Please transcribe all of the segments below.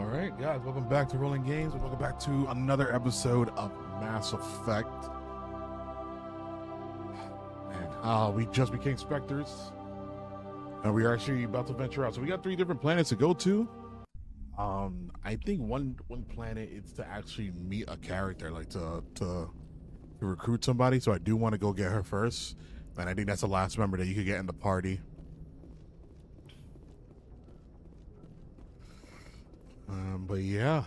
right, guys, welcome back to Rolling Games. Welcome back to another episode of Mass Effect. And we just became Spectres, and we are actually about to venture out. So we got 3 different planets to go to. I think one planet is to actually meet a character, like to recruit somebody. So I do want to go get her first, and I think that's the last member that you could get in the party. But yeah.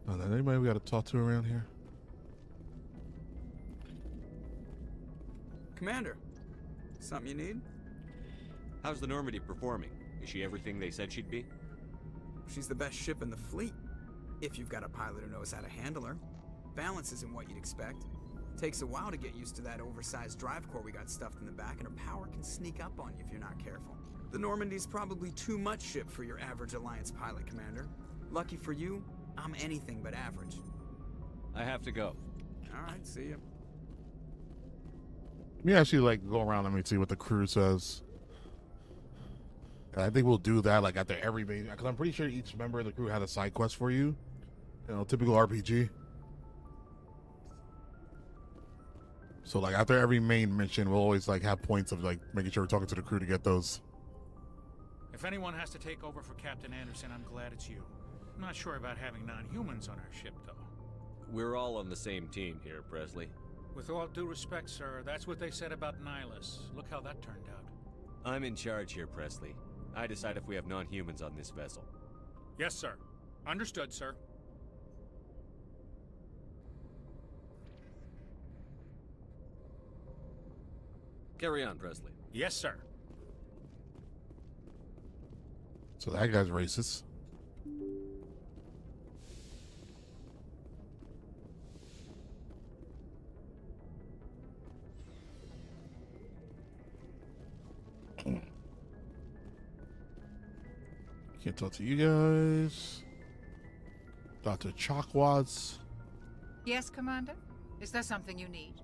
Anybody we got to talk to around here? Commander, something you need? How's the Normandy performing? Is she everything they said she'd be? She's the best ship in the fleet. If you've got a pilot who knows how to handle her. Balance isn't what you'd expect. Takes a while to get used to that oversized drive core we got stuffed in the back, and her power can sneak up on you if you're not careful. The Normandy's probably too much ship for your average Alliance pilot, Commander. Lucky for you, I'm anything but average. I have to go. All right, see ya. Let me actually go around. Let me see what the crew says. And I think we'll do that after every main, because I'm pretty sure each member of the crew had a side quest for you. You know, typical RPG. So after every main mission, we'll always have points of making sure we're talking to the crew to get those. If anyone has to take over for Captain Anderson, I'm glad it's you. I'm not sure about having non-humans on our ship, though. We're all on the same team here, Presley. With all due respect, sir, that's what they said about Nihilus. Look how that turned out. I'm in charge here, Presley. I decide if we have non-humans on this vessel. Yes, sir. Understood, sir. Carry on, Presley. Yes, sir. So that guy's racist. Can't talk to you guys. Dr. Chakwas. Yes, Commander? Is there something you need?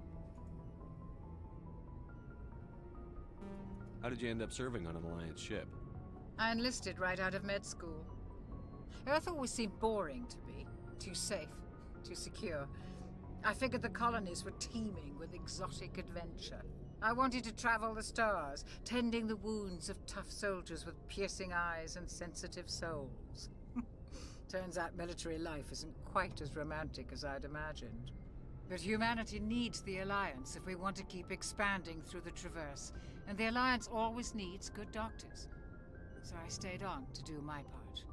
How did you end up serving on an Alliance ship? I enlisted right out of med school. Earth always seemed boring to me. Too safe, too secure. I figured the colonies were teeming with exotic adventure. I wanted to travel the stars, tending the wounds of tough soldiers with piercing eyes and sensitive souls. Turns out military life isn't quite as romantic as I'd imagined. But humanity needs the Alliance if we want to keep expanding through the Traverse, and the Alliance always needs good doctors. So I stayed on to do my part.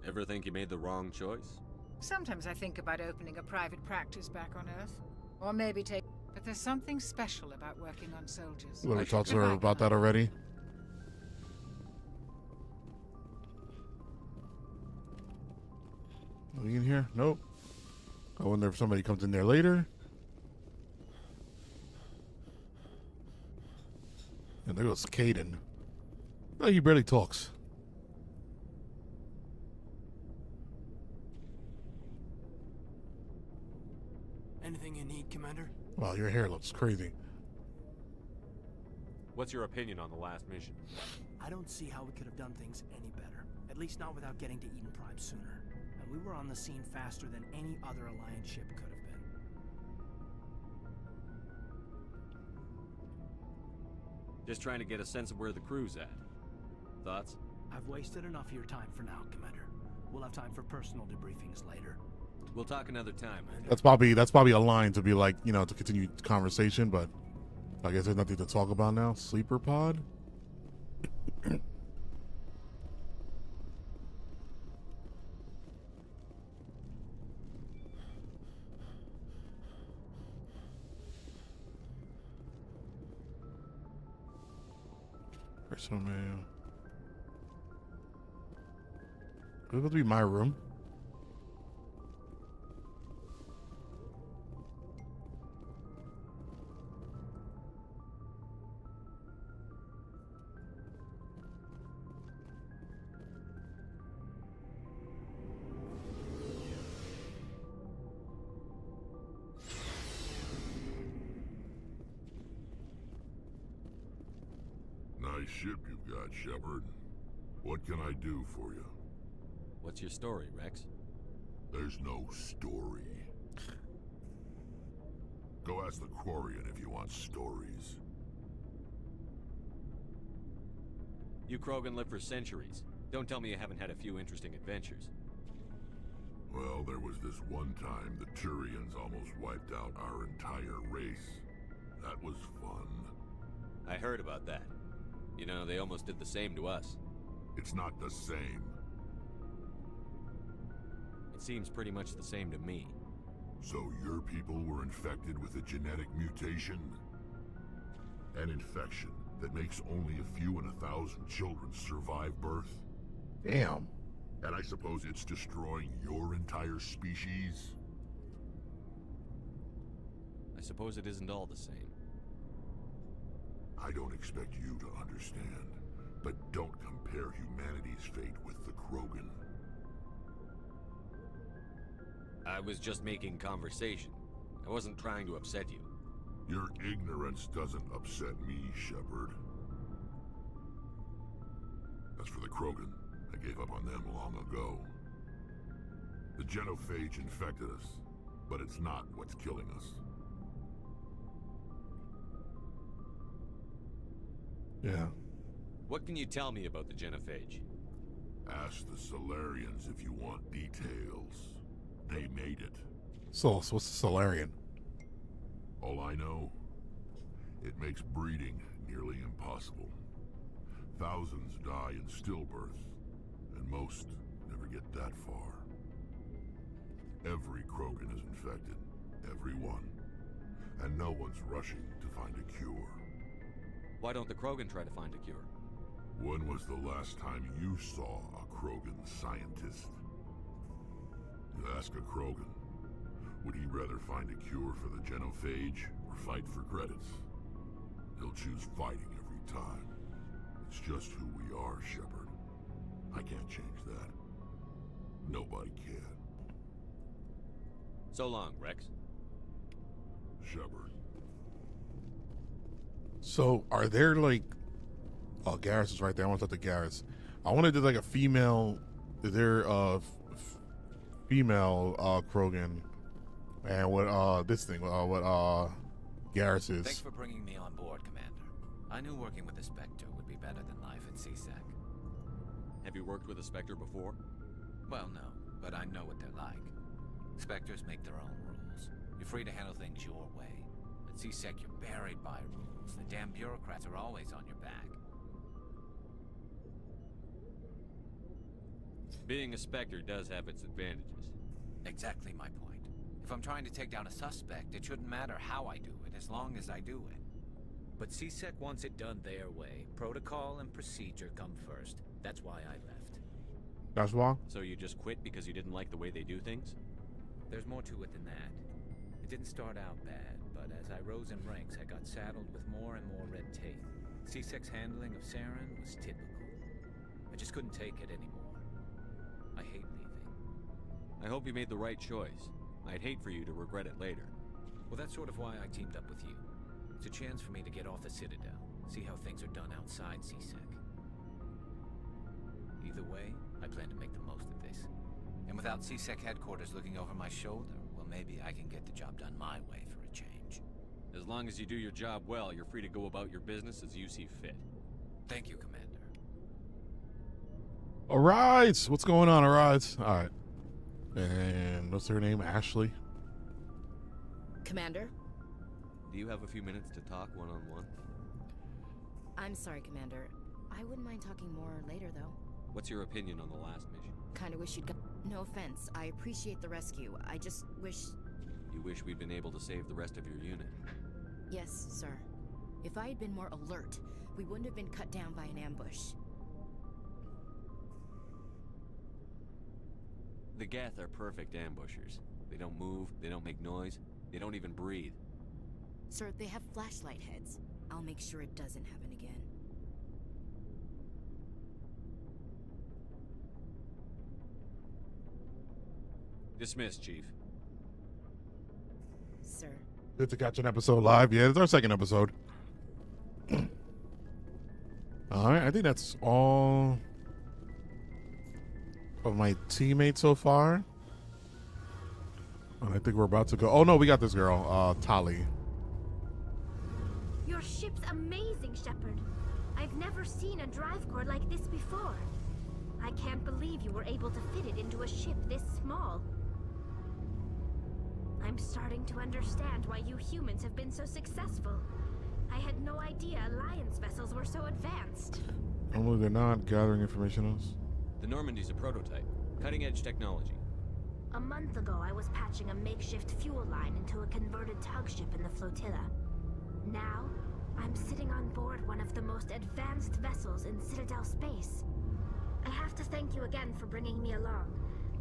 Ever think you made the wrong choice? Sometimes I think about opening a private practice back on Earth. Or maybe take... But there's something special about working on soldiers. We talked to her about that already. Are we in here? Nope. I wonder if somebody comes in there later. And there goes Caden. Oh, he barely talks. Anything you need, Commander? Wow, your hair looks crazy. What's your opinion on the last mission? I don't see how we could have done things any better. At least not without getting to Eden Prime sooner. And we were on the scene faster than any other Alliance ship could have been. Just trying to get a sense of where the crew's at. Thoughts? I've wasted enough of your time for now, Commander. We'll have time for personal debriefings later. We'll talk another time. That's probably a line to be to continue conversation, but I guess there's nothing to talk about now. Sleeper pod? Personal mail. This would be my room. Nice ship you've got, Shepard. What can I do for you? What's your story, Rex? There's no story. Go ask the Quarian if you want stories. You Krogan live for centuries. Don't tell me you haven't had a few interesting adventures. Well, there was this one time the Turians almost wiped out our entire race. That was fun. I heard about that. You know, they almost did the same to us. It's not the same. It seems pretty much the same to me. So your people were infected with a genetic mutation? An infection that makes only a few in 1,000 children survive birth? Damn. And I suppose it's destroying your entire species? I suppose it isn't all the same. I don't expect you to understand, but don't compare humanity's fate with the Krogan. I was just making conversation. I wasn't trying to upset you. Your ignorance doesn't upset me, Shepard. As for the Krogan, I gave up on them long ago. The genophage infected us, but it's not what's killing us. Yeah. What can you tell me about the genophage? Ask the Solarians if you want details. They made it. So what's the Solarian? All I know, it makes breeding nearly impossible. Thousands die in stillbirth, and most never get that far. Every Krogan is infected, every one, and no one's rushing to find a cure. Why don't the Krogan try to find a cure? When was the last time you saw a Krogan scientist? You ask a Krogan, would he rather find a cure for the genophage or fight for credits? He'll choose fighting every time. It's just who we are, Shepard. I can't change that. Nobody can. So long, Rex. Shepard. So are there like, oh, Garrus is right there. I want to talk to Garrus. I want to do like a female. Is there female Krogan, and what this thing what Garrus is. Thanks for bringing me on board, Commander. I knew working with the Spectre would be better than life at CSEC. Have you worked with a Spectre before? Well, no, but I know what they're like. Spectres make their own rules. You're free to handle things your way. At CSEC, you're buried by rules. The damn bureaucrats are always on your back. Being a Spectre does have its advantages. Exactly my point. If I'm trying to take down a suspect, it shouldn't matter how I do it, as long as I do it. But CSEC wants it done their way. Protocol and procedure come first. That's why I left. That's why. So you just quit because you didn't like the way they do things? There's more to it than that. It didn't start out bad, but as I rose in ranks, I got saddled with more and more red tape. CSEC's handling of Saren was typical. I just couldn't take it anymore. I hate leaving. I hope you made the right choice. I'd hate for you to regret it later. Well, that's sort of why I teamed up with you. It's a chance for me to get off the Citadel, see how things are done outside CSEC. Either way, I plan to make the most of this. And without CSEC headquarters looking over my shoulder, well, maybe I can get the job done my way for a change. As long as you do your job well, you're free to go about your business as you see fit. Thank you, Commander. Arise! What's going on, Arise? All right. And what's her name? Ashley? Commander? Do you have a few minutes to talk one-on-one? I'm sorry, Commander. I wouldn't mind talking more later, though. What's your opinion on the last mission? Kinda wish you'd go. No offense. I appreciate the rescue. I just wish... You wish we'd been able to save the rest of your unit? Yes, sir. If I had been more alert, we wouldn't have been cut down by an ambush. The Geth are perfect ambushers. They don't move, they don't make noise, they don't even breathe. Sir, they have flashlight heads. I'll make sure it doesn't happen again. Dismissed, Chief. Sir. Good to catch an episode live. Yeah, it's our second episode. All right, I think that's all of my teammates so far. And I think we're about to go. Oh no, we got this girl, Tali. Your ship's amazing, Shepard. I've never seen a drive core like this before. I can't believe you were able to fit it into a ship this small. I'm starting to understand why you humans have been so successful. I had no idea Alliance vessels were so advanced. Normally they're not gathering information on us. The Normandy's a prototype. Cutting-edge technology. A month ago, I was patching a makeshift fuel line into a converted tug ship in the flotilla. Now, I'm sitting on board one of the most advanced vessels in Citadel space. I have to thank you again for bringing me along.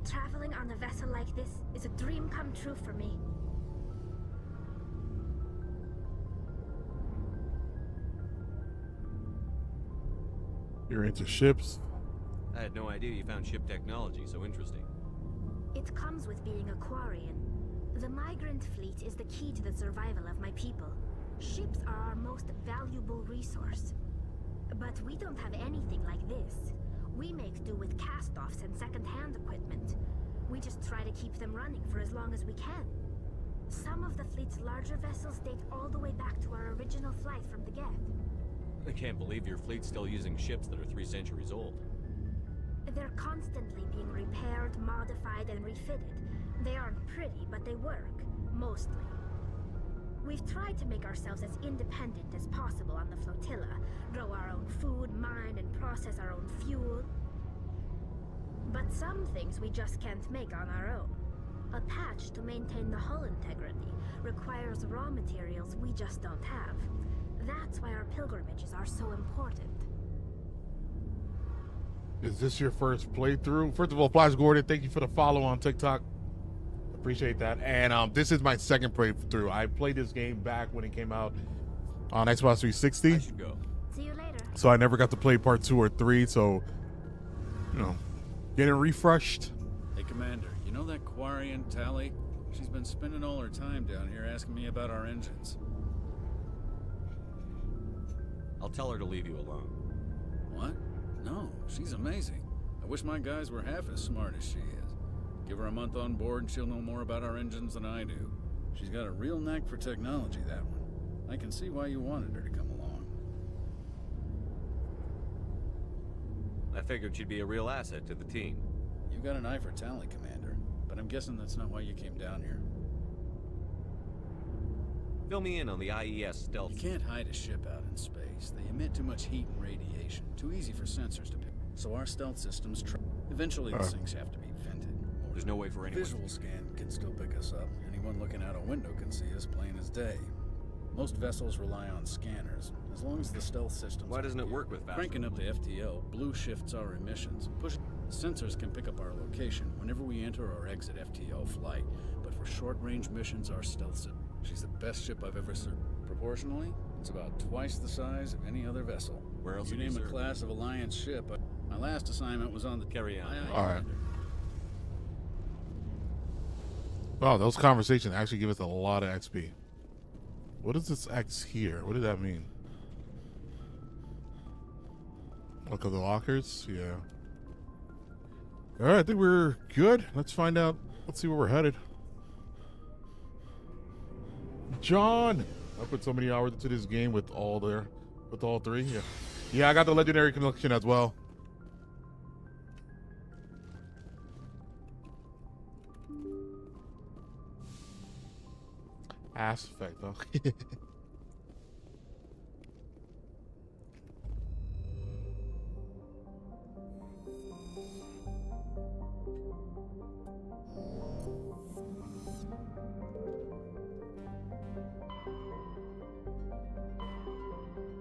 Traveling on a vessel like this is a dream come true for me. You're into ships? I had no idea you found ship technology so interesting. It comes with being a Quarian. The migrant fleet is the key to the survival of my people. Ships are our most valuable resource. But we don't have anything like this. We make do with cast-offs and second-hand equipment. We just try to keep them running for as long as we can. Some of the fleet's larger vessels date all the way back to our original flight from the Geth. I can't believe your fleet's still using ships that are 3 centuries old. They're constantly being repaired, modified, and refitted. They aren't pretty, but they work. Mostly. We've tried to make ourselves as independent as possible on the flotilla. Grow our own food, mine, and process our own fuel. But some things we just can't make on our own. A patch to maintain the hull integrity requires raw materials we just don't have. That's why our pilgrimages are so important. Is this your first playthrough? First of all, Flash Gordon, thank you for the follow on TikTok. Appreciate that. And this is my second playthrough. I played this game back when it came out on Xbox 360. I should go. See you later. So I never got to play part 2 or 3. So, you know, getting refreshed. Hey, Commander, you know that Quarian Tali? She's been spending all her time down here asking me about our engines. I'll tell her to leave you alone. What? No, she's amazing. I wish my guys were half as smart as she is. Give her a month on board and she'll know more about our engines than I do. She's got a real knack for technology, that one. I can see why you wanted her to come along. I figured she'd be a real asset to the team. You got an eye for Tali, Commander, but I'm guessing that's not why you came down here. Fill me in on the IES stealth. You can't hide a ship out in space. They emit too much heat and radiation. Too easy for sensors to pick. So our stealth systems eventually these things have to be vented. There's no way for anyone. Visual scan can still pick us up. Anyone looking out a window can see us plain as day. Most vessels rely on scanners. As long as the stealth systems... Why doesn't it work with faster? Cranking up the FTL, blue shifts our emissions. Sensors can pick up our location whenever we enter or exit FTL flight. But for short-range missions, our stealth system... She's the best ship I've ever served. Proportionally, it's about twice the size of any other vessel. Where else you have you name a served? class of Alliance ship. My last assignment was on the... Carry on. All right. Wow, those conversations actually give us a lot of XP. What is this X here? What did that mean? Look at the lockers? Yeah. All right, I think we're good. Let's find out. Let's see where we're headed. John! I put so many hours into this game with all 3. Yeah. Yeah, I got the Legendary Collection as well. Ass effect, huh?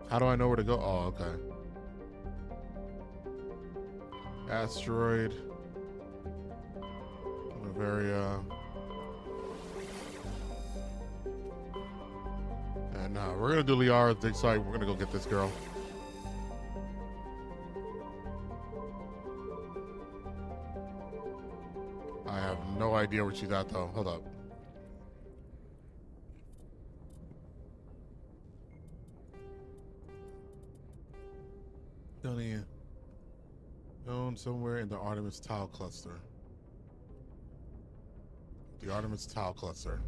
How do I know where to go? Oh, okay. Asteroid. Bavaria. And we're gonna do Liara's dig site. We're gonna go get this girl. I have no idea where she's at though. Hold up. Down here. Known somewhere in the Artemis Tau Cluster. The Artemis Tau Cluster.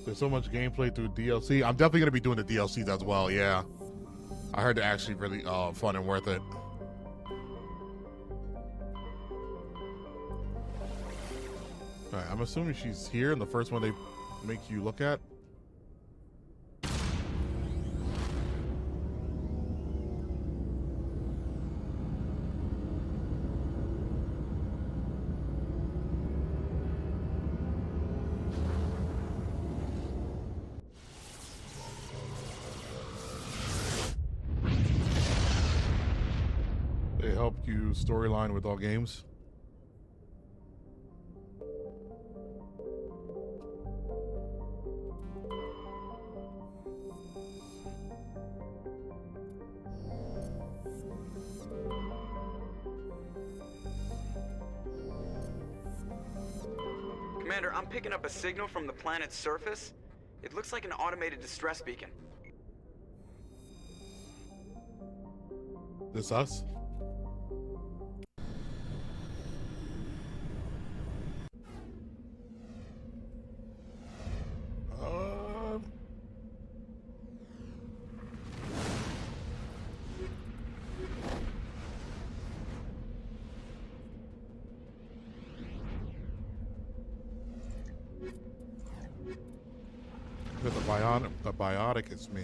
There's so much gameplay through DLC. I'm definitely going to be doing the DLCs as well, yeah. I heard they're actually really fun and worth it. Alright, I'm assuming she's here in the first one they make you look at. They help you storyline with all games. Commander, I'm picking up a signal from the planet's surface. It looks like an automated distress beacon. This us? The biotic is me.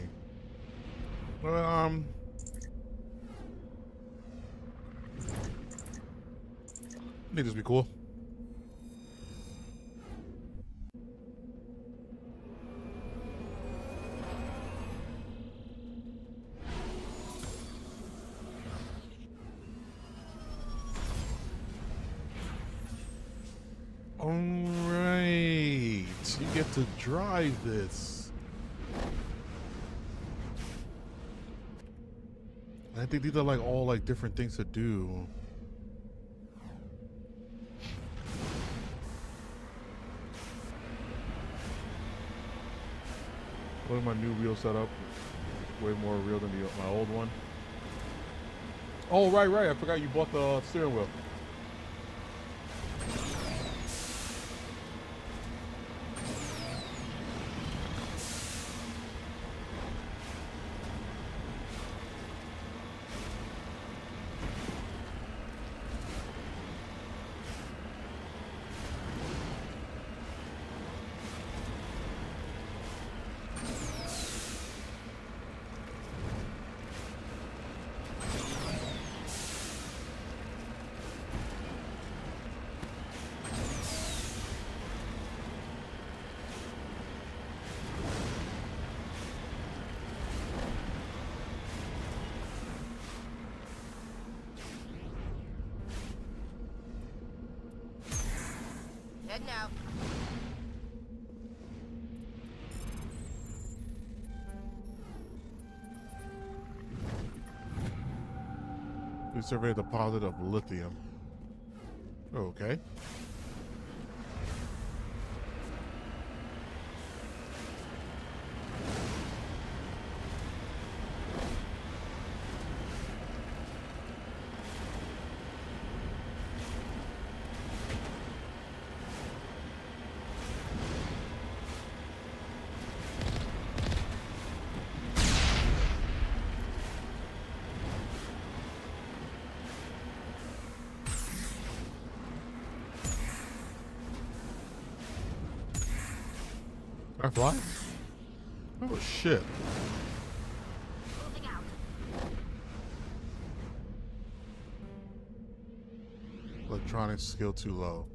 Need this be cool. All right, you get to drive this. I think these are like all like different things to do. Look at my new wheel setup. Way more real than my old one. Oh, right. I forgot you bought the steering wheel. Heading out. We surveyed a deposit of lithium. Okay. Can I fly? Oh shit. Moving out. Electronics skill too low.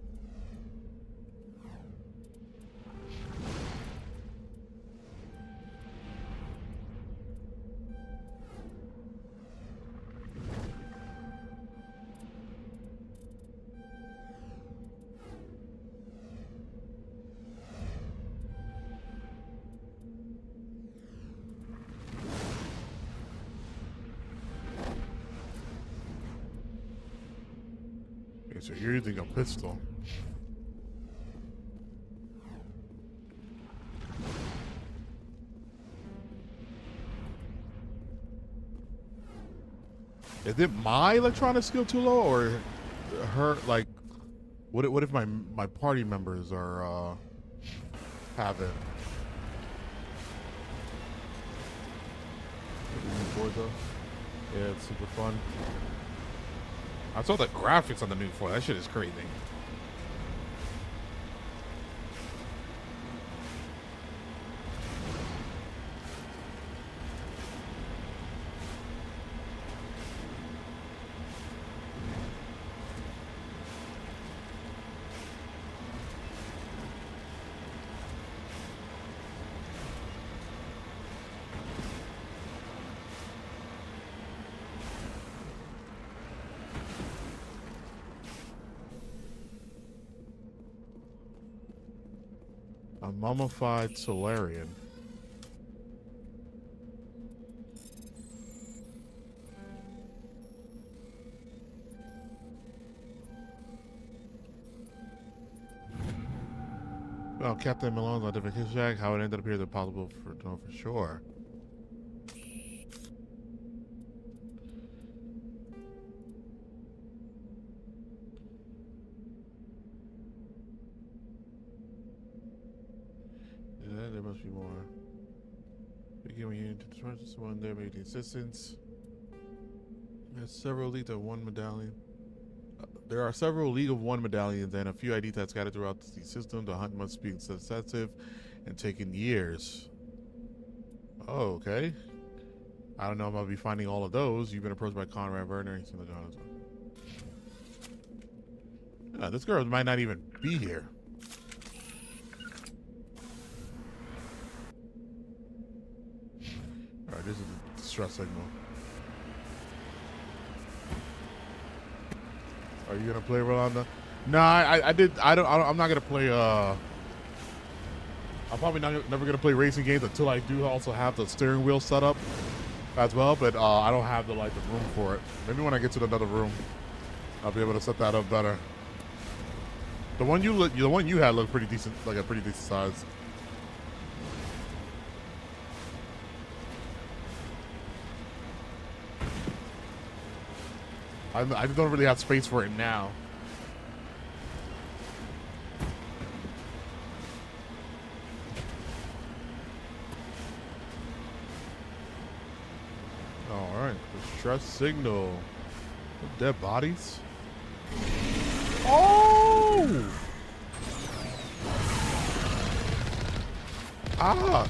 Okay, so you're using a pistol. Is it my electronic skill too low, or her? Like, what if my party members are have it? Forza. Yeah, it's super fun. I saw the graphics on the new Forza. That shit is crazy. A mummified Solarian. Well, Captain Malone's identification check, how it ended up here is impossible to know for sure. Yeah, there must be more. Beginning into the trust one there made the assistance. There's several League of One medallion. There are several League of One medallions and a few ID tags scattered throughout the system. The hunt must be excessive and taking years. Oh, okay. I don't know if I'll be finding all of those. You've been approached by Conrad Werner. This girl might not even be here. All right, this is the distress signal. Are you gonna play Rolanda? Nah, I'm not gonna play. I'm probably never gonna play racing games until I do also have the steering wheel set up as well. But I don't have the room for it. Maybe when I get to another room, I'll be able to set that up better. The one you had looked pretty decent, like a pretty decent size. I don't really have space for it now. All right, distress signal. Dead bodies. Oh! Ah!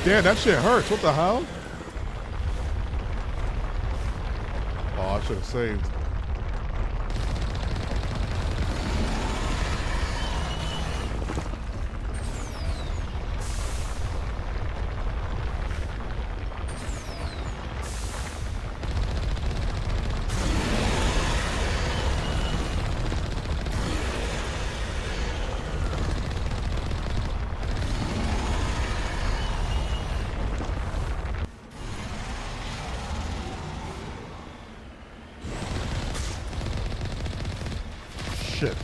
Damn, that shit hurts. What the hell? Oh, I should have saved. Shit.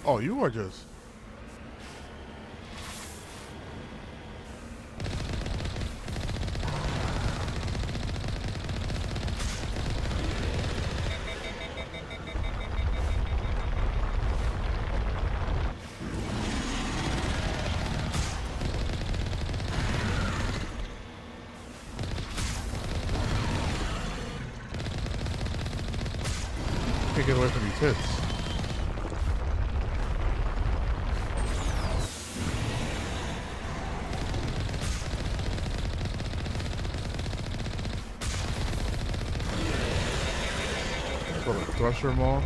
Oh, you are just... Can't get away from these hits. Thresher Mall.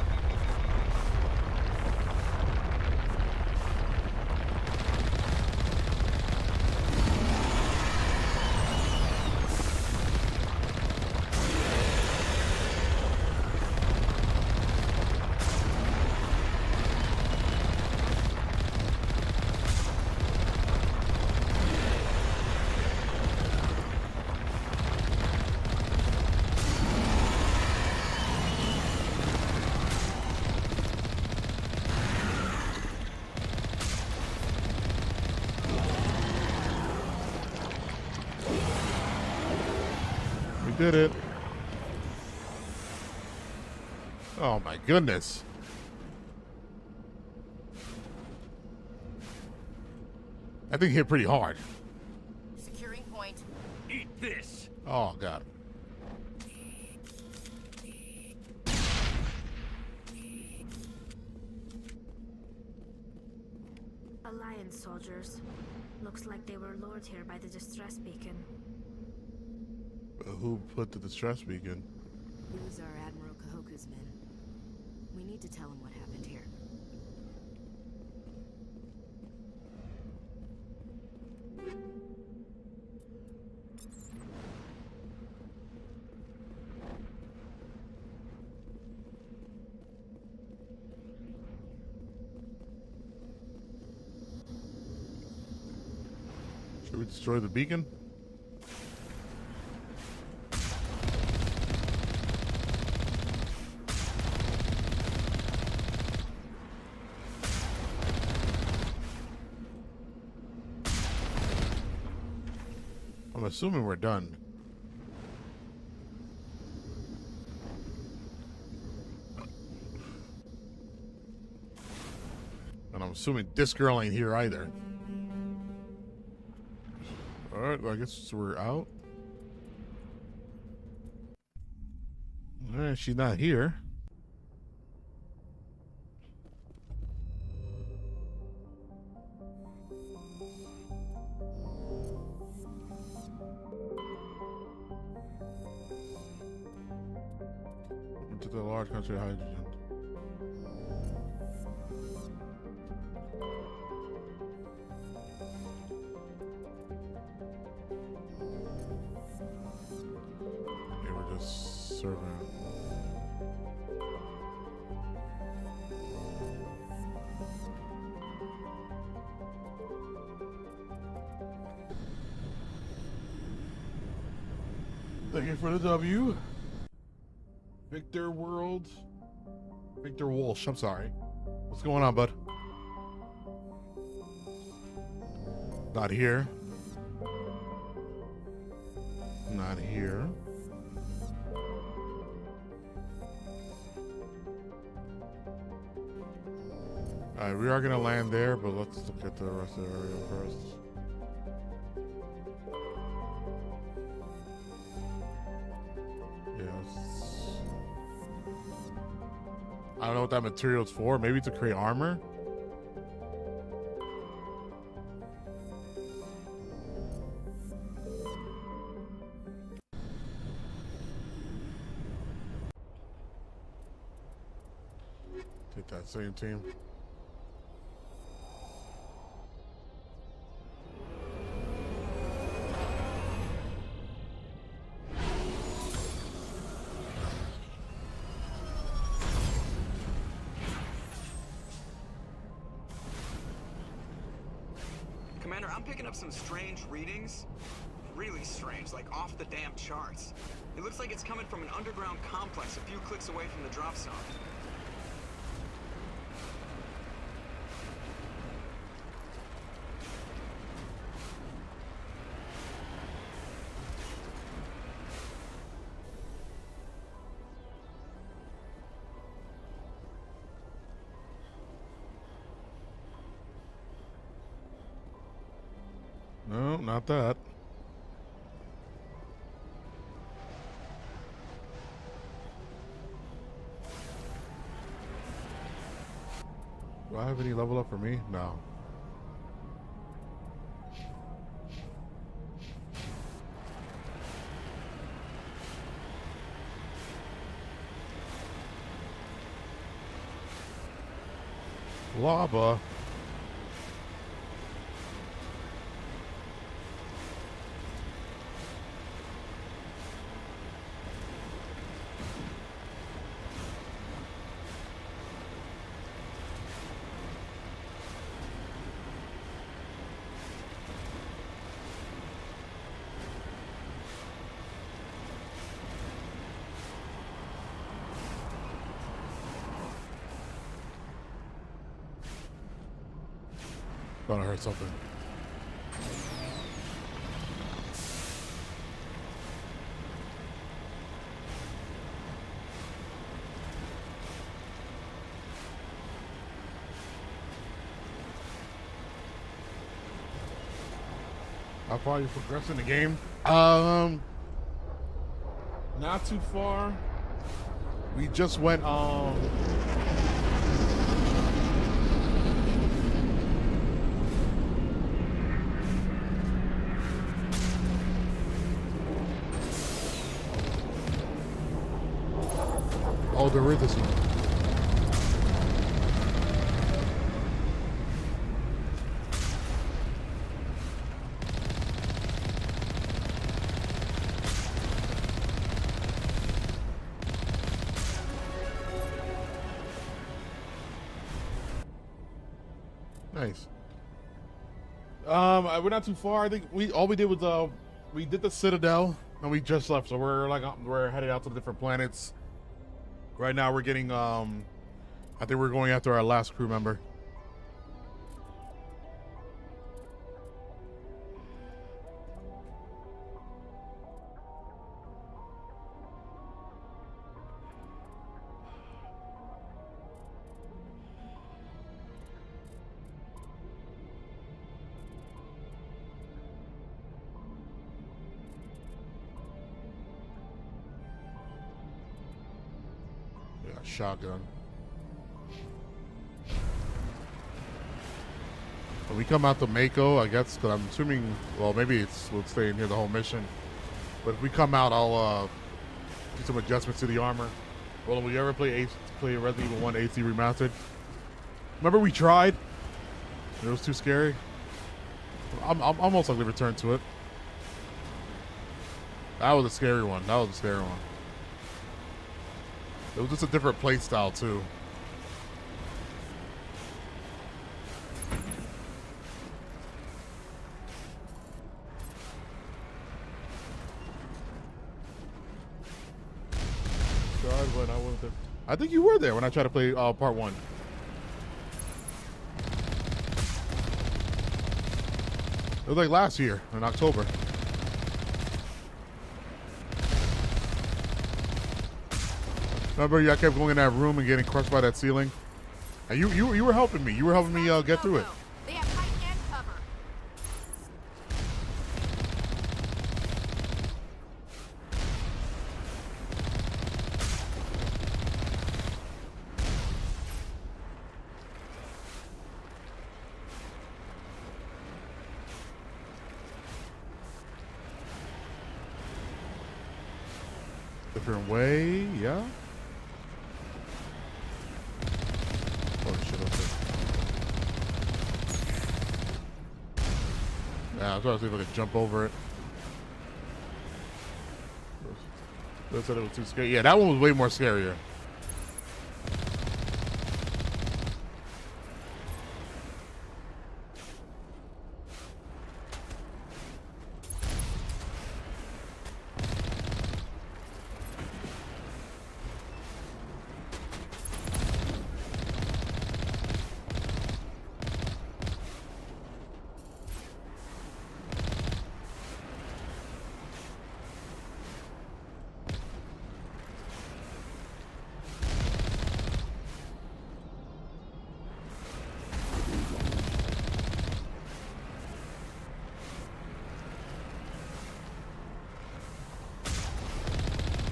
did it. Oh my goodness. That thing hit pretty hard. Securing point. Eat this. Oh god. Alliance soldiers. Looks like they were lured here by the distress beacon. Who put the distress beacon? These are Admiral Kahoku's men. We need to tell him what happened here. Should we destroy the beacon? I'm assuming we're done. And I'm assuming this girl ain't here either. Alright, well, I guess we're out. Alright, she's not here. Into the large country of hydrogen. Serving. Thank you for the W. Victor World. Victor Walsh, I'm sorry. What's going on, bud? Not here. Not here. Alright, we are gonna land there, but let's look at the rest of the area first. Yes. I don't know what that material's for. Maybe to create armor? Take that same team. Commander, I'm picking up some strange readings. Really strange, like off the damn charts. It looks like it's coming from an underground complex a few clicks away from the drop zone. No, not that. Do I have any level up for me? No. Lava. Thought I heard something. How far you progress in the game? Not too far. We just went oh, there is this one. Nice. We're not too far. I think all we did was we did the Citadel and we just left. So we're headed out to the different planets. Right now we're getting I think we're going after our last crew member. Yeah, shotgun. When we come out to Mako, I guess, because I'm assuming, well, maybe we'll stay in here the whole mission. But if we come out, I'll do some adjustments to the armor. Well, will you ever play Resident Evil 1 AC Remastered? Remember we tried? It was too scary. I'm almost likely to return to it. That was a scary one. It was just a different play style too. When I went there. I think you were there when I tried to play part 1. It was like last year in October. Remember, I kept going in that room and getting crushed by that ceiling, and you were helping me. You were helping me get through it. They have height and cover. Different way, yeah. Oh shit! Okay. Yeah, I'm trying to see if I can jump over it. They said it was too scary. Yeah, that one was way more scarier.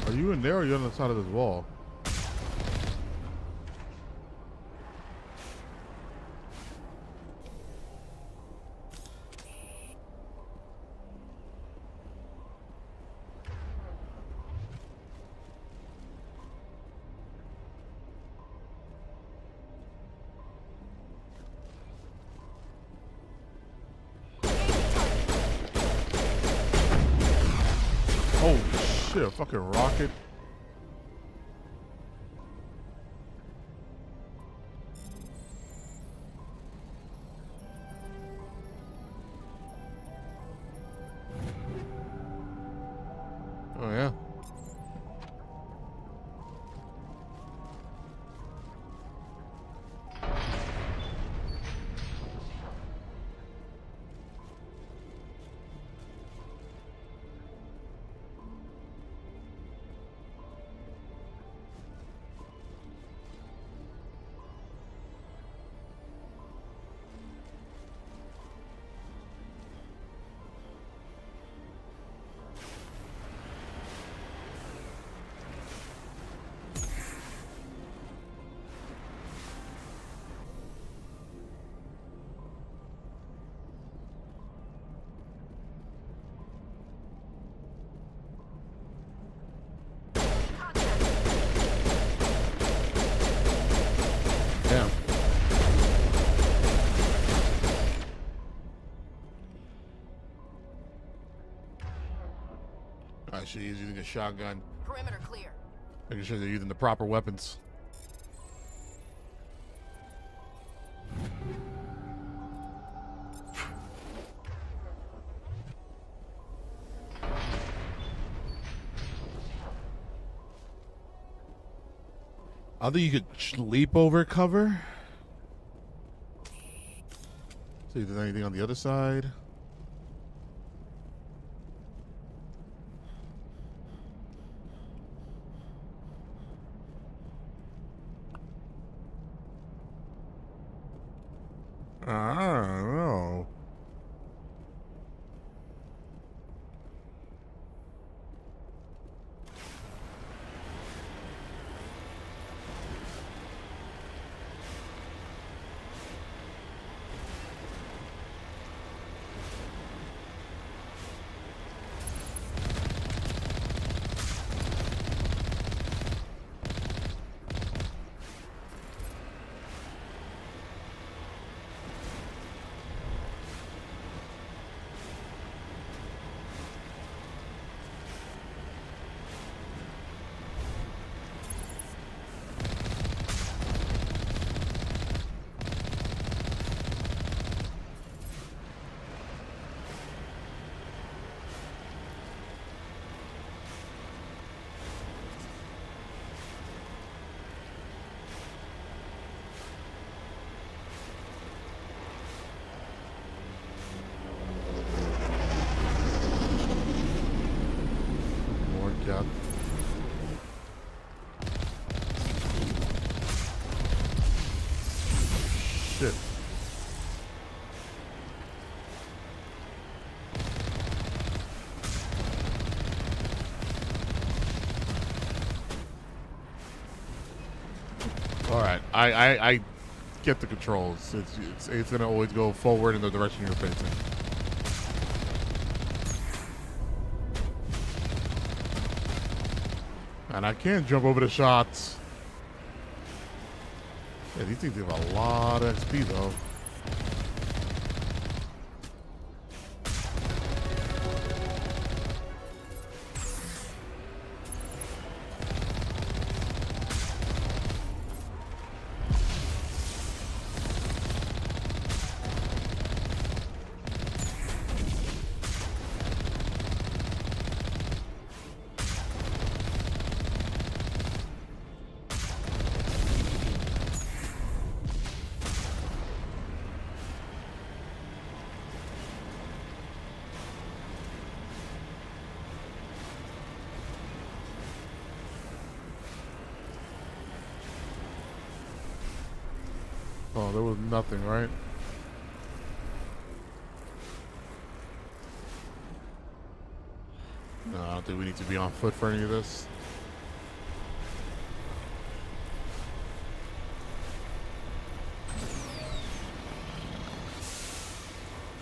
Are you in there or are you on the side of this wall? Oh shit, a fucking rocket. Oh yeah. sure he's using a shotgun. Perimeter clear. Making sure they're using the proper weapons. I think you could leap over cover. See if there's anything on the other side. I don't know. More death. Shit. All right, I get the controls. It's gonna always go forward in the direction you're facing. And I can't jump over the shots. Yeah, these things have a lot of XP though. Oh, there was nothing, right? No, I don't think we need to be on foot for any of this.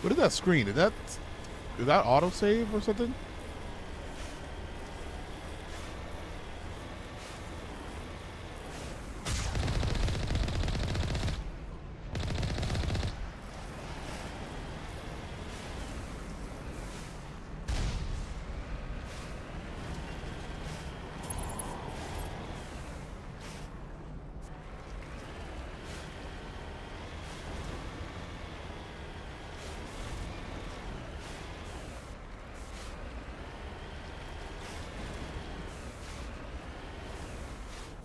What is that screen? Is that autosave or something?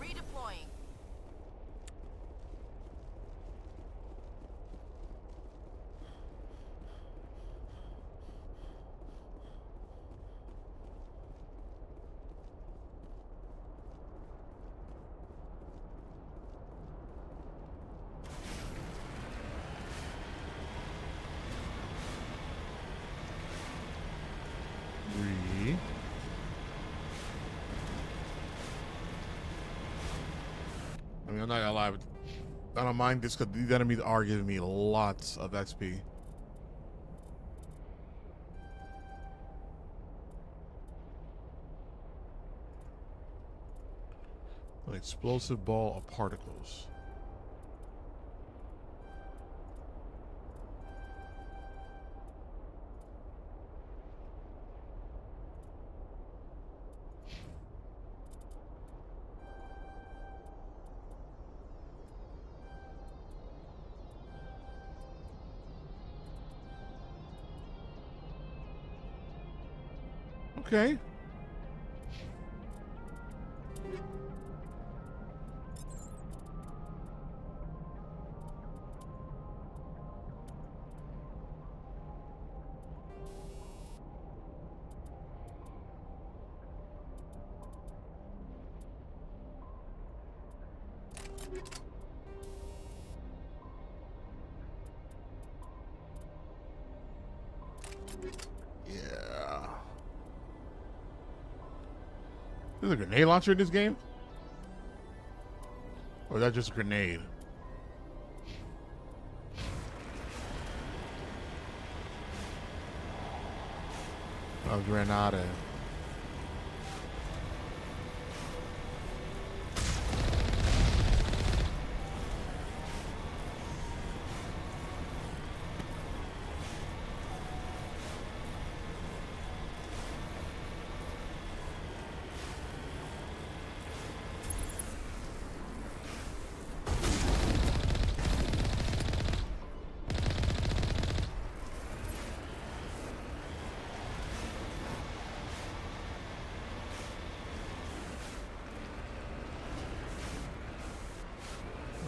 Redeploying. I mean, I'm not gonna lie, but I don't mind this because these enemies are giving me lots of XP. An explosive ball of particles. Okay. Yeah. There's a grenade launcher in this game? Or is that just a grenade? A granada.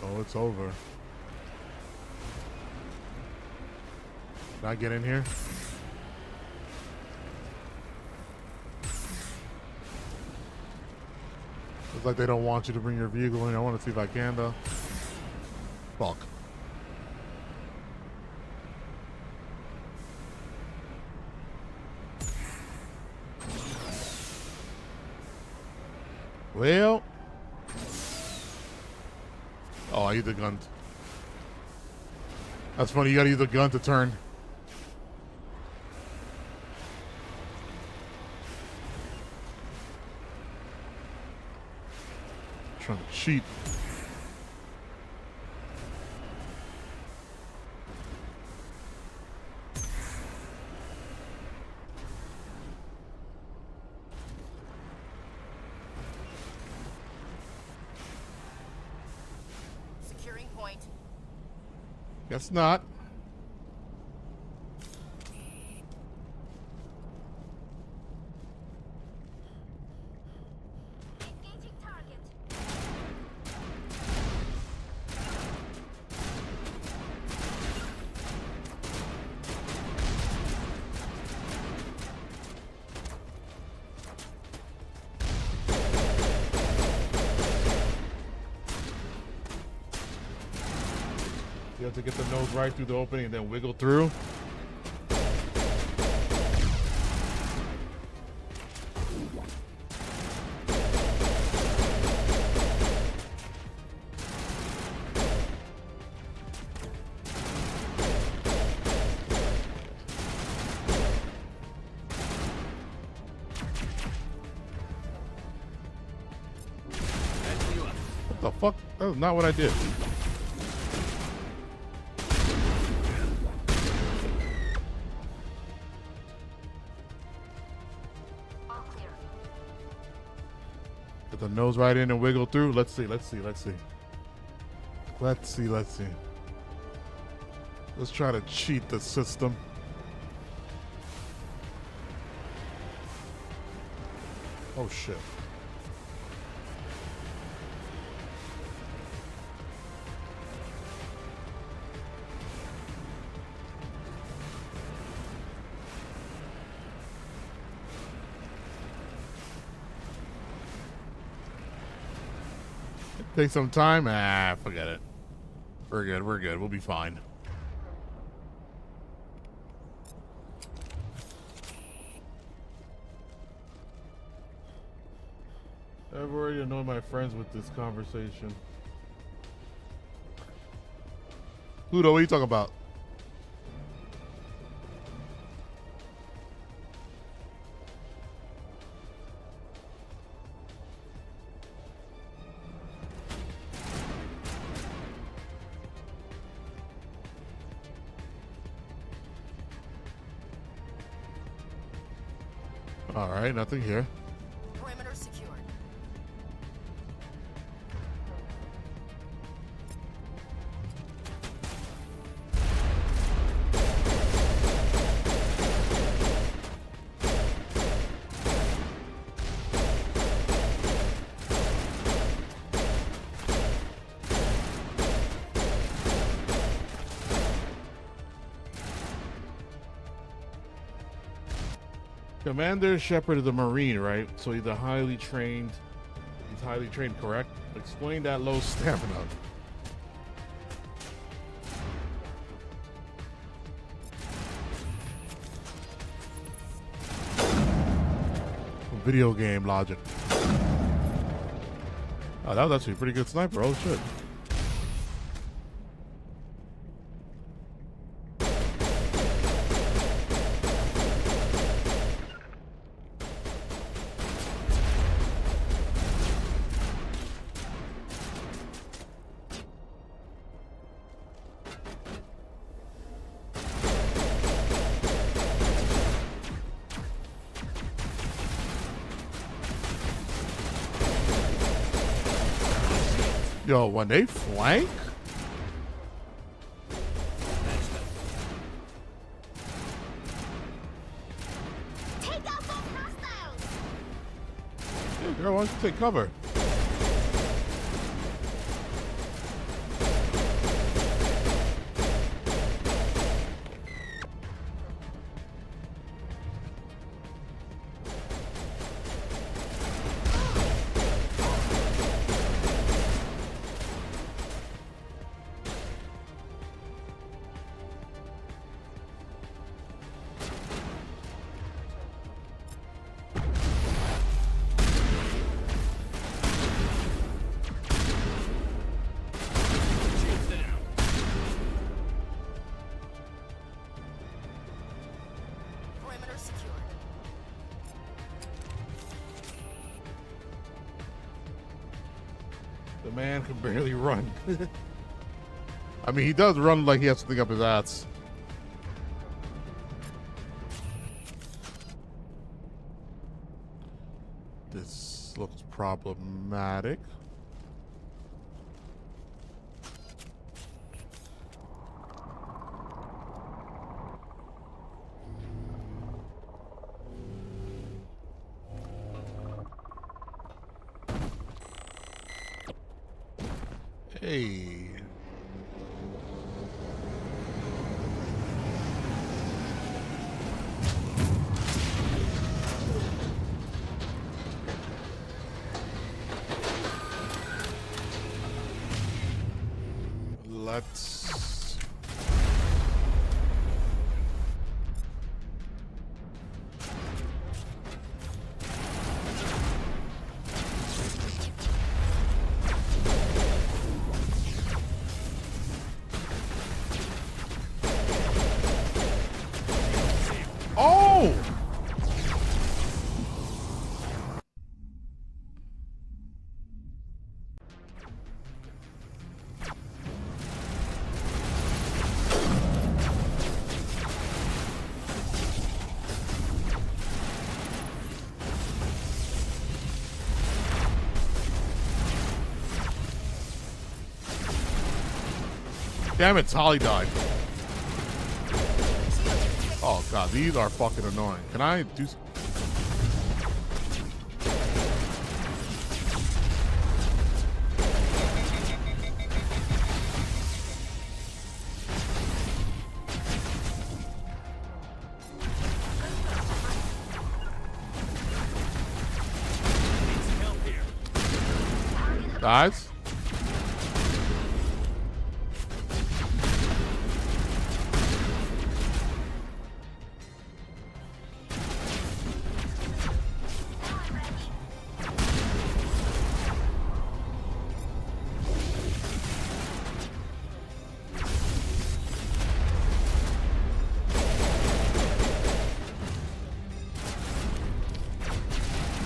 Oh, it's over. Can I get in here? Looks like they don't want you to bring your vehicle in. I want to see if I can, though. Fuck. Well. Oh, I use the gun. That's funny. You gotta use the gun to turn. Trying to cheat. Securing point. Guess not. You have to get the nose right through the opening and then wiggle through. What the fuck? That was not what I did. Get the nose right in and wiggle through. Let's see. Let's try to cheat the system. Oh shit. Take some time. Forget it. We're good. We'll be fine. I've already annoyed my friends with this conversation. Pluto, what are you talking about? All right, nothing here. Perimeter secured. Commander Shepard is a Marine, right? So he's highly trained, correct? Explain that low stamina. Video game logic. Oh, that was actually a pretty good sniper. Oh shit. Yo, when they flank? Take out those hostiles! Yeah, girl, why don't you take cover? Perimeter secured. The man can barely run. I mean, he does run like he has something up his ass. This looks problematic. Hey. Let's... Oh! Damn it, Holly died. Oh god, these are fucking annoying. Can I do... Guys?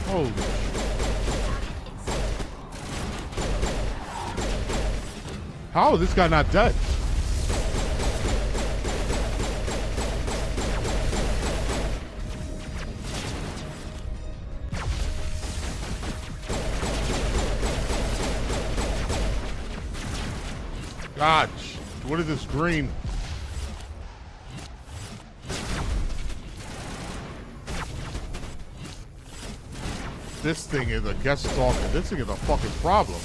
Holy. How is this guy not dead? God, what is this green? This thing is a guest stalker. This thing is a fucking problem.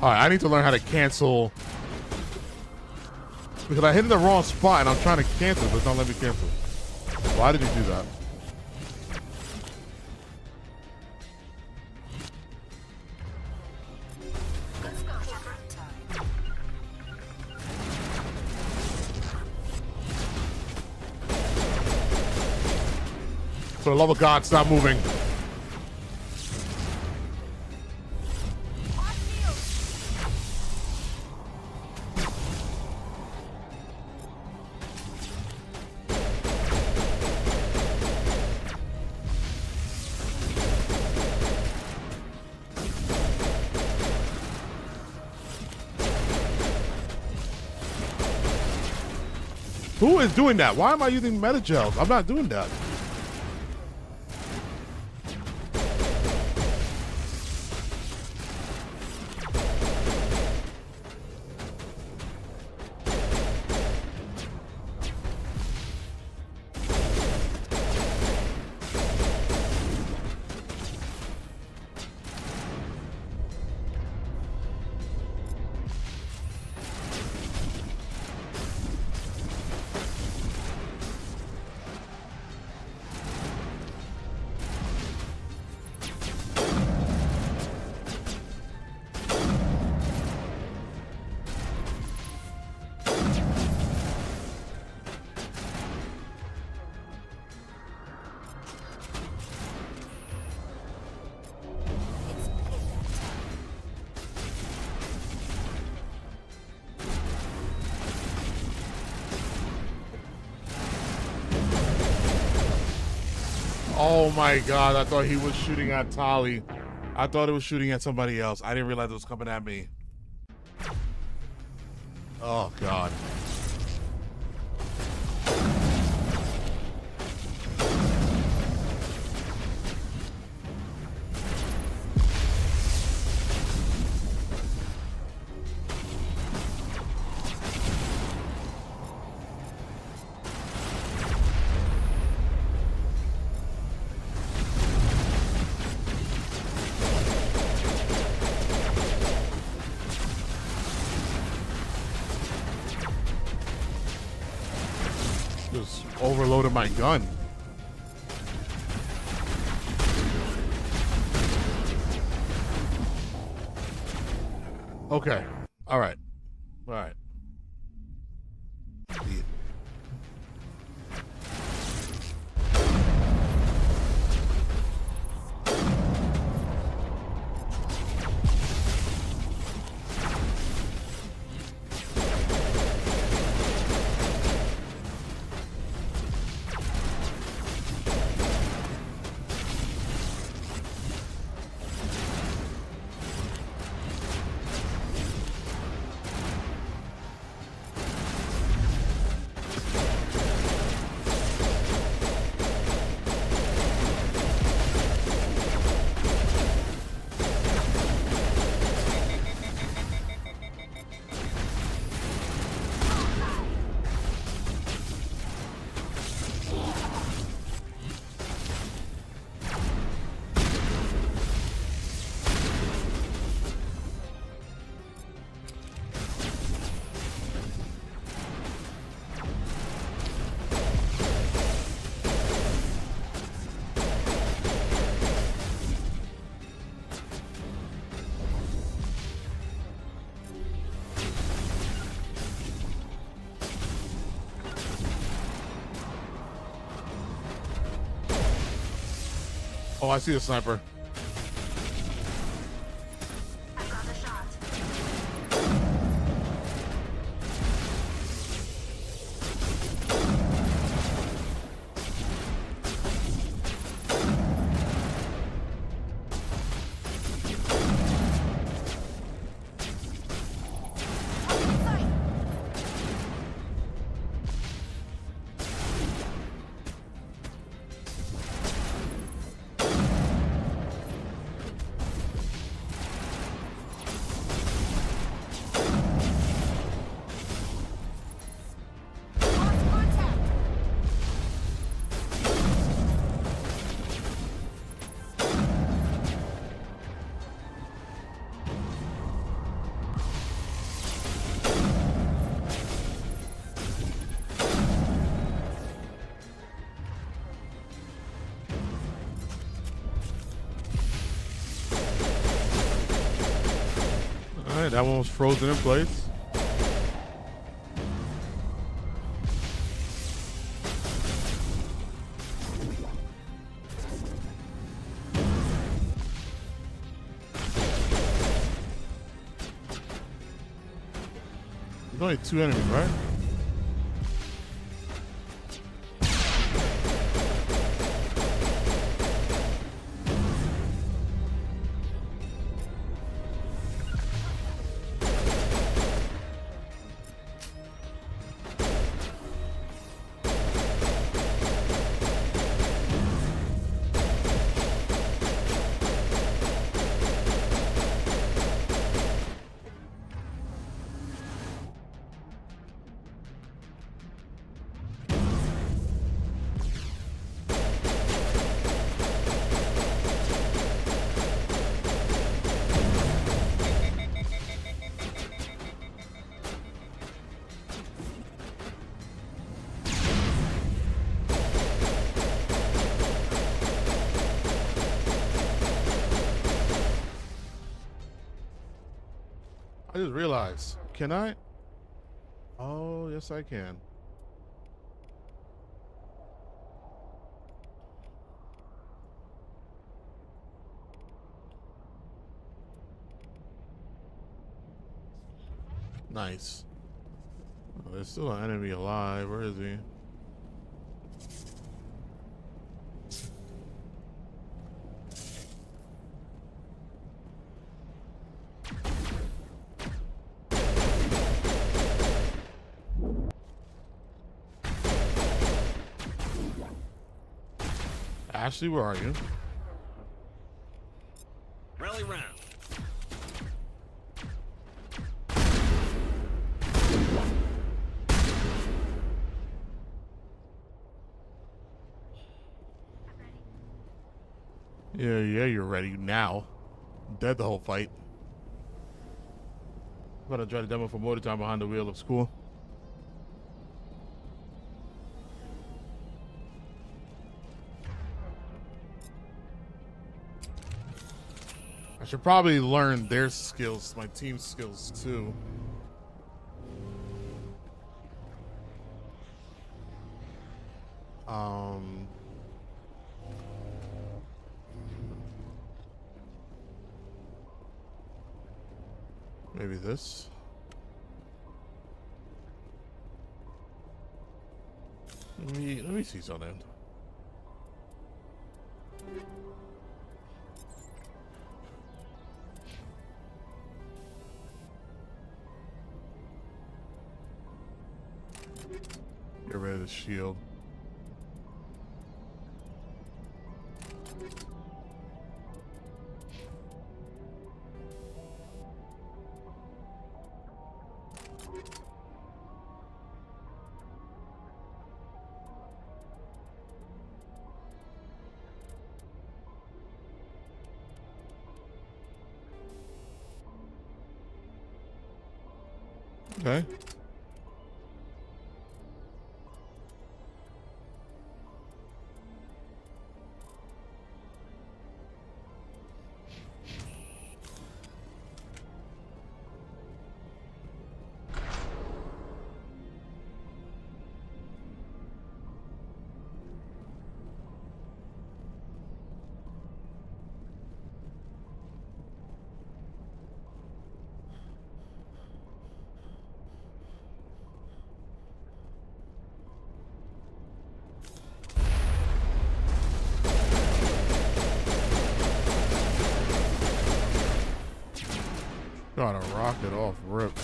All right, I need to learn how to cancel because I hit in the wrong spot and I'm trying to cancel, but it's not letting me cancel. Why did you do that? For the love of God, stop moving. Who is doing that? Why am I using metagels? I'm not doing that. Oh my God, I thought he was shooting at Tali. I thought it was shooting at somebody else. I didn't realize it was coming at me. Oh God. Just overloaded my gun. Okay. All right. All right. Oh, I see the sniper. that one was frozen in place. There's only 2 enemies, right? I just realized, can I? Oh, yes, I can. Nice. Oh, there's still an enemy alive. Where is he? Ashley, where are you? Rally round. Yeah, you're ready now. Dead the whole fight. I'm gonna try to demo for more time behind the wheel. Looks cool. I should probably learn their skills, my team's skills too. Maybe this. Let me see something. Get rid of the shield. Okay. Got a rocket off rip.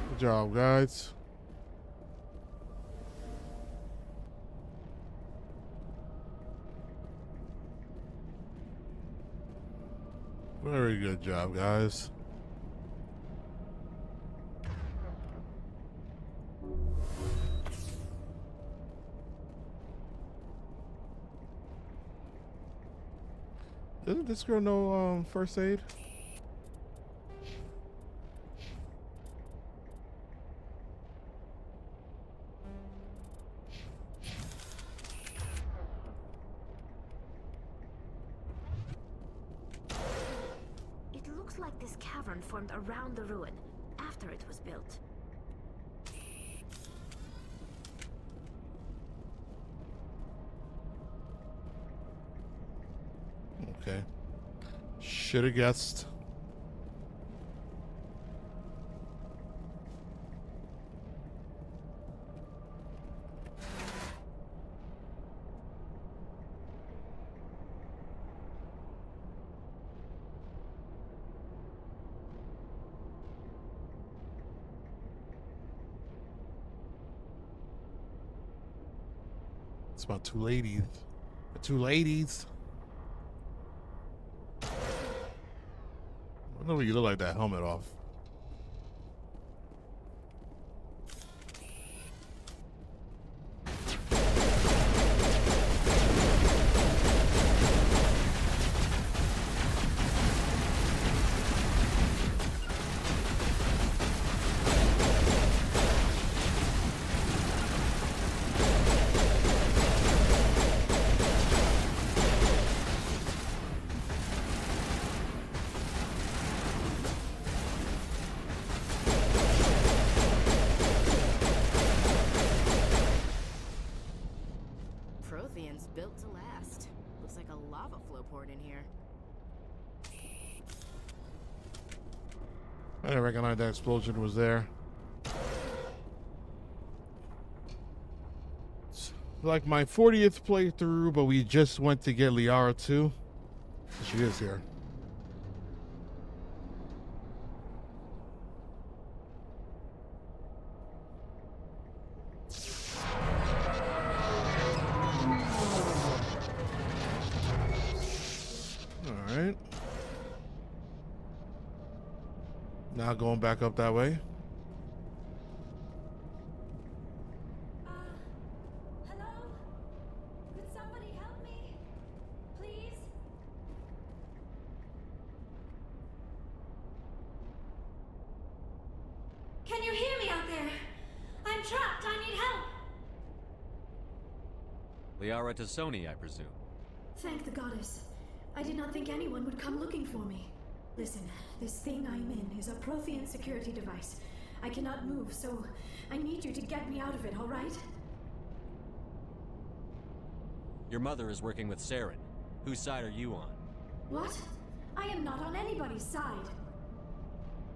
Good job, guys. Very good job, guys. Doesn't this girl know first aid? like this cavern formed around the ruin, after it was built. Okay. Should have guessed. It's about two ladies. The two ladies. I wonder what you look like that helmet off. Prothean's built to last. Looks like a lava flow poured in here. I didn't recognize that explosion was there. It's like my 40th playthrough, but we just went to get Liara too. She is here. All right. Now going back up that way. Hello? Could somebody help me? Please? Can you hear me out there? I'm trapped. I need help. Liara Tassoni, I presume. Thank the goddess. I did not think anyone would come looking for me. Listen, this thing I'm in is a Prothean security device. I cannot move, so I need you to get me out of it, all right? Your mother is working with Saren. Whose side are you on? What? I am not on anybody's side.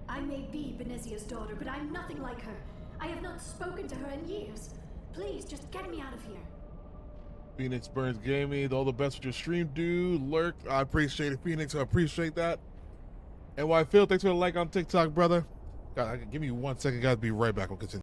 I may be Benezia's daughter, but I'm nothing like her. I have not spoken to her in years. Please, just get me out of here. Phoenix Burns Gaming, all the best with your stream, dude. Lurk, I appreciate it, Phoenix. I appreciate that. And why Phil, thanks for the like on TikTok, brother. God, give me 1 second, guys. Be right back. We'll continue.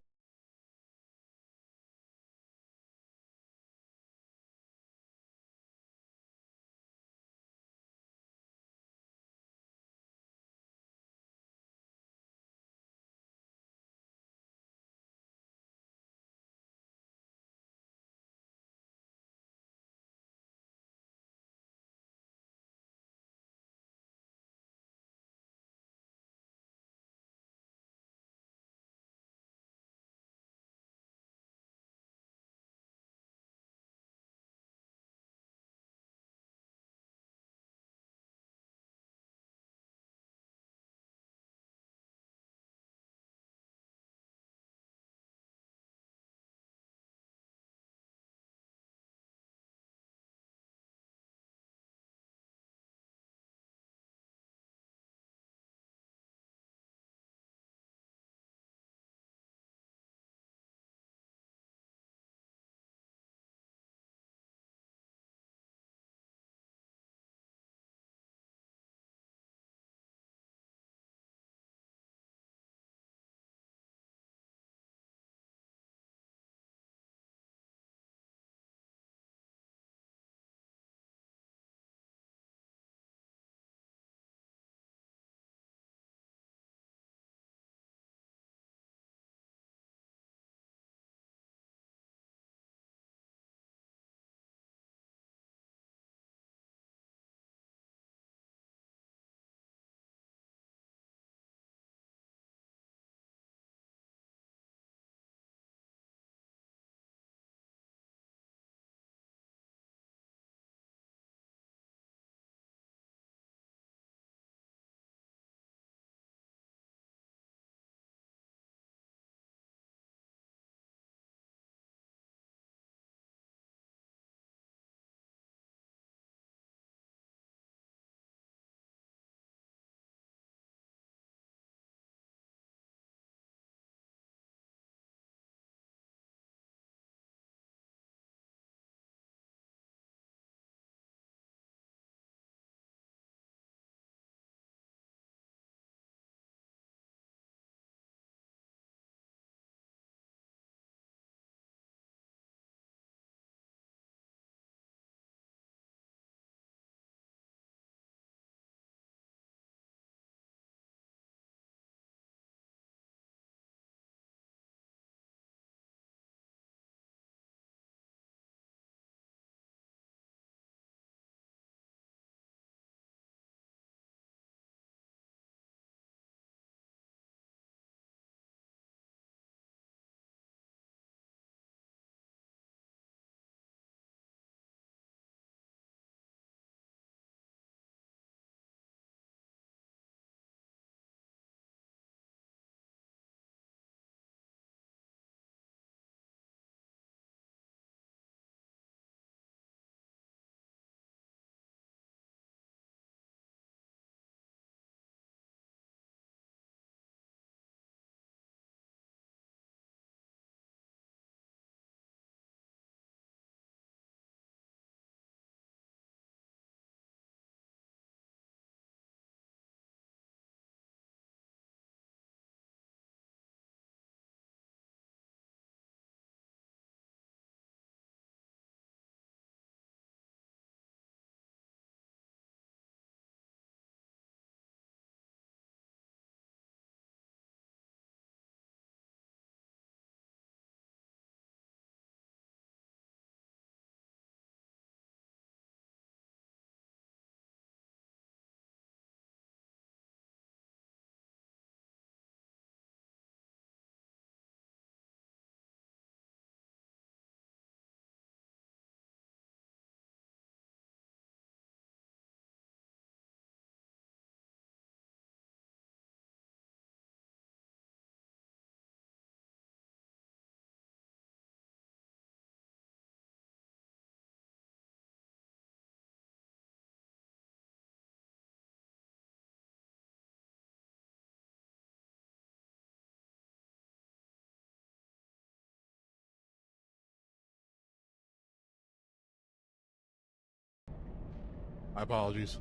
My apologies.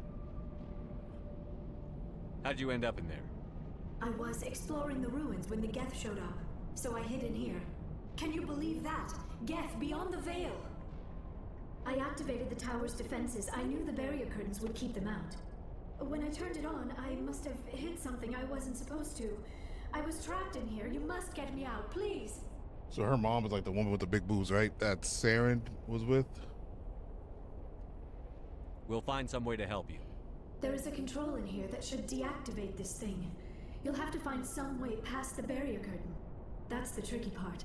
How'd you end up in there? I was exploring the ruins when the Geth showed up, so I hid in here. Can you believe that? Geth beyond the veil! I activated the tower's defenses. I knew the barrier curtains would keep them out. When I turned it on, I must have hit something I wasn't supposed to. I was trapped in here. You must get me out, please! So her mom was like the woman with the big boobs, right? That Saren was with? We'll find some way to help you. There is a control in here that should deactivate this thing. You'll have to find some way past the barrier curtain. That's the tricky part.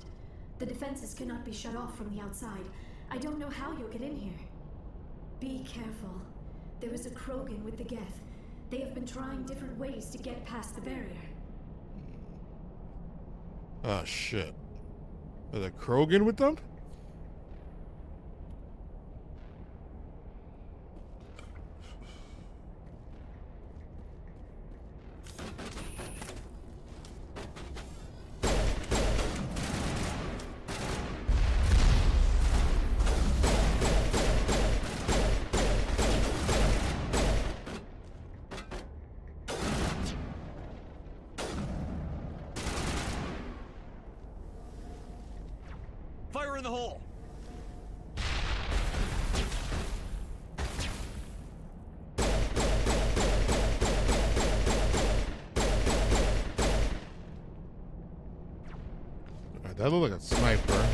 The defenses cannot be shut off from the outside. I don't know how you'll get in here. Be careful. There is a Krogan with the Geth. They have been trying different ways to get past the barrier. Oh, shit. There's a Krogan with them? Fire in the hole! Alright, that looked like a sniper.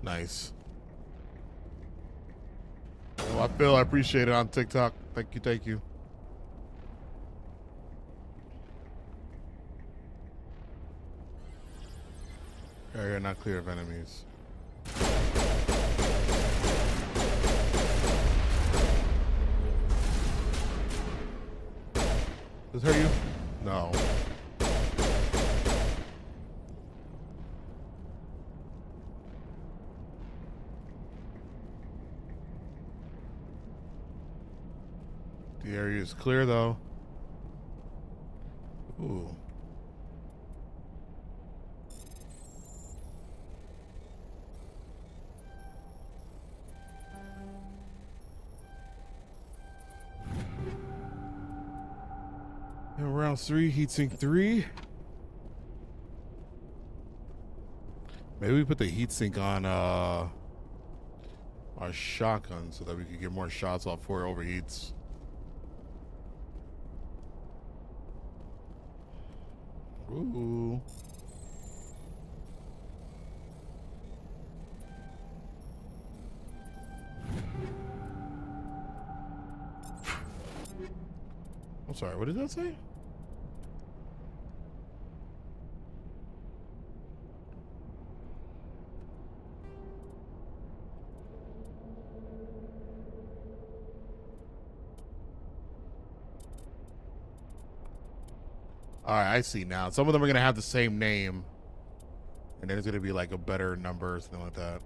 Nice. Well, Phil, I appreciate it on TikTok. Thank you, thank you. Area not clear of enemies. Does this hurt you? No. The area is clear though. Ooh. And round 3, heatsink 3. Maybe we put the heatsink on our shotgun so that we could get more shots off before it overheats. Ooh. I'm sorry, what did that say? All right, I see now. Some of them are going to have the same name. And then it's going to be like a better number or something like that.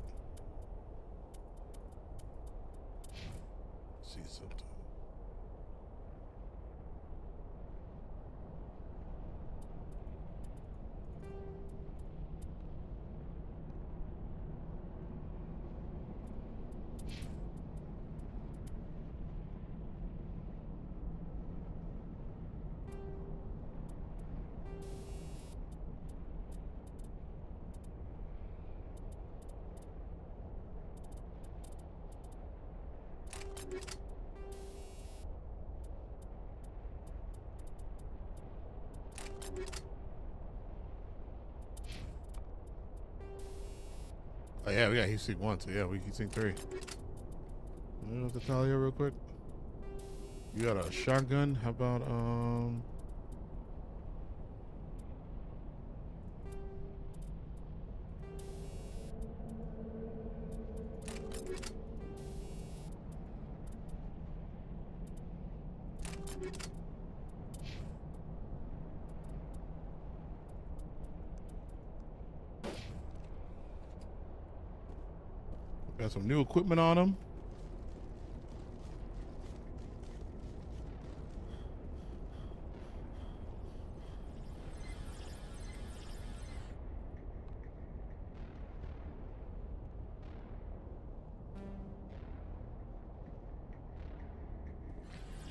Let's see something. Oh yeah, we got heat sink 1, so yeah, we heat sink 3. You know what to tell you real quick? You got a shotgun. How about got some new equipment on them.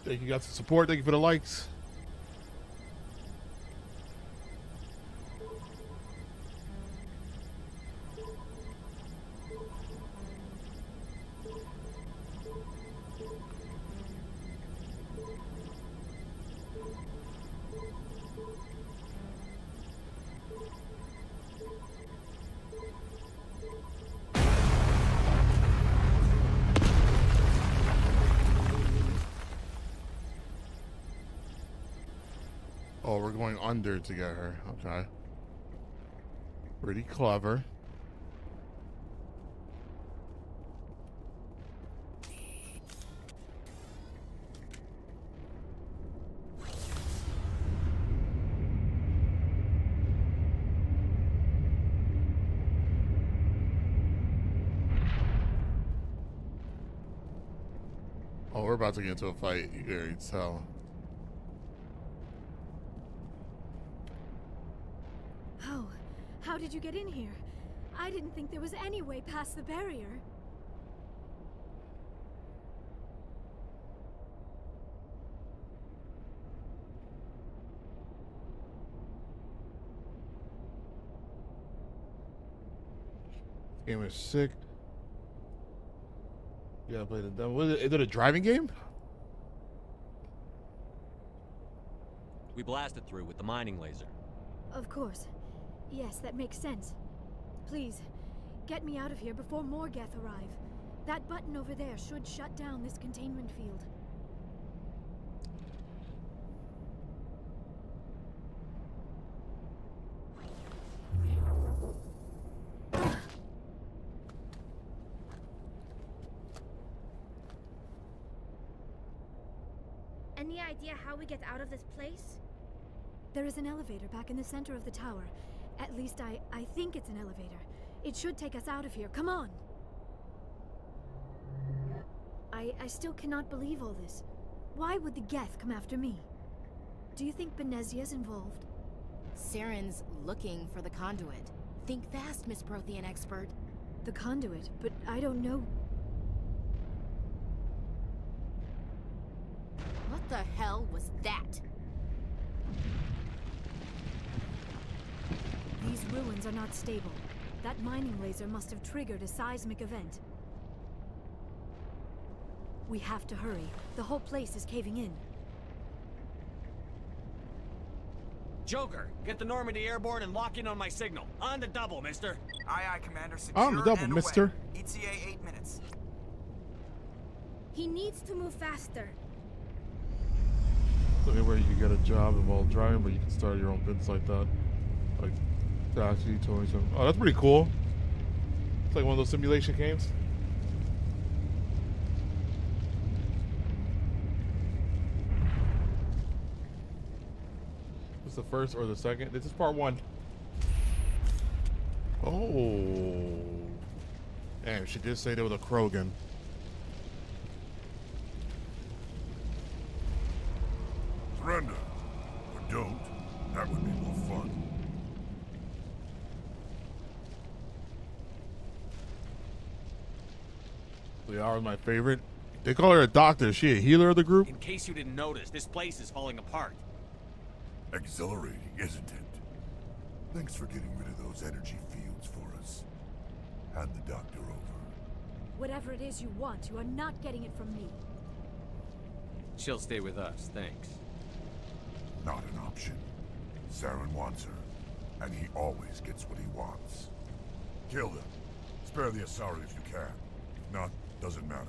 Thank you guys for support. Thank you for the likes. Oh, we're going under to get her. Okay. Pretty clever. Oh, we're about to get into a fight. You can already tell. Oh, how did you get in here? I didn't think there was any way past the barrier. This game is sick. You gotta play the demo. Is it a driving game? We blasted through with the mining laser. Of course. Yes, that makes sense. Please, get me out of here before more Geth arrive. That button over there should shut down this containment field. Any idea how we get out of this place? There is an elevator back in the center of the tower. At least I think it's an elevator. It should take us out of here. Come on! I still cannot believe all this. Why would the Geth come after me? Do you think Benezia's involved? Saren's looking for the conduit. Think fast, Miss Prothean expert. The conduit? But I don't know... What the hell was that? These ruins are not stable. That mining laser must have triggered a seismic event. We have to hurry. The whole place is caving in. Joker, get the Normandy airborne and lock in on my signal. On the double, mister. Aye, aye, Commander. Secure On the double, and mister. away. ETA 8 minutes. He needs to move faster. Anywhere you get a job involved driving, but you can start your own business like that. Like taxi, towing something. Oh, that's pretty cool. It's like one of those simulation games. This the first or the second? This is part 1. Oh. Damn, she did say there was a Krogan. Surrender. Or don't. That would be more fun. Liara is my favorite. They call her a doctor. Is she a healer of the group? In case you didn't notice, this place is falling apart. Exhilarating, isn't it? Thanks for getting rid of those energy fields for us. Hand the doctor over. Whatever it is you want, you are not getting it from me. She'll stay with us, thanks. Not an option. Saren wants her, and he always gets what he wants. Kill them. Spare the Asari if you can. If not, doesn't matter.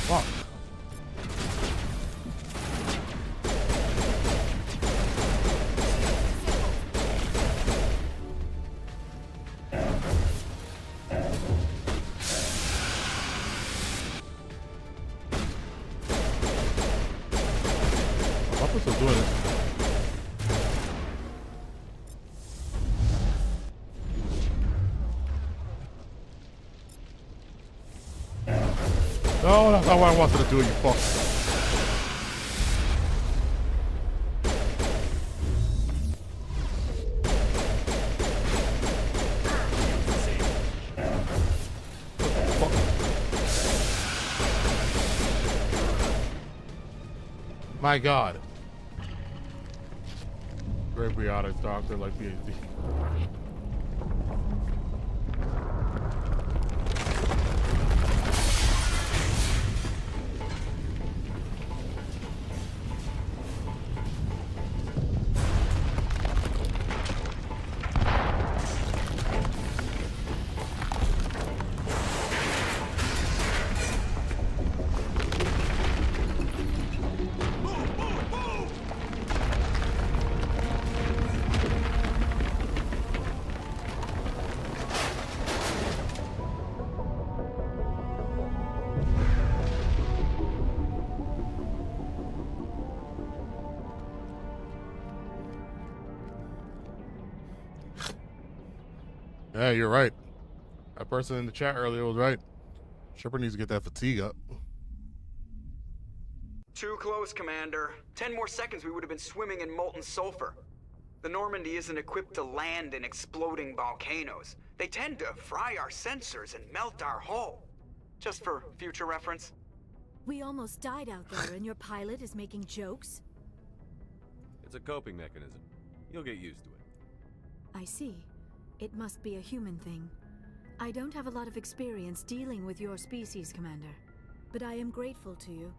Fuck. What's still doing this? No, that's not what I wanted to do, you fuck. My God. Great biotics doctor like PhD. Yeah, you're right. That person in the chat earlier was right. Shepard needs to get that fatigue up. Too close, Commander. 10 more seconds we would have been swimming in molten sulfur. The Normandy isn't equipped to land in exploding volcanoes. They tend to fry our sensors and melt our hull. Just for future reference. We almost died out there and your pilot is making jokes? It's a coping mechanism. You'll get used to it. I see. It must be a human thing. I don't have a lot of experience dealing with your species, Commander. But I am grateful to you.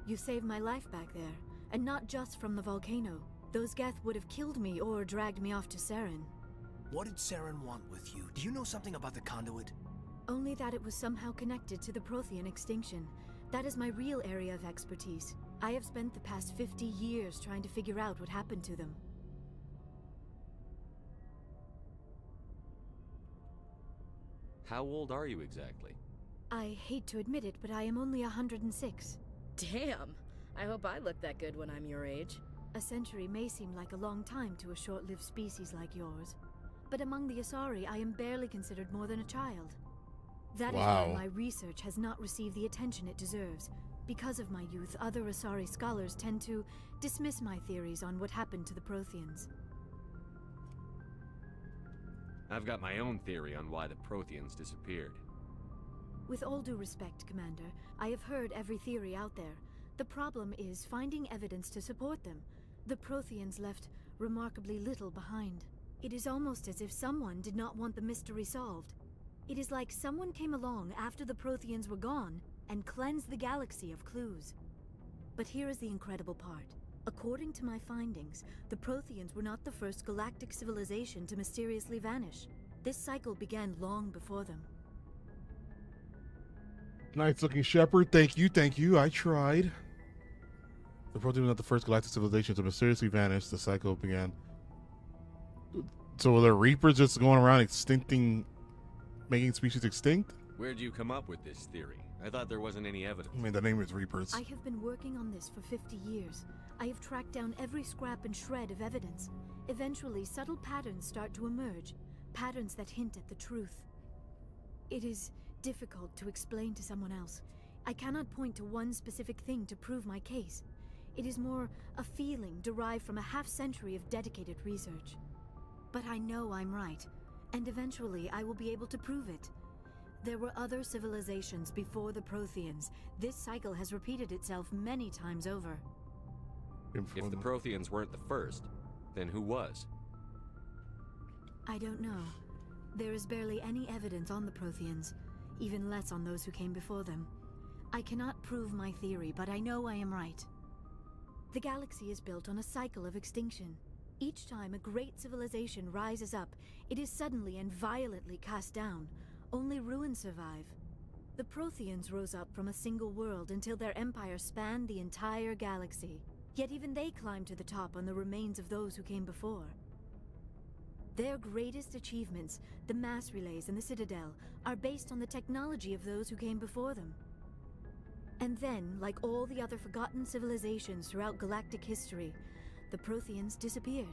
You saved my life back there, and not just from the volcano. Those Geth would have killed me or dragged me off to Saren. What did Saren want with you? Do you know something about the conduit? Only that it was somehow connected to the Prothean extinction. That is my real area of expertise. I have spent the past 50 years trying to figure out what happened to them. How old are you exactly? I hate to admit it, but I am only 106. Damn! I hope I look that good when I'm your age. A century may seem like a long time to a short-lived species like yours. But among the Asari, I am barely considered more than a child. That is why my research has not received the attention it deserves. Because of my youth, other Asari scholars tend to dismiss my theories on what happened to the Protheans. I've got my own theory on why the Protheans disappeared. With all due respect, Commander, I have heard every theory out there. The problem is finding evidence to support them. The Protheans left remarkably little behind. It is almost as if someone did not want the mystery solved. It is like someone came along after the Protheans were gone and cleansed the galaxy of clues. But here is the incredible part. According to my findings, the Protheans were not the first galactic civilization to mysteriously vanish. This cycle began long before them. Nice looking Shepard. Thank you. I tried. The Protheans were not the first galactic civilization to mysteriously vanish. The cycle began. So were the Reapers just going around making species extinct? Where'd you come up with this theory? I thought there wasn't any evidence. I mean, the name is Reapers. I have been working on this for 50 years. I have tracked down every scrap and shred of evidence. Eventually, subtle patterns start to emerge. Patterns that hint at the truth. It is difficult to explain to someone else. I cannot point to one specific thing to prove my case. It is more a feeling derived from a half-century of dedicated research. But I know I'm right, and eventually I will be able to prove it. There were other civilizations before the Protheans. This cycle has repeated itself many times over. If the Protheans weren't the first, then who was? I don't know. There is barely any evidence on the Protheans, even less on those who came before them. I cannot prove my theory, but I know I am right. The galaxy is built on a cycle of extinction. Each time a great civilization rises up, it is suddenly and violently cast down. Only ruins survive. The Protheans rose up from a single world until their empire spanned the entire galaxy. Yet even they climbed to the top on the remains of those who came before. Their greatest achievements, the mass relays and the Citadel, are based on the technology of those who came before them. And then, like all the other forgotten civilizations throughout galactic history, the Protheans disappeared.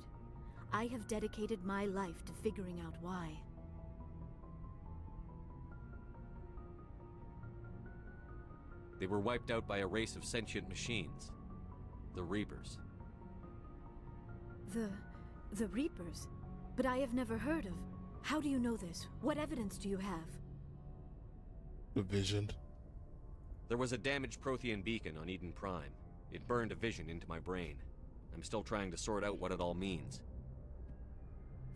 I have dedicated my life to figuring out why. They were wiped out by a race of sentient machines. The Reapers. The Reapers? But I have never heard of... How do you know this? What evidence do you have? The vision. There was a damaged Prothean beacon on Eden Prime. It burned a vision into my brain. I'm still trying to sort out what it all means.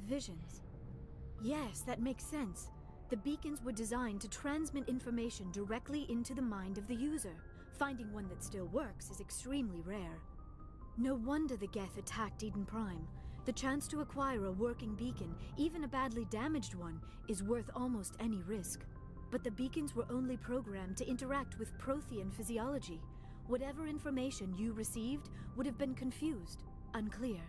Visions. Yes, that makes sense. The beacons were designed to transmit information directly into the mind of the user. Finding one that still works is extremely rare. No wonder the Geth attacked Eden Prime. The chance to acquire a working beacon, even a badly damaged one, is worth almost any risk. But the beacons were only programmed to interact with Prothean physiology. Whatever information you received would have been confused, unclear.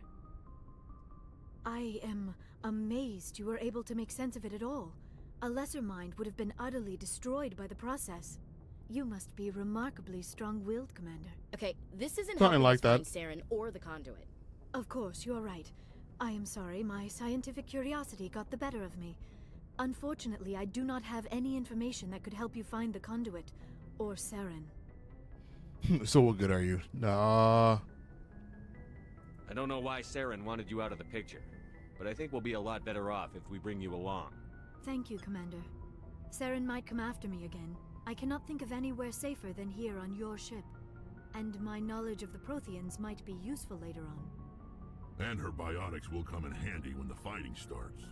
I am amazed you were able to make sense of it at all. A lesser mind would have been utterly destroyed by the process. You must be remarkably strong-willed, Commander. Okay, this isn't Something helping like us that. find Saren or the conduit. Of course, you're right. I am sorry, my scientific curiosity got the better of me. Unfortunately, I do not have any information that could help you find the conduit, or Saren. So what good are you? Nah. I don't know why Saren wanted you out of the picture, but I think we'll be a lot better off if we bring you along. Thank you, Commander. Saren might come after me again. I cannot think of anywhere safer than here on your ship. And my knowledge of the Protheans might be useful later on. And her biotics will come in handy when the fighting starts.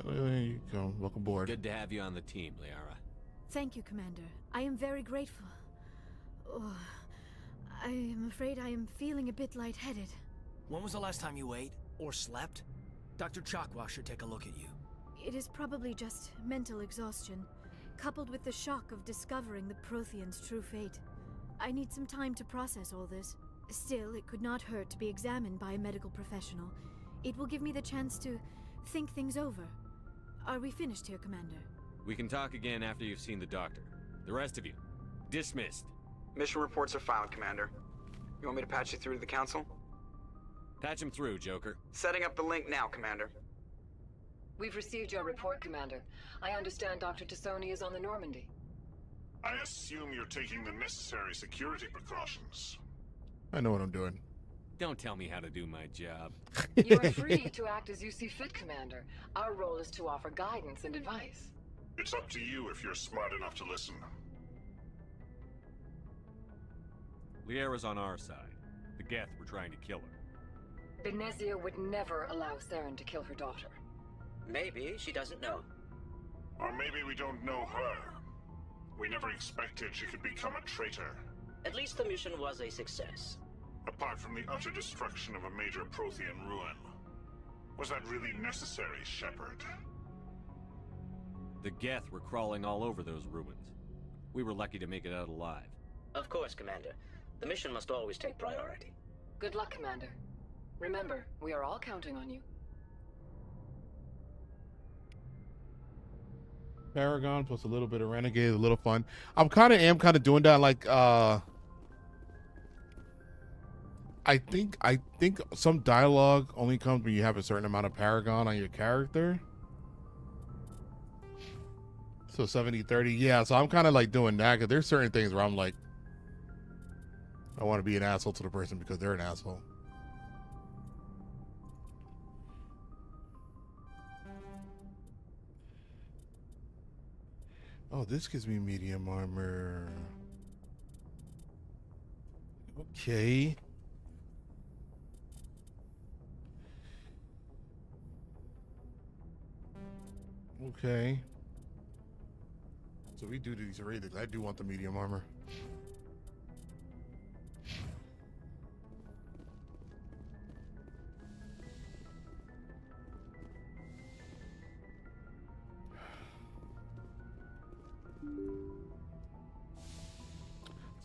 Well, there you go. Welcome aboard. Good to have you on the team, Liara. Thank you, Commander. I am very grateful. Oh, I am afraid I am feeling a bit lightheaded. When was the last time you ate? Or slept? Dr. Chakwa should take a look at you. It is probably just mental exhaustion, coupled with the shock of discovering the Protheans' true fate. I need some time to process all this. Still, it could not hurt to be examined by a medical professional. It will give me the chance to think things over. Are we finished here, Commander? We can talk again after you've seen the doctor. The rest of you, dismissed. Mission reports are filed, Commander. You want me to patch you through to the Council? Patch him through, Joker. Setting up the link now, Commander. We've received your report, Commander. I understand Dr. Tassoni is on the Normandy. I assume you're taking the necessary security precautions. I know what I'm doing. Don't tell me how to do my job. You are free to act as you see fit, Commander. Our role is to offer guidance and advice. It's up to you if you're smart enough to listen. Liara's on our side. The Geth were trying to kill her. Benezia would never allow Saren to kill her daughter. Maybe she doesn't know. Or maybe we don't know her. We never expected she could become a traitor. At least the mission was a success. Apart from the utter destruction of a major Prothean ruin. Was that really necessary, Shepard? The Geth were crawling all over those ruins. We were lucky to make it out alive. Of course, Commander. The mission must always take priority. Good luck, Commander. Remember, we are all counting on you. Paragon plus a little bit of Renegade, a little fun. I'm kind of doing that, like I think some dialogue only comes when you have a certain amount of Paragon on your character. So 70-30, yeah. So I'm kind of like doing that because there's certain things where I'm like, I want to be an asshole to the person because they're an asshole. Oh, this gives me medium armor. Okay. Okay. So we do these already. I do want the medium armor.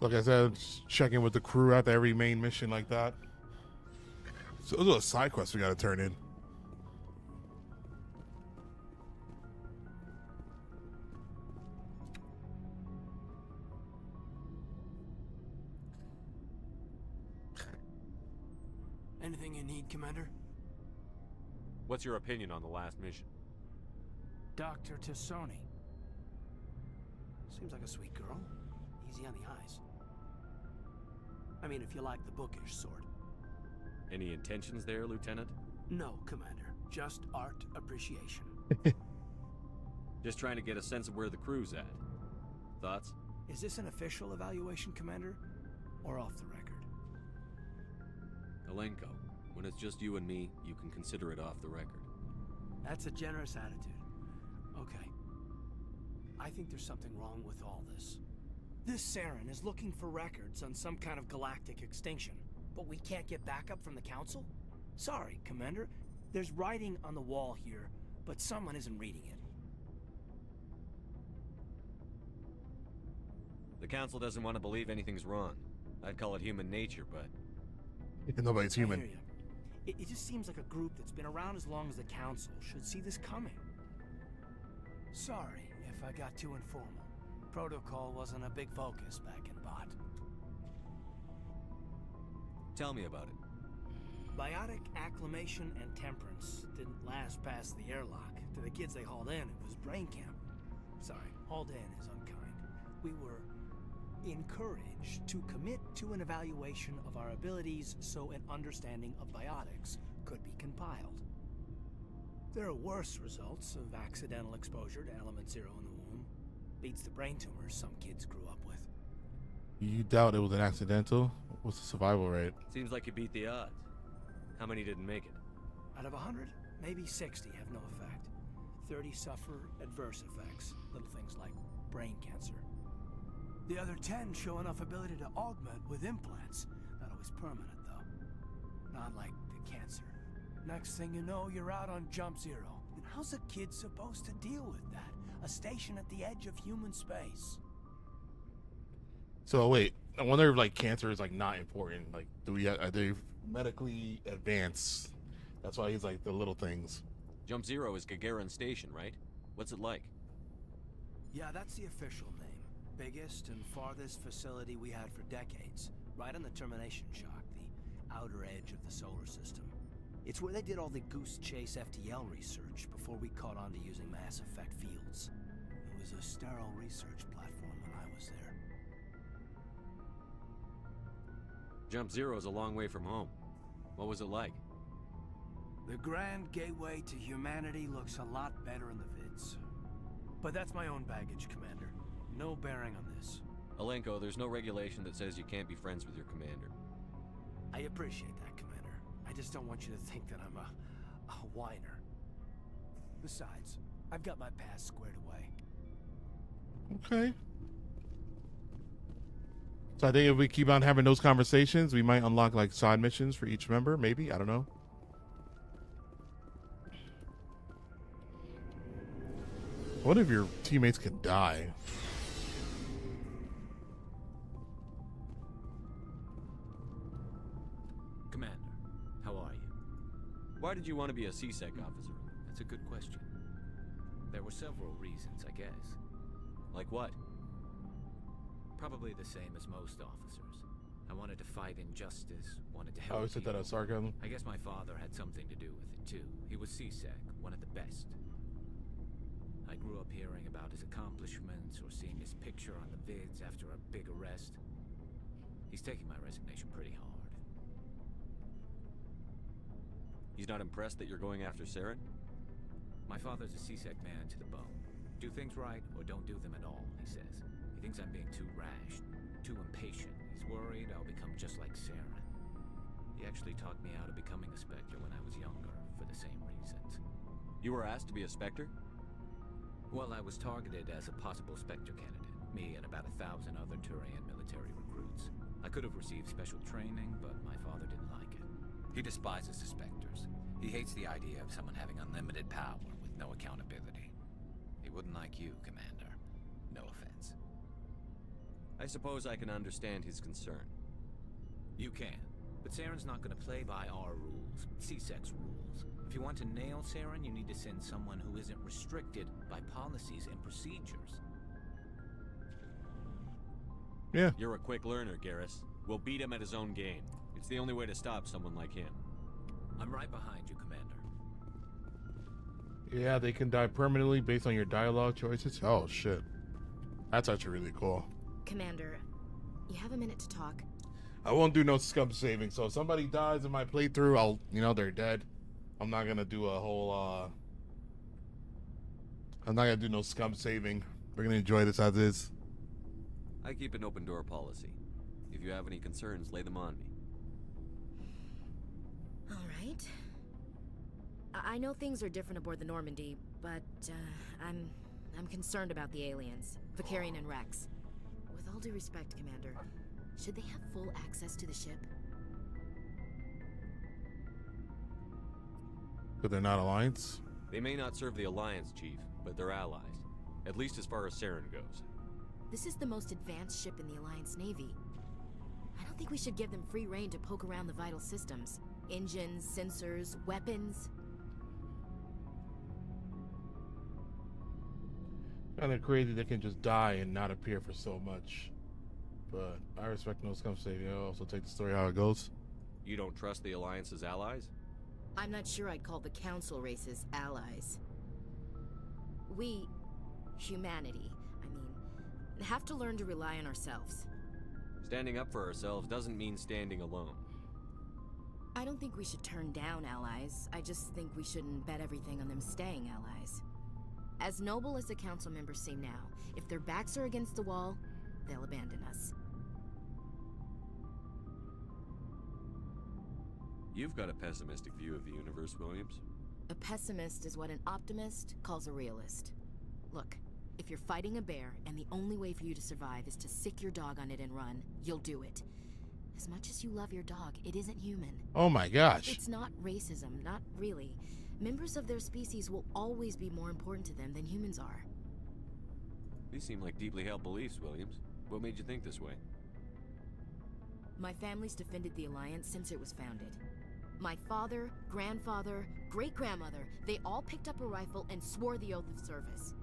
Like I said, just checking with the crew after every main mission like that. So those are side quests we gotta turn in. Anything you need, Commander? What's your opinion on the last mission? Dr. Tassoni. Seems like a sweet girl. Easy on the eyes. I mean, if you like the bookish sort. Any intentions there, Lieutenant? No, Commander. Just art appreciation. Just trying to get a sense of where the crew's at. Thoughts? Is this an official evaluation, Commander? Or off the record? Alenko, when it's just you and me, you can consider it off the record. That's a generous attitude. Okay. I think there's something wrong with all this. This Saren is looking for records on some kind of galactic extinction, but we can't get backup from the Council? Sorry, Commander. There's writing on the wall here, but someone isn't reading it. The Council doesn't want to believe anything's wrong. I'd call it human nature, but... Nobody's human. I hear you. It just seems like a group that's been around as long as the Council should see this coming. Sorry if I got too informal. Protocol wasn't a big focus back in Bot. Tell me about it. Biotic acclimation and temperance didn't last past the airlock. To the kids they hauled in, it was brain camp. Sorry, hauled in is unkind. We were encouraged to commit to an evaluation of our abilities so an understanding of biotics could be compiled. There are worse results of accidental exposure to element 0 in the womb. Beats the brain tumors some kids grew up with. You doubt it was an accidental? What's the survival rate? Seems like you beat the odds. How many didn't make it? Out of 100, maybe 60 have no effect. 30 suffer adverse effects, little things like brain cancer. The other 10 show enough ability to augment with implants. Not always permanent, though. Not like the cancer. Next thing you know, you're out on jump 0. And how's a kid supposed to deal with that? A station at the edge of human space. So wait, I wonder if like cancer is like not important. Like, are they medically advanced? That's why he's like the little things. Jump 0 is Gagarin Station, right? What's it like? Yeah, that's the official name. Biggest and farthest facility we had for decades. Right on the termination shock, the outer edge of the solar system. It's where they did all the Goose Chase FTL research before we caught on to using mass effect fields. It was a sterile research platform when I was there. Jump 0 is a long way from home. What was it like? The grand gateway to humanity looks a lot better in the vids. But that's my own baggage, Commander. No bearing on this. Alenko, there's no regulation that says you can't be friends with your commander. I appreciate that, Commander. I just don't want you to think that I'm a whiner. Besides, I've got my past squared away. Okay. So I think if we keep on having those conversations, we might unlock like side missions for each member, maybe? I don't know. What if your teammates can die? Commander, how are you? Why did you want to be a C-Sec officer? That's a good question. There were several reasons, I guess. Like what? Probably the same as most officers. I wanted to fight injustice, wanted to help Oh, said that as sarcasm? I guess my father had something to do with it, too. He was C-Sec, one of the best. I grew up hearing about his accomplishments or seeing his picture on the vids after a big arrest. He's taking my resignation pretty hard. He's not impressed that you're going after Saren? My father's a C-Sec man to the bone. Do things right or don't do them at all, he says. He thinks I'm being too rash, too impatient. He's worried I'll become just like Saren. He actually talked me out of becoming a Spectre when I was younger, for the same reasons. You were asked to be a Spectre? Well, I was targeted as a possible Spectre candidate. Me and about 1,000 other Turian military recruits. I could have received special training, but my father didn't like it. He despises the Spectres. He hates the idea of someone having unlimited power with no accountability. He wouldn't like you, Commander. No offense. I suppose I can understand his concern. You can. But Saren's not going to play by our rules, C-Sec's rules. If you want to nail Saren, you need to send someone who isn't restricted by policies and procedures. Yeah. You're a quick learner, Garrus. We'll beat him at his own game. It's the only way to stop someone like him. I'm right behind you, Commander. Yeah, they can die permanently based on your dialogue choices. Oh, shit. That's actually really cool. Commander, you have a minute to talk? I won't do no scum saving, so if somebody dies in my playthrough, I'll, they're dead. I'm not gonna do a whole, I'm not gonna do no scum saving. We're gonna enjoy this as is. I keep an open door policy. If you have any concerns, lay them on me. All right. I know things are different aboard the Normandy, but I'm concerned about the aliens, Vicarian and Rex. With all due respect, Commander, should they have full access to the ship? But they're not Alliance? They may not serve the Alliance, Chief, but they're allies. At least as far as Saren goes. This is the most advanced ship in the Alliance Navy. I don't think we should give them free rein to poke around the vital systems. Engines, sensors, weapons. Kind of crazy they can just die and not appear for so much. But I respect no scum saving. I also take the story how it goes. You don't trust the Alliance's allies? I'm not sure I'd call the Council races allies. We, humanity, have to learn to rely on ourselves. Standing up for ourselves doesn't mean standing alone. I don't think we should turn down allies. I just think we shouldn't bet everything on them staying allies. As noble as the council members seem now, if their backs are against the wall, they'll abandon us. You've got a pessimistic view of the universe, Williams. A pessimist is what an optimist calls a realist. Look, if you're fighting a bear and the only way for you to survive is to sick your dog on it and run, you'll do it. As much as you love your dog, it isn't human. Oh my gosh. It's not racism, not really. Members of their species will always be more important to them than humans are. These seem like deeply held beliefs, Williams. What made you think this way? My family's defended the Alliance since it was founded. My father, grandfather, great-grandmother, they all picked up a rifle and swore the oath of service.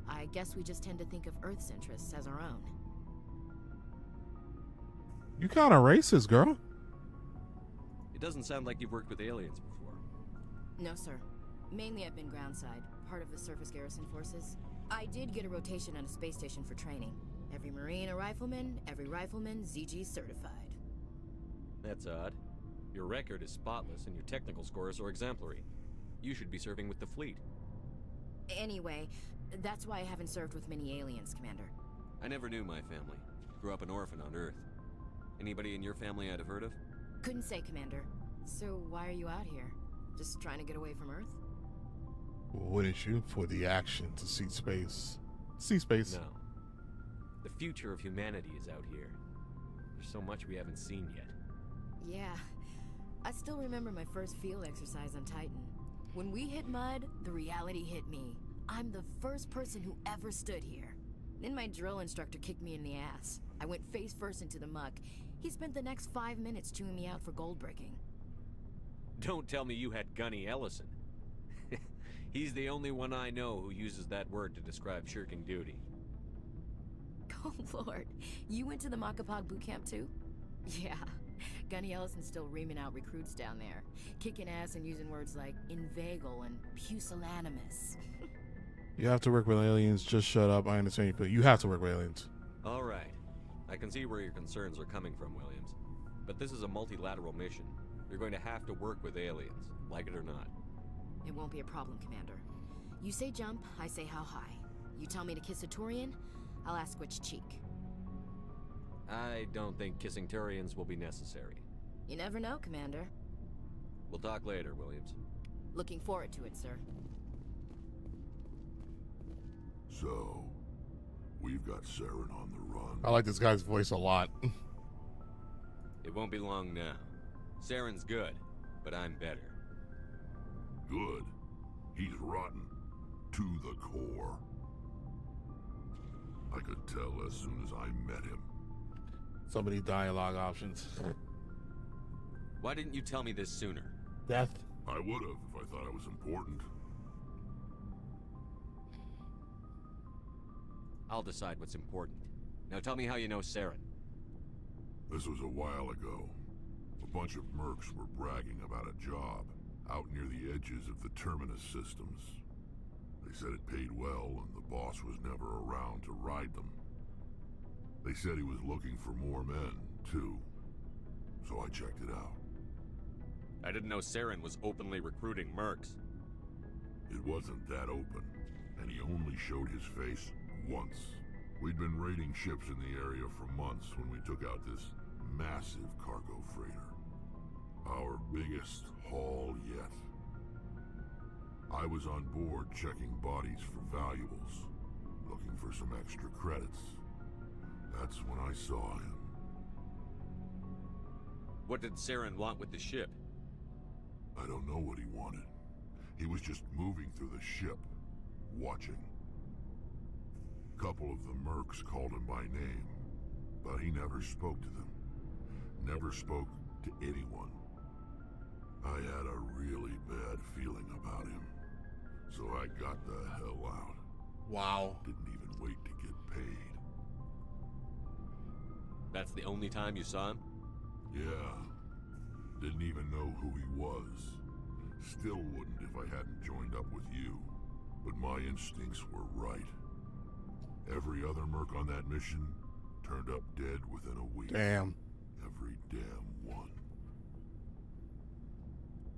I guess we just tend to think of Earth's interests as our own. You kind of racist, girl. It doesn't sound like you've worked with aliens before. No, sir. Mainly I've been groundside, part of the surface garrison forces. I did get a rotation on a space station for training. Every Marine a rifleman, every rifleman ZG certified. That's odd. Your record is spotless and your technical scores are exemplary. You should be serving with the fleet. Anyway, that's why I haven't served with many aliens, Commander. I never knew my family. Grew up an orphan on Earth. Anybody in your family I'd have heard of? Couldn't say, Commander. So why are you out here? Just trying to get away from Earth? Wouldn't you? For the action, to see space. See space. No. The future of humanity is out here. There's so much we haven't seen yet. Yeah. I still remember my first field exercise on Titan. When we hit mud, the reality hit me. I'm the first person who ever stood here. Then my drill instructor kicked me in the ass. I went face first into the muck. He spent the next 5 minutes chewing me out for gold bricking. Don't tell me you had Gunny Ellison. He's the only one I know who uses that word to describe shirking duty. Oh lord, you went to the Makapog boot camp too? Yeah, Gunny Ellison's still reaming out recruits down there. Kicking ass and using words like inveigle and pusillanimous. You have to work with aliens. Just shut up. I understand you, but you have to work with aliens. All right. I can see where your concerns are coming from, Williams. But this is a multilateral mission. You're going to have to work with aliens, like it or not. It won't be a problem, Commander. You say jump, I say how high. You tell me to kiss a Turian, I'll ask which cheek. I don't think kissing Turians will be necessary. You never know, Commander. We'll talk later, Williams. Looking forward to it, sir. So, we've got Saren on the run. I like this guy's voice a lot. It won't be long now. Saren's good, but I'm better. Good. He's rotten. To the core. I could tell as soon as I met him. So many dialogue options. Why didn't you tell me this sooner? Death. I would have if I thought I was important. I'll decide what's important. Now tell me how you know Saren. This was a while ago. A bunch of mercs were bragging about a job out near the edges of the Terminus systems. They said it paid well and the boss was never around to ride them. They said he was looking for more men, too. So I checked it out. I didn't know Saren was openly recruiting mercs. It wasn't that open, and he only showed his face once. We'd been raiding ships in the area for months when we took out this massive cargo freighter. Our biggest haul yet. I was on board checking bodies for valuables, looking for some extra credits. That's when I saw him. What did Saren want with the ship? I don't know what he wanted. He was just moving through the ship, watching. A couple of the mercs called him by name, but he never spoke to them. Never spoke to anyone. I had a really bad feeling about him, so I got the hell out. Wow. Didn't even wait to get paid. That's the only time you saw him? Yeah. Didn't even know who he was. Still wouldn't if I hadn't joined up with you. But my instincts were right. Every other merc on that mission turned up dead within a week. Damn. Every damn one.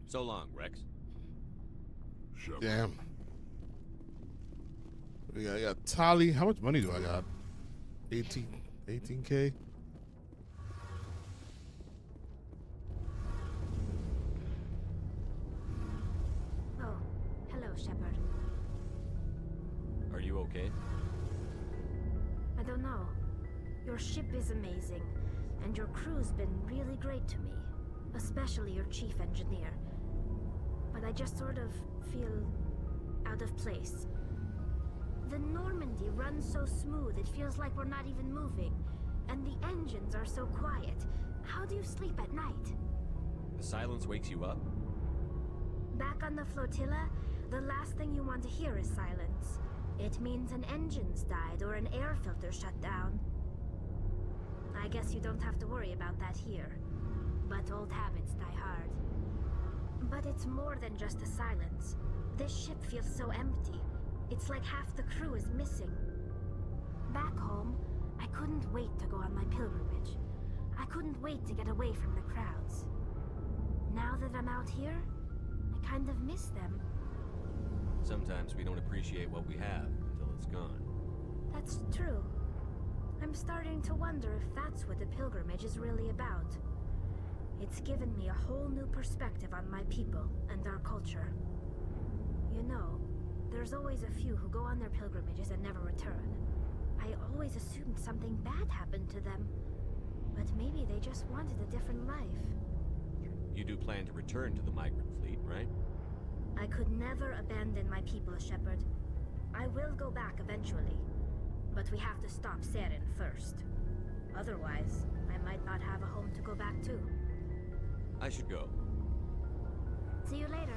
So long, Rex. Shepard. Damn. I got Tali. How much money do I got? 18K? Oh, hello, Shepard. Are you okay? I don't know. Your ship is amazing, and your crew's been really great to me. Especially your chief engineer. But I just sort of feel out of place. The Normandy runs so smooth, it feels like we're not even moving. And the engines are so quiet. How do you sleep at night? The silence wakes you up? Back on the flotilla, the last thing you want to hear is silence. It means an engine's died or an air filter shut down. I guess you don't have to worry about that here. But old habits die hard. But it's more than just the silence. This ship feels so empty. It's like half the crew is missing. Back home, I couldn't wait to go on my pilgrimage. I couldn't wait to get away from the crowds. Now that I'm out here, I kind of miss them. Sometimes we don't appreciate what we have until it's gone. That's true. I'm starting to wonder if that's what the pilgrimage is really about. It's given me a whole new perspective on my people and our culture. You know, there's always a few who go on their pilgrimages and never return. I always assumed something bad happened to them. But maybe they just wanted a different life. You do plan to return to the migrant fleet, right? I could never abandon my people, Shepard. I will go back eventually. But we have to stop Saren first. Otherwise, I might not have a home to go back to. I should go. See you later.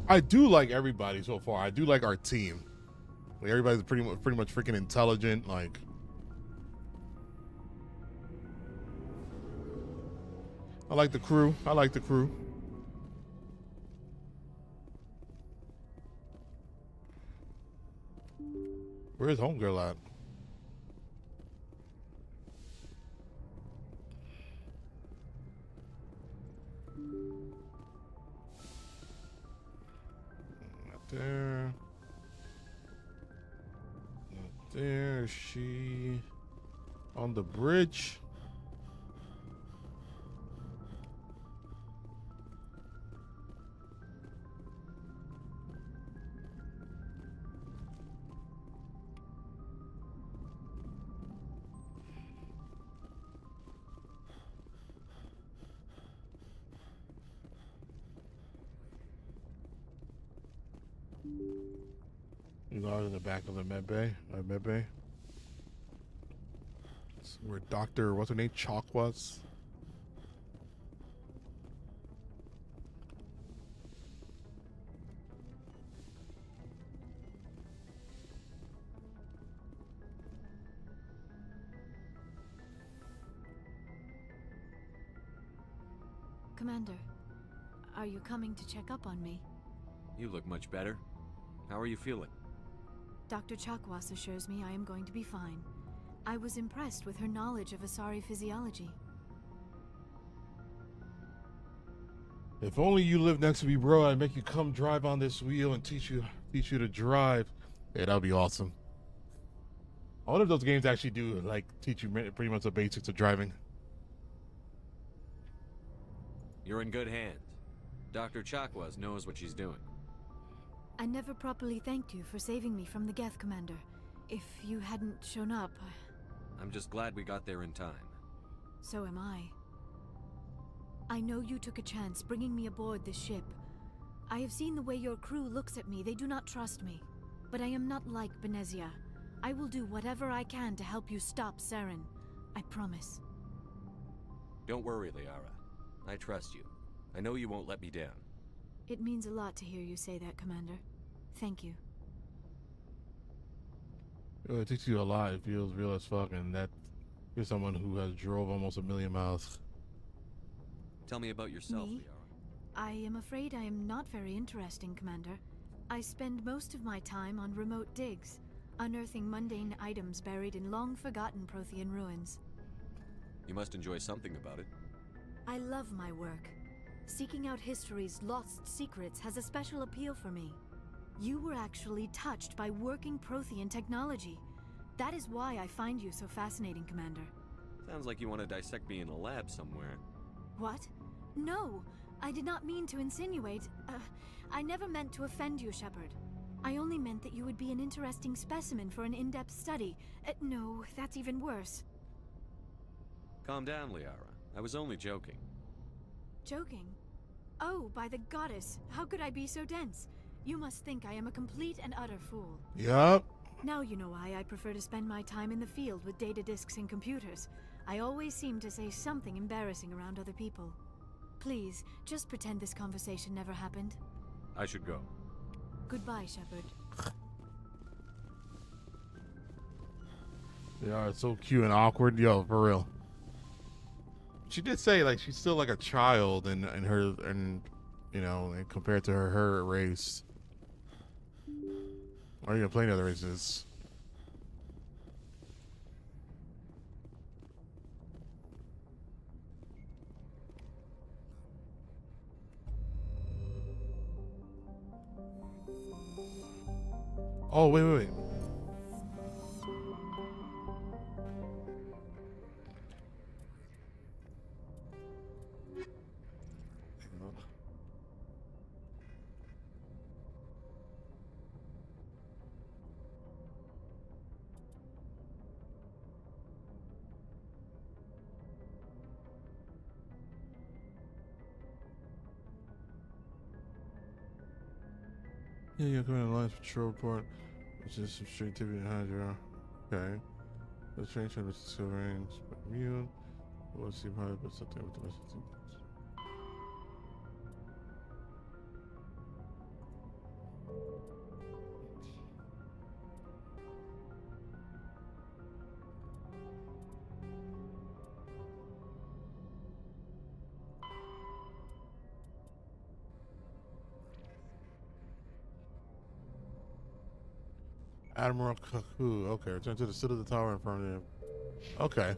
I do like everybody so far. I do like our team. Like everybody's pretty much freaking intelligent. Like, I like the crew. I like the crew. Where's homegirl at? Not there. Not there. Is she on the bridge? We are in the back of the med bay. Med bay. It's where Dr. What's her name? Chalk was. Commander, are you coming to check up on me? You look much better. How are you feeling? Dr. Chakwas assures me I am going to be fine. I was impressed with her knowledge of Asari physiology. If only you lived next to me, bro, I'd make you come drive on this wheel and teach you to drive. Yeah, that'd be awesome. I wonder if those games actually do like teach you pretty much the basics of driving. You're in good hands. Dr. Chakwas knows what she's doing. I never properly thanked you for saving me from the Geth, Commander. If you hadn't shown up... I'm just glad we got there in time. So am I. I know you took a chance bringing me aboard this ship. I have seen the way your crew looks at me. They do not trust me. But I am not like Benezia. I will do whatever I can to help you stop Saren. I promise. Don't worry, Liara. I trust you. I know you won't let me down. It means a lot to hear you say that, Commander. Thank you. It teaches you a lot. It feels real as fuck, and that you're someone who has drove almost 1 million miles. Tell me about yourself, Me? Liara. I am afraid I am not very interesting, Commander. I spend most of my time on remote digs, unearthing mundane items buried in long-forgotten Prothean ruins. You must enjoy something about it. I love my work. Seeking out history's lost secrets has a special appeal for me. You were actually touched by working Prothean technology. That is why I find you so fascinating, Commander. Sounds like you want to dissect me in a lab somewhere. What? No, I did not mean to insinuate. I never meant to offend you, Shepard. I only meant that you would be an interesting specimen for an in-depth study. No, that's even worse. Calm down, Liara. I was only joking. Joking? Oh, by the goddess, how could I be so dense? You must think I am a complete and utter fool. Yup. Now you know why I prefer to spend my time in the field with data disks and computers. I always seem to say something embarrassing around other people. Please, just pretend this conversation never happened. I should go. Goodbye, Shepard. They are so cute and awkward. Yo, for real. She did say like she's still like a child and her and you know, and compared to her race. Or you gonna play other races? Oh wait. Yeah, you're coming in Alliance Patrol Report, which is some straight activity behind you. Okay. The strange from the skill range, but immune. We'll see how it puts something with the rest of the Admiral Kaku. Okay, return to the Citadel Tower in front of him. Okay.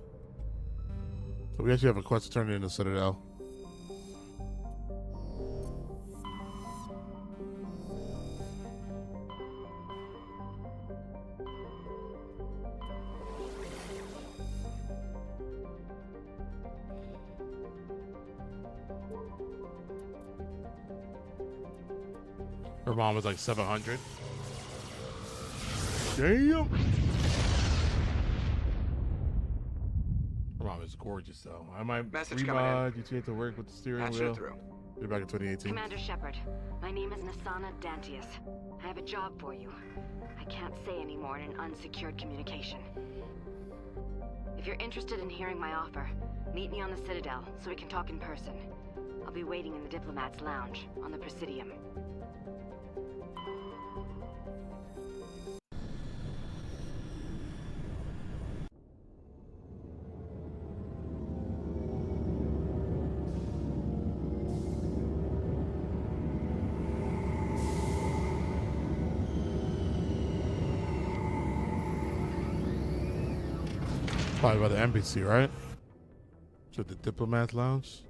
So we actually have a quest to turn it into Citadel. Her mom was like 700. Damn. Her mom is gorgeous, though. I might Message coming remod GTA to work with the steering Patch her wheel. through. You're back in 2018. Commander Shepard, my name is Nasana Dantius. I have a job for you. I can't say anymore in an unsecured communication. If you're interested in hearing my offer, meet me on the Citadel so we can talk in person. I'll be waiting in the Diplomat's Lounge on the Presidium. Probably by the embassy, right? To the Diplomat Lounge.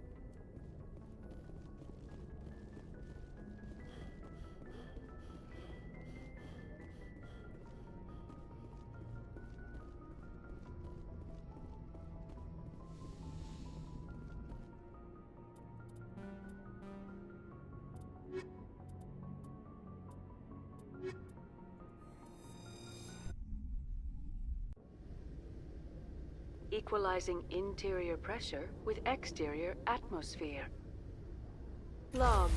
Equalizing interior pressure with exterior atmosphere. Logged.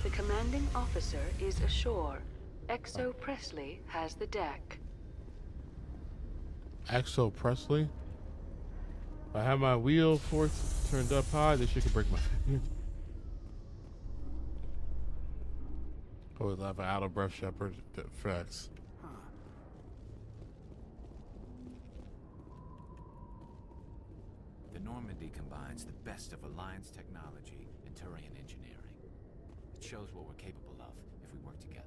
The commanding officer is ashore. Exo Presley has the deck. Axel Presley. If I have my wheel force turned up high, this shit could break my Oh, we'll have an out of breath Shepard. Facts. The Normandy combines the best of Alliance technology and Turian engineering. It shows what we're capable of if we work together.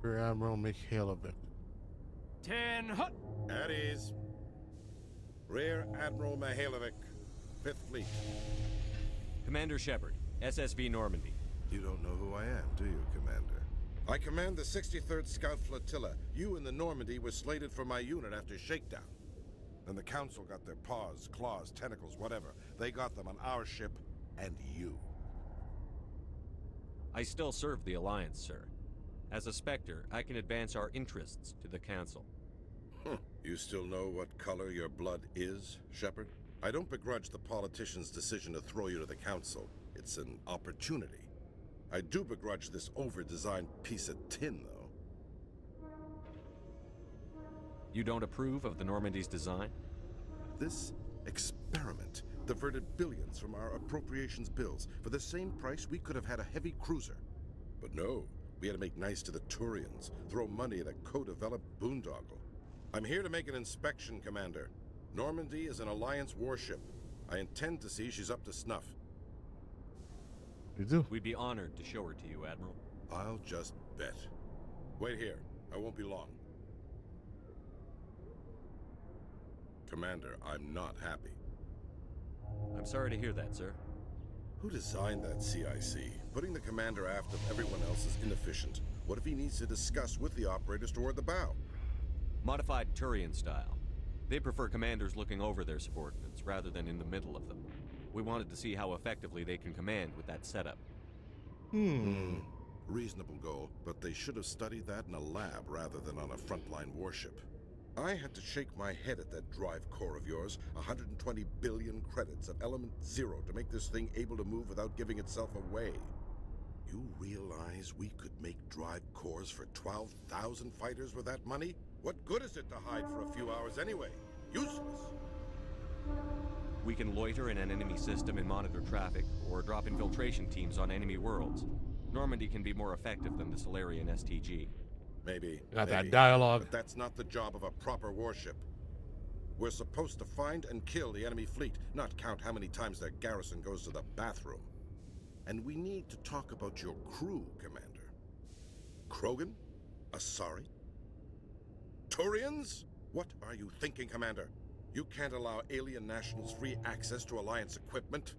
Rear Admiral Mikhailovic. 10 hut! At ease. Rear Admiral Mikhailovic, 5th Fleet. Commander Shepard, SSV Normandy. You don't know who I am, do you, Commander? I command the 63rd Scout Flotilla. You and the Normandy were slated for my unit after shakedown. Then the Council got their paws, claws, tentacles, whatever. They got them on our ship, and you. I still serve the Alliance, sir. As a Spectre, I can advance our interests to the Council. You still know what color your blood is, Shepard? I don't begrudge the politician's decision to throw you to the Council. It's an opportunity. I do begrudge this over-designed piece of tin, though. You don't approve of the Normandy's design? This experiment diverted billions from our appropriations bills. For the same price, we could have had a heavy cruiser. But no, we had to make nice to the Turians, throw money at a co-developed boondoggle. I'm here to make an inspection, Commander. Normandy is an Alliance warship. I intend to see she's up to snuff. You do? We'd be honored to show her to you, Admiral. I'll just bet. Wait here. I won't be long. Commander, I'm not happy. I'm sorry to hear that, sir. Who designed that CIC? Putting the commander aft of everyone else is inefficient. What if he needs to discuss with the operators toward the bow? Modified Turian style. They prefer commanders looking over their subordinates rather than in the middle of them. We wanted to see how effectively they can command with that setup. Reasonable goal, but they should have studied that in a lab rather than on a frontline warship. I had to shake my head at that drive core of yours. 120 billion credits at element 0 to make this thing able to move without giving itself away. You realize we could make drive cores for 12,000 fighters with that money? What good is it to hide for a few hours anyway? Useless. We can loiter in an enemy system and monitor traffic, or drop infiltration teams on enemy worlds. Normandy can be more effective than the Solarian STG. Maybe. Got that dialogue. But that's not the job of a proper warship. We're supposed to find and kill the enemy fleet, not count how many times their garrison goes to the bathroom. And we need to talk about your crew, Commander. Krogan? Asari? Turians? What are you thinking, Commander? You can't allow alien nationals free access to Alliance equipment?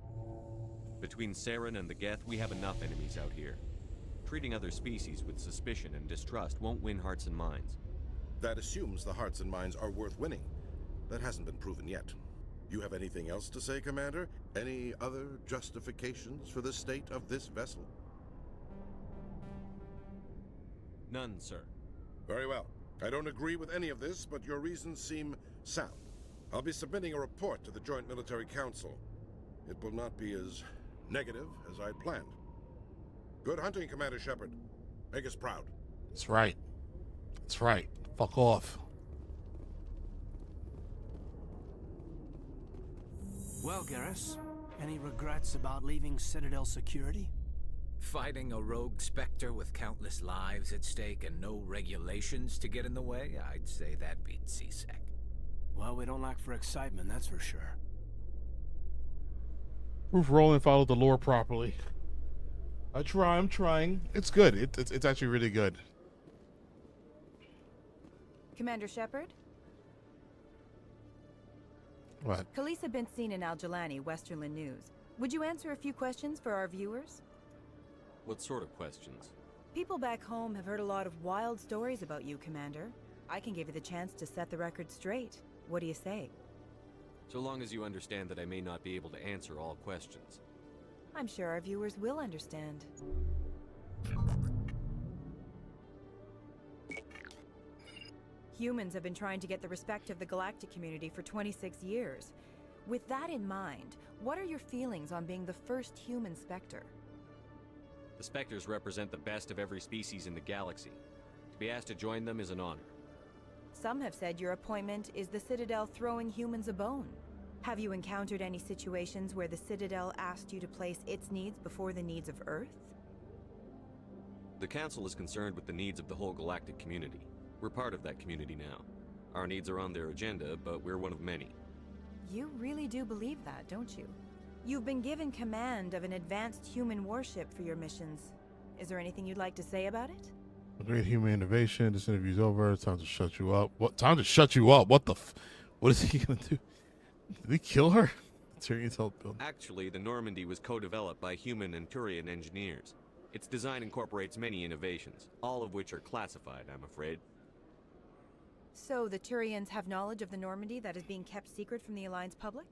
Between Saren and the Geth, we have enough enemies out here. Treating other species with suspicion and distrust won't win hearts and minds. That assumes the hearts and minds are worth winning. That hasn't been proven yet. You have anything else to say, Commander? Any other justifications for the state of this vessel? None, sir. Very well. I don't agree with any of this, but your reasons seem sound. I'll be submitting a report to the Joint Military Council. It will not be as Negative, as I planned. Good hunting, Commander Shepard. Make us proud. That's right. That's right. Fuck off. Well, Garrus, any regrets about leaving Citadel security? Fighting a rogue Spectre with countless lives at stake and no regulations to get in the way? I'd say that beats CSEC. Well, we don't lack for excitement, that's for sure. Proof rolling followed the lore properly. I'm trying. It's good. It's actually really good. Commander Shepard? What? Khaleesa been seen in Al-Jalani, Westerland News. Would you answer a few questions for our viewers? What sort of questions? People back home have heard a lot of wild stories about you, Commander. I can give you the chance to set the record straight. What do you say? So long as you understand that I may not be able to answer all questions. I'm sure our viewers will understand. Humans have been trying to get the respect of the galactic community for 26 years. With that in mind, what are your feelings on being the first human Spectre? The Spectres represent the best of every species in the galaxy. To be asked to join them is an honor. Some have said your appointment is the Citadel throwing humans a bone. Have you encountered any situations where the Citadel asked you to place its needs before the needs of Earth? The Council is concerned with the needs of the whole galactic community. We're part of that community now. Our needs are on their agenda, but we're one of many. You really do believe that, don't you? You've been given command of an advanced human warship for your missions. Is there anything you'd like to say about it? A great human innovation. This interview's over. It's time to shut you up. What? Time to shut you up? What the what is he gonna do? Did he kill her? Tyrion's help build. Actually, the Normandy was co-developed by human and Turian engineers. Its design incorporates many innovations, all of which are classified, I'm afraid. So the Turians have knowledge of the Normandy that is being kept secret from the Alliance public?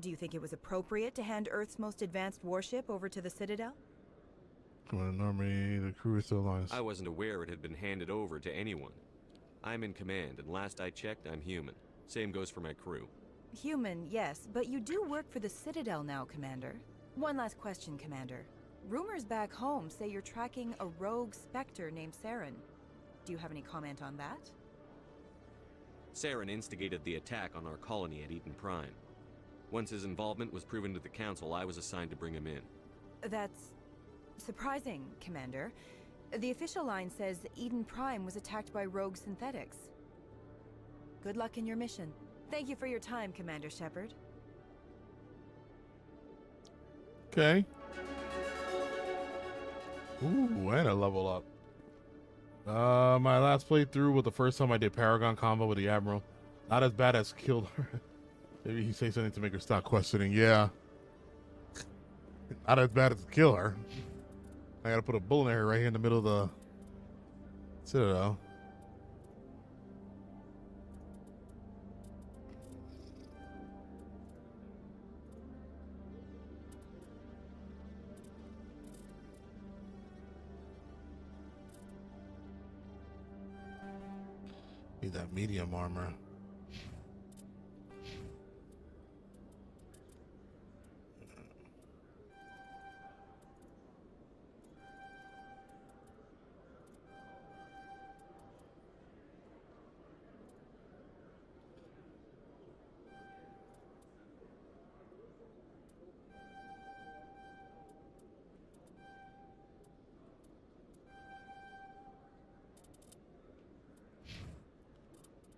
Do you think it was appropriate to hand Earth's most advanced warship over to the Citadel? Come on, Normandy, the crew is still alive. I wasn't aware it had been handed over to anyone. I'm in command, and last I checked, I'm human. Same goes for my crew. Human, yes, but you do work for the Citadel now, Commander. One last question, Commander. Rumors back home say you're tracking a rogue Spectre named Saren. Do you have any comment on that? Saren instigated the attack on our colony at Eden Prime. Once his involvement was proven to the Council, I was assigned to bring him in. That's surprising, Commander. The official line says Eden Prime was attacked by rogue synthetics. Good luck in your mission. Thank you for your time, Commander Shepard. Okay. Ooh, and a level up. My last playthrough was the first time I did Paragon combo with the Admiral. Not as bad as killed her. Maybe he say something to make her stop questioning. Yeah. Not as bad as kill her. I gotta put a bullet in her right here in the middle of the Citadel. Need that medium armor.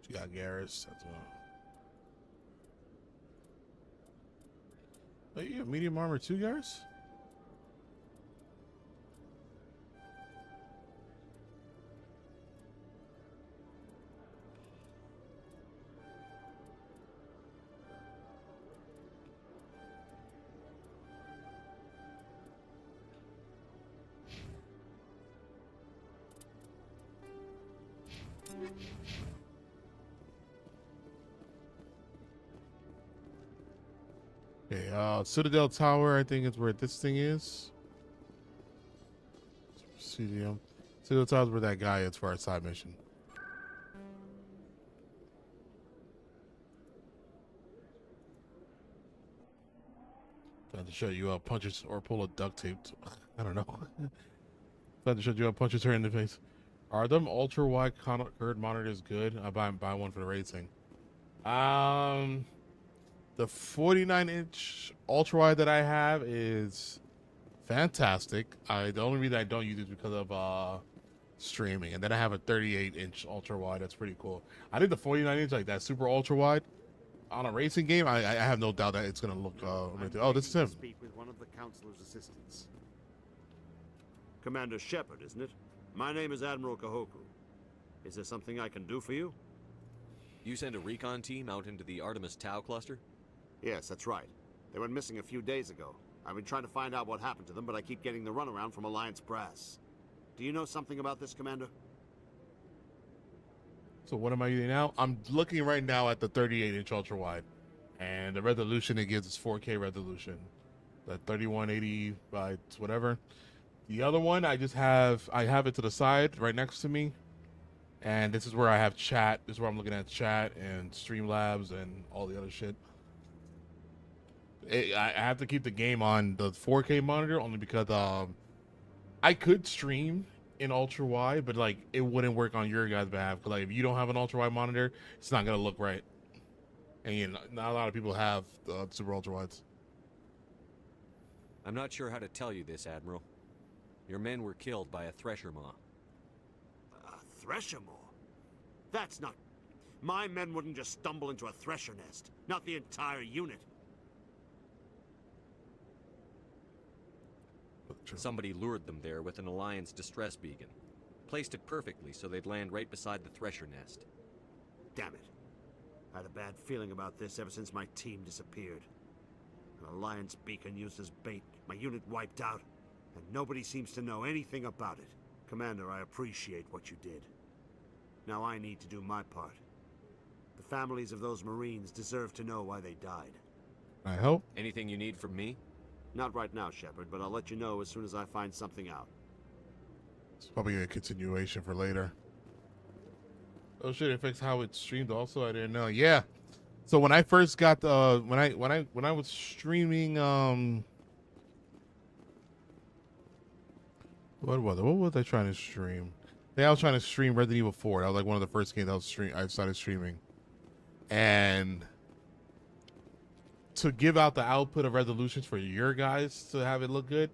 You got Garrus. That's one. Oh, you have medium armor too, Garrus? Okay, Citadel Tower, I think is where this thing is. Citadel Tower is where that guy is for our side mission. About to show you how punches or pull a duct tape. I don't know. About to show you how punches her in the face. Are them ultra wide curved monitors good? I buy one for the racing. The 49-inch ultra wide that I have is fantastic. The only reason I don't use it is because of streaming, and then I have a 38-inch ultra wide. That's pretty cool. I think the 49-inch, like that super ultra wide, on a racing game, I have no doubt that it's gonna look. Oh, this is him. Speak with one of the Councilor's assistants. Commander Shepard, isn't it? My name is Admiral Kahoku. Is there something I can do for you? You sent a recon team out into the Artemis Tau cluster? Yes, that's right. They went missing a few days ago. I've been trying to find out what happened to them, but I keep getting the runaround from Alliance brass. Do you know something about this, Commander? So what am I using now? I'm looking right now at the 38-inch ultra wide, and the resolution it gives is 4K resolution, the 3180 by whatever. The other one I have it to the side right next to me, and this is where I have chat. This is where I'm looking at chat and Streamlabs and all the other shit. I have to keep the game on the 4K monitor only because I could stream in ultra wide, but like it wouldn't work on your guys' behalf. Cause like if you don't have an ultra wide monitor, it's not gonna look right. And you know, not a lot of people have super ultra wides. I'm not sure how to tell you this, Admiral. Your men were killed by a thresher maw. A thresher maw? That's not... My men wouldn't just stumble into a thresher nest. Not the entire unit. Somebody lured them there with an Alliance distress beacon. Placed it perfectly so they'd land right beside the thresher nest. Damn it. I had a bad feeling about this ever since my team disappeared. An Alliance beacon used as bait, my unit wiped out, and nobody seems to know anything about it. Commander, I appreciate what you did. Now I need to do my part. The families of those Marines deserve to know why they died. I hope. Anything you need from me? Not right now, Shepard, but I'll let you know as soon as I find something out. It's probably a continuation for later. Oh shit! It affects how it's streamed. Also, I didn't know. Yeah. So when I first got when I was streaming what was I trying to stream? Yeah, I was trying to stream Resident Evil 4. That was like one of the first games I started streaming, and to give out the output of resolutions for your guys to have it look good,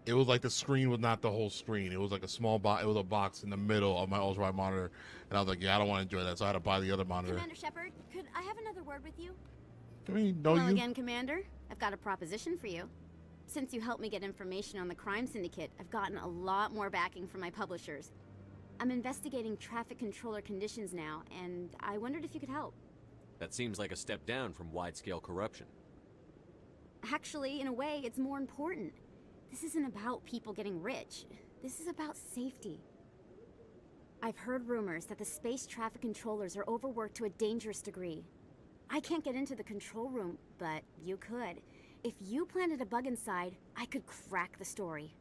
it was like the screen was not the whole screen. It was like a small box. It was a box in the middle of my ultra wide monitor, and I was like, yeah, I don't want to enjoy that, so I had to buy the other monitor. Commander Shepard, could I have another word with you? I mean, no, Well, you. again, Commander, I've got a proposition for you. Since you helped me get information on the crime syndicate, I've gotten a lot more backing from my publishers. I'm investigating traffic controller conditions now, and I wondered if you could help. That seems like a step down from wide-scale corruption. Actually, in a way, it's more important. This isn't about people getting rich. This is about safety. I've heard rumors that the space traffic controllers are overworked to a dangerous degree. I can't get into the control room, but you could. If you planted a bug inside, I could crack the story.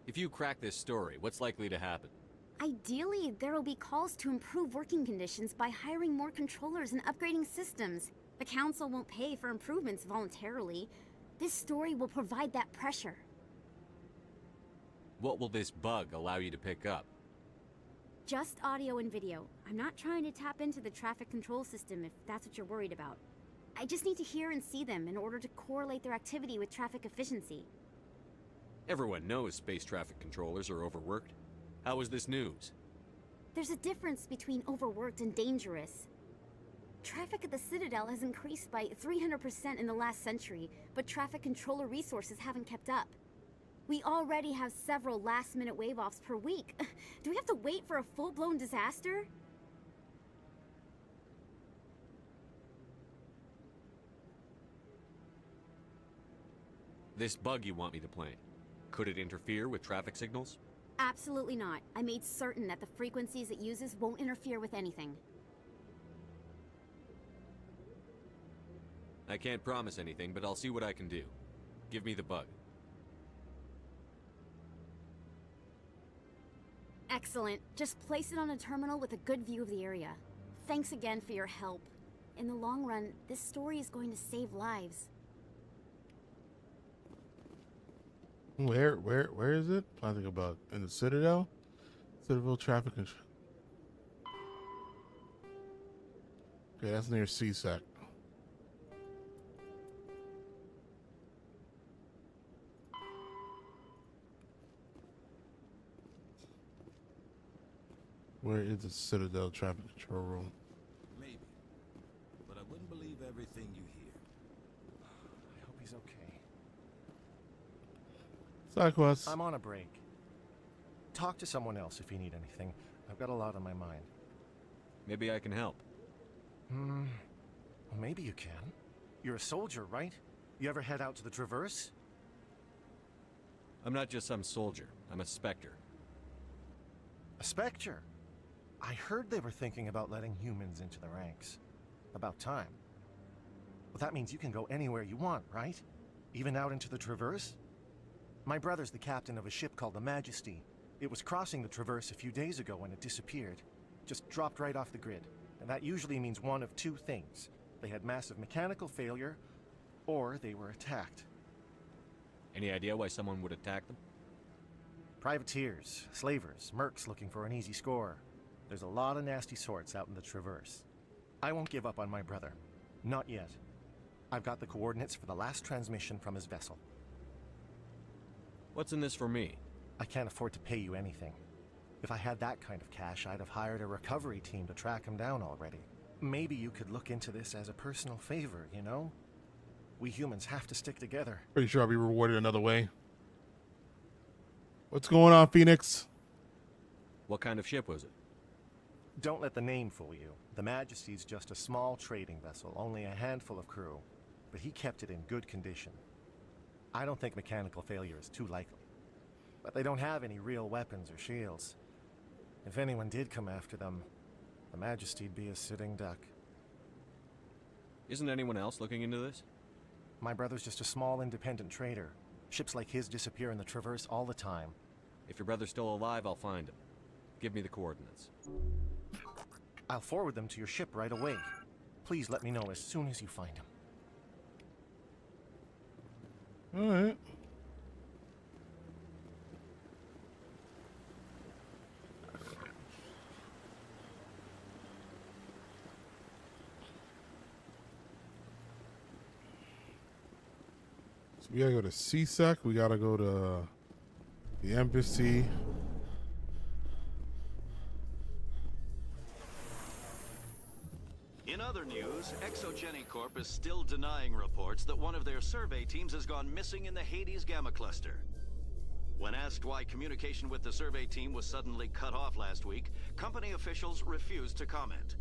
If you crack this story, what's likely to happen? Ideally, there will be calls to improve working conditions by hiring more controllers and upgrading systems. The Council won't pay for improvements voluntarily. This story will provide that pressure. What will this bug allow you to pick up? Just audio and video. I'm not trying to tap into the traffic control system if that's what you're worried about. I just need to hear and see them in order to correlate their activity with traffic efficiency. Everyone knows space traffic controllers are overworked. How is this news? There's a difference between overworked and dangerous. Traffic at the Citadel has increased by 300% in the last century, but traffic controller resources haven't kept up. We already have several last-minute wave-offs per week. Do we have to wait for a full-blown disaster? This bug you want me to plant, could it interfere with traffic signals? Absolutely not. I made certain that the frequencies it uses won't interfere with anything. I can't promise anything, but I'll see what I can do. Give me the bug. Excellent. Just place it on a terminal with a good view of the area. Thanks again for your help. In the long run, this story is going to save lives. Where is it? I think about in the Citadel? Citadel traffic control. Okay, that's near CSEC. Where is the Citadel traffic control room? Maybe. But I wouldn't believe everything you hear. I hope he's okay. SideQuest. I'm on a break. Talk to someone else if you need anything. I've got a lot on my mind. Maybe I can help. Well, maybe you can. You're a soldier, right? You ever head out to the Traverse? I'm not just some soldier. I'm a Spectre. A Spectre? I heard they were thinking about letting humans into the ranks. About time. Well, that means you can go anywhere you want, right? Even out into the Traverse? My brother's the captain of a ship called the Majesty. It was crossing the Traverse a few days ago when it disappeared. Just dropped right off the grid. And that usually means one of two things. They had massive mechanical failure, or they were attacked. Any idea why someone would attack them? Privateers, slavers, mercs looking for an easy score. There's a lot of nasty sorts out in the Traverse. I won't give up on my brother. Not yet. I've got the coordinates for the last transmission from his vessel. What's in this for me? I can't afford to pay you anything. If I had that kind of cash, I'd have hired a recovery team to track him down already. Maybe you could look into this as a personal favor, you know? We humans have to stick together. Pretty sure I'll be rewarded another way. What's going on, Phoenix? What kind of ship was it? Don't let the name fool you. The Majesty's just a small trading vessel, only a handful of crew. But he kept it in good condition. I don't think mechanical failure is too likely. But they don't have any real weapons or shields. If anyone did come after them, the Majesty'd be a sitting duck. Isn't anyone else looking into this? My brother's just a small independent trader. Ships like his disappear in the Traverse all the time. If your brother's still alive, I'll find him. Give me the coordinates. I'll forward them to your ship right away. Please let me know as soon as you find him. All right. So we gotta go to CSEC. We gotta go to the embassy. In other news, Exogeny Corp is still denying reports that one of their survey teams has gone missing in the Hades Gamma Cluster. When asked why communication with the survey team was suddenly cut off last week, company officials refused to comment.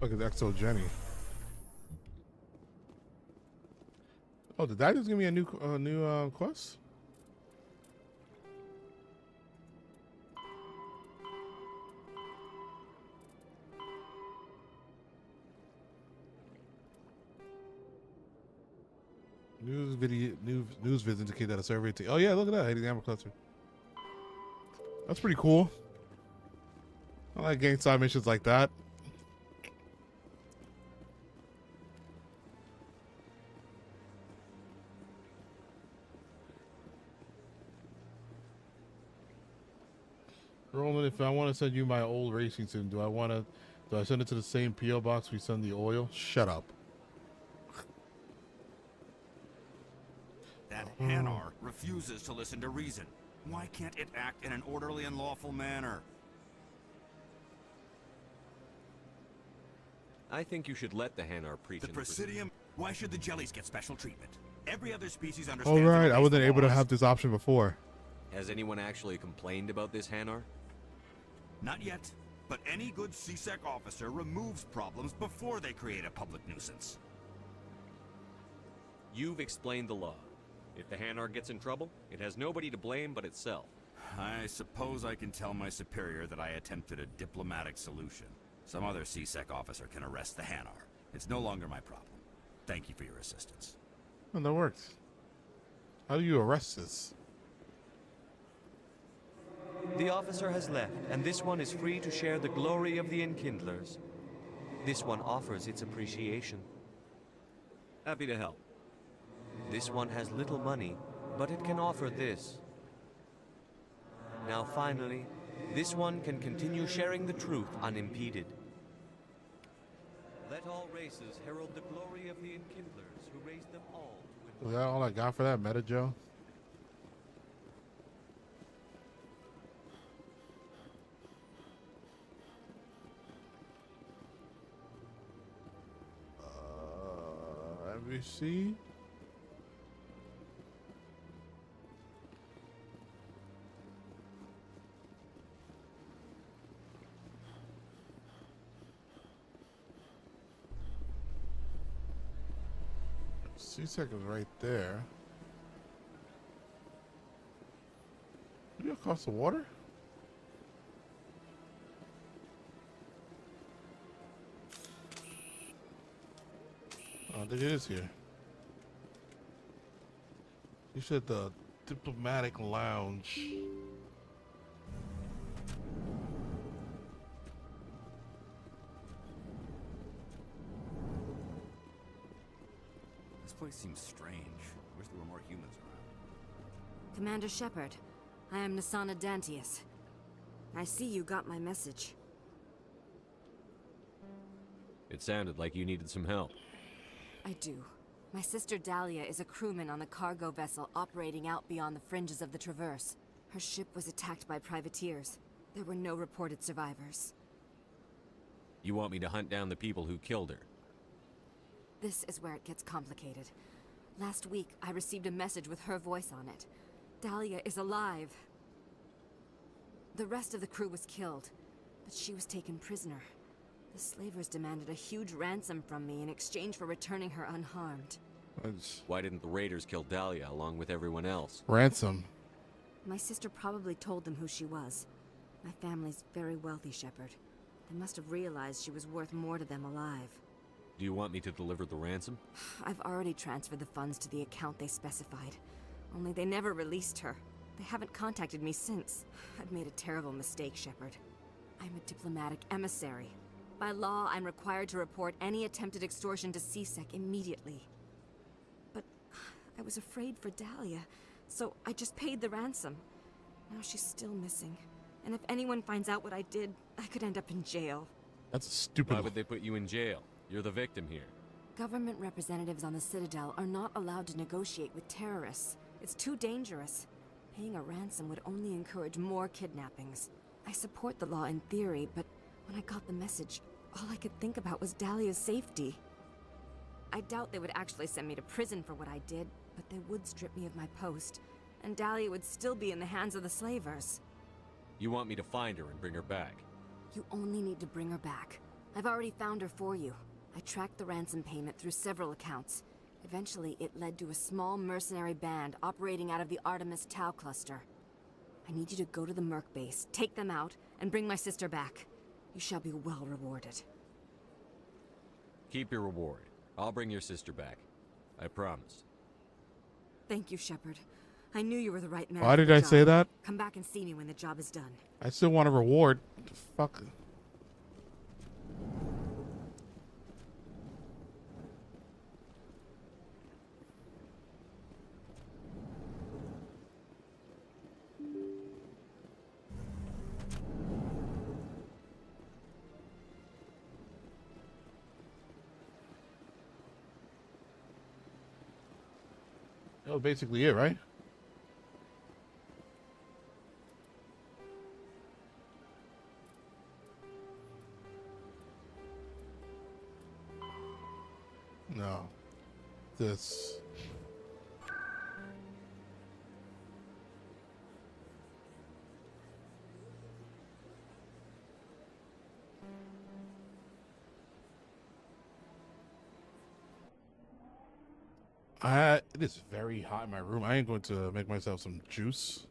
Look at Exogeny. Oh, did that just give me a new quest? News vids indicate that a survey team. Oh yeah, look at that Hades Gamma Cluster. That's pretty cool. I like getting side missions like that. Roland, if I want to send you my old racing sim, do I send it to the same PO box we send the oil? Shut up. That Hanar refuses to listen to reason. Why can't it act in an orderly and lawful manner? I think you should let the Hanar preach. The Presidium? Why should the jellies get special treatment? Every other species All understands. right, I wasn't able to have this option before. Has anyone actually complained about this Hanar? Not yet, but any good CSEC officer removes problems before they create a public nuisance. You've explained the law. If the Hanar gets in trouble, it has nobody to blame but itself. I suppose I can tell my superior that I attempted a diplomatic solution. Some other CSEC officer can arrest the Hanar. It's no longer my problem. Thank you for your assistance. Oh, that works. How do you arrest this? The officer has left, and this one is free to share the glory of the Enkindlers. This one offers its appreciation. Happy to help. This one has little money, but it can offer this. Now finally, this one can continue sharing the truth unimpeded. Let all races herald the glory of the Enkindlers who raised them all to Is that all I got for that meta, Joe? Let me see. C-Sec is right there. You across the water? Oh, I think it is here. You said the diplomatic lounge. This place seems strange. Wish there were more humans around. Commander Shepard, I am Nasana Dantius. I see you got my message. It sounded like you needed some help. I do. My sister Dahlia is a crewman on the cargo vessel operating out beyond the fringes of the Traverse. Her ship was attacked by privateers. There were no reported survivors. You want me to hunt down the people who killed her? This is where it gets complicated. Last week, I received a message with her voice on it. Dahlia is alive. The rest of the crew was killed, but she was taken prisoner. The slavers demanded a huge ransom from me in exchange for returning her unharmed. Why didn't the raiders kill Dahlia along with everyone else? Ransom. My sister probably told them who she was. My family's very wealthy, Shepard. They must have realized she was worth more to them alive. Do you want me to deliver the ransom? I've already transferred the funds to the account they specified. Only they never released her. They haven't contacted me since. I've made a terrible mistake, Shepard. I'm a diplomatic emissary. By law, I'm required to report any attempted extortion to C-Sec immediately. But I was afraid for Dahlia, so I just paid the ransom. Now she's still missing. And if anyone finds out what I did, I could end up in jail. That's stupid. Why would they put you in jail? You're the victim here. Government representatives on the Citadel are not allowed to negotiate with terrorists. It's too dangerous. Paying a ransom would only encourage more kidnappings. I support the law in theory, but when I got the message, all I could think about was Dahlia's safety. I doubt they would actually send me to prison for what I did, but they would strip me of my post, and Dahlia would still be in the hands of the slavers. You want me to find her and bring her back? You only need to bring her back. I've already found her for you. I tracked the ransom payment through several accounts. Eventually, it led to a small mercenary band operating out of the Artemis Tau cluster. I need you to go to the Merc base, take them out, and bring my sister back. You shall be well rewarded. Keep your reward. I'll bring your sister back. I promise. Thank you, Shepard. I knew you were the right man. Why for did the I job. say that? Come back and see me when the job is done. I still want a reward. Fuck. That was basically it, right? No. This. It is very hot in my room. I ain't going to make myself some juice.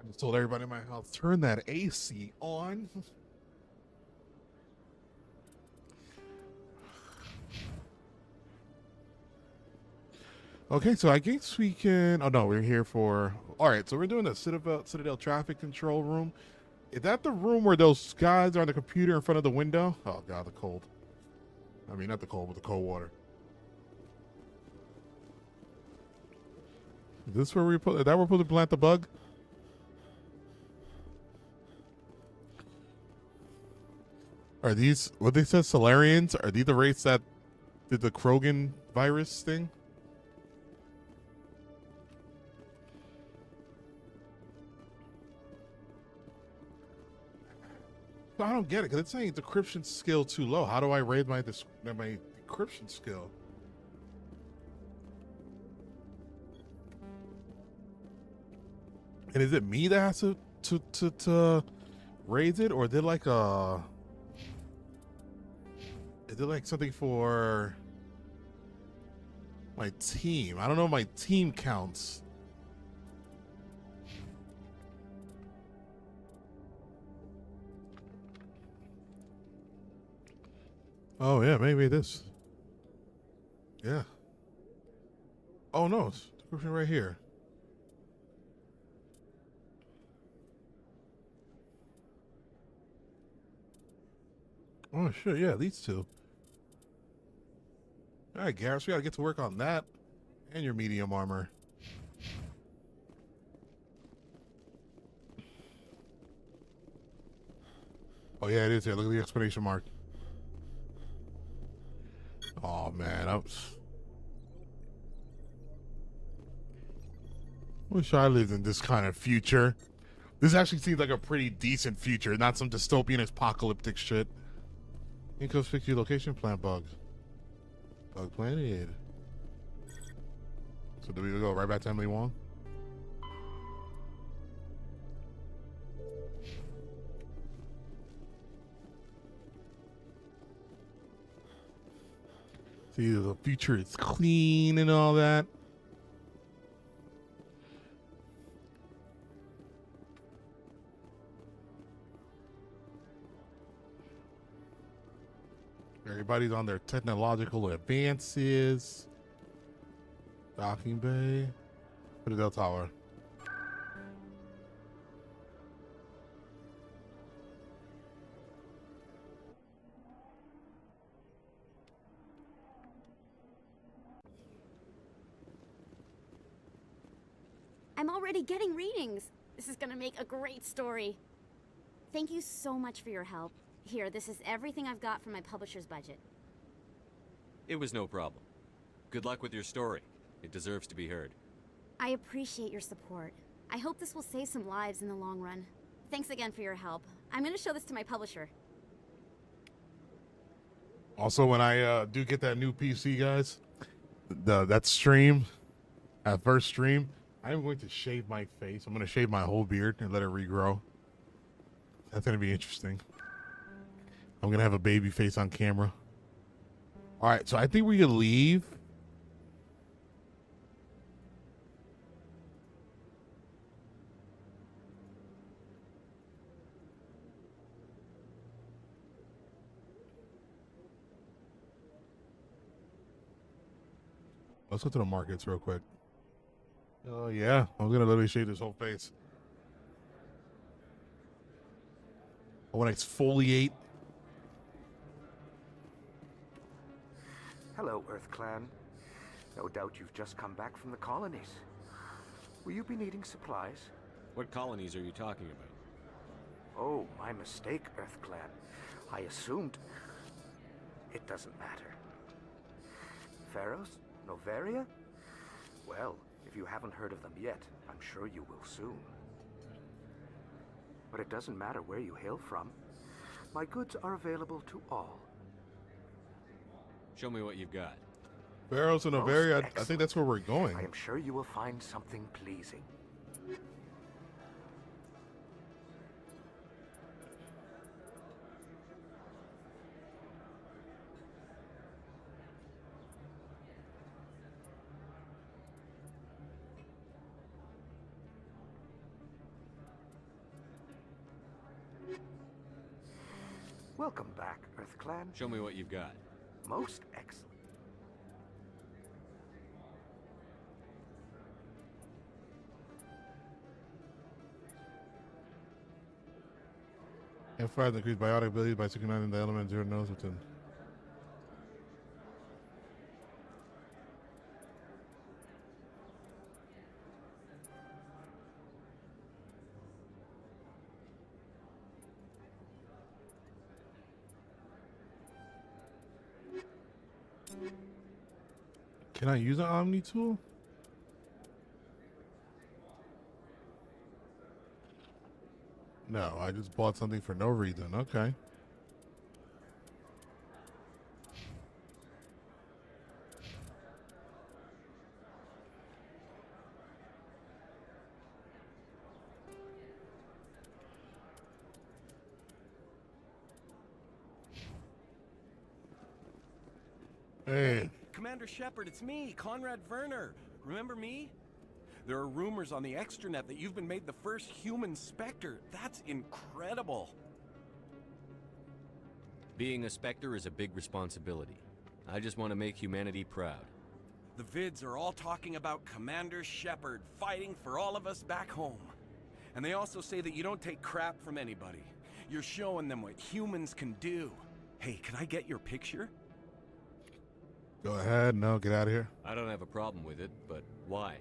I just told everybody in my house, turn that AC on. Okay, so I guess we can. Oh no, we're here for. All right, so we're doing the Citadel traffic control room. Is that the room where those guys are on the computer in front of the window? Oh god, the cold. I mean, not the cold, but the cold water. Is this where we put? Is that where we're supposed to plant the bug? Are these what they said? Solarians? Are these the race that did the Krogan virus thing? I don't get it because it's saying decryption skill too low. How do I raise my decryption skill? And is it me that has to raise it, or is it like something for my team? I don't know if my team counts. Oh yeah, maybe this. Yeah. Oh no, it's description right here. Oh shit, yeah, these two. All right, Garrus, we gotta get to work on that and your medium armor. Oh yeah, it is here. Look at the exclamation mark. Oh man, I wish I lived in this kind of future. This actually seems like a pretty decent future, not some dystopian apocalyptic shit. Incos fix your location plant bug. Bug planted. So do we go right back to Emily Wong? See, the future is clean and all that. Everybody's on their technological advances. Docking bay. Citadel Tower. I'm already getting readings. This is gonna make a great story. Thank you so much for your help. Here, this is everything I've got from my publisher's budget. It was no problem. Good luck with your story. It deserves to be heard. I appreciate your support. I hope this will save some lives in the long run. Thanks again for your help. I'm gonna show this to my publisher. Also, when I do get that new PC, guys, that stream, that first stream, I'm going to shave my face. I'm going to shave my whole beard and let it regrow. That's going to be interesting. I'm going to have a baby face on camera. All right, so I think we can leave. Let's go to the markets real quick. Oh, yeah. I'm going to literally shave this whole face. I want to exfoliate. Hello, Earth Clan. No doubt you've just come back from the colonies. Will you be needing supplies? What colonies are you talking about? Oh, my mistake, Earth Clan. I assumed... It doesn't matter. Pharaohs? Novaria? Well, if you haven't heard of them yet, I'm sure you will soon. But it doesn't matter where you hail from. My goods are available to all. Show me what you've got. Pharaohs and Novaria, I think that's where we're going. I am sure you will find something pleasing. Welcome back, Earth Clan. Show me what you've got. Most excellent. F5 increased biotic ability by synchronizing the element 0 nodes within. Can I use an Omni tool? No, I just bought something for no reason. Okay. Hey. Commander Shepard, it's me, Conrad Werner. Remember me? There are rumors on the extranet that you've been made the first human Spectre. That's incredible. Being a Spectre is a big responsibility. I just want to make humanity proud. The vids are all talking about Commander Shepard fighting for all of us back home. And they also say that you don't take crap from anybody. You're showing them what humans can do. Hey, can I get your picture? Go ahead. No, get out of here. I don't have a problem with it, but why?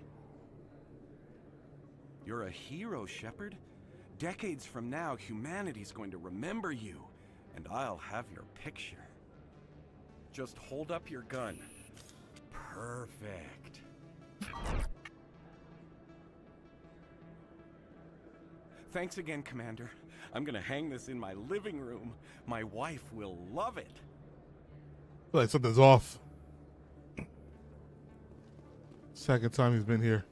You're a hero, Shepard. Decades from now, humanity's going to remember you, and I'll have your picture. Just hold up your gun. Perfect. Thanks again, Commander. I'm gonna hang this in my living room. My wife will love it. I feel like something's off. Second time he's been here.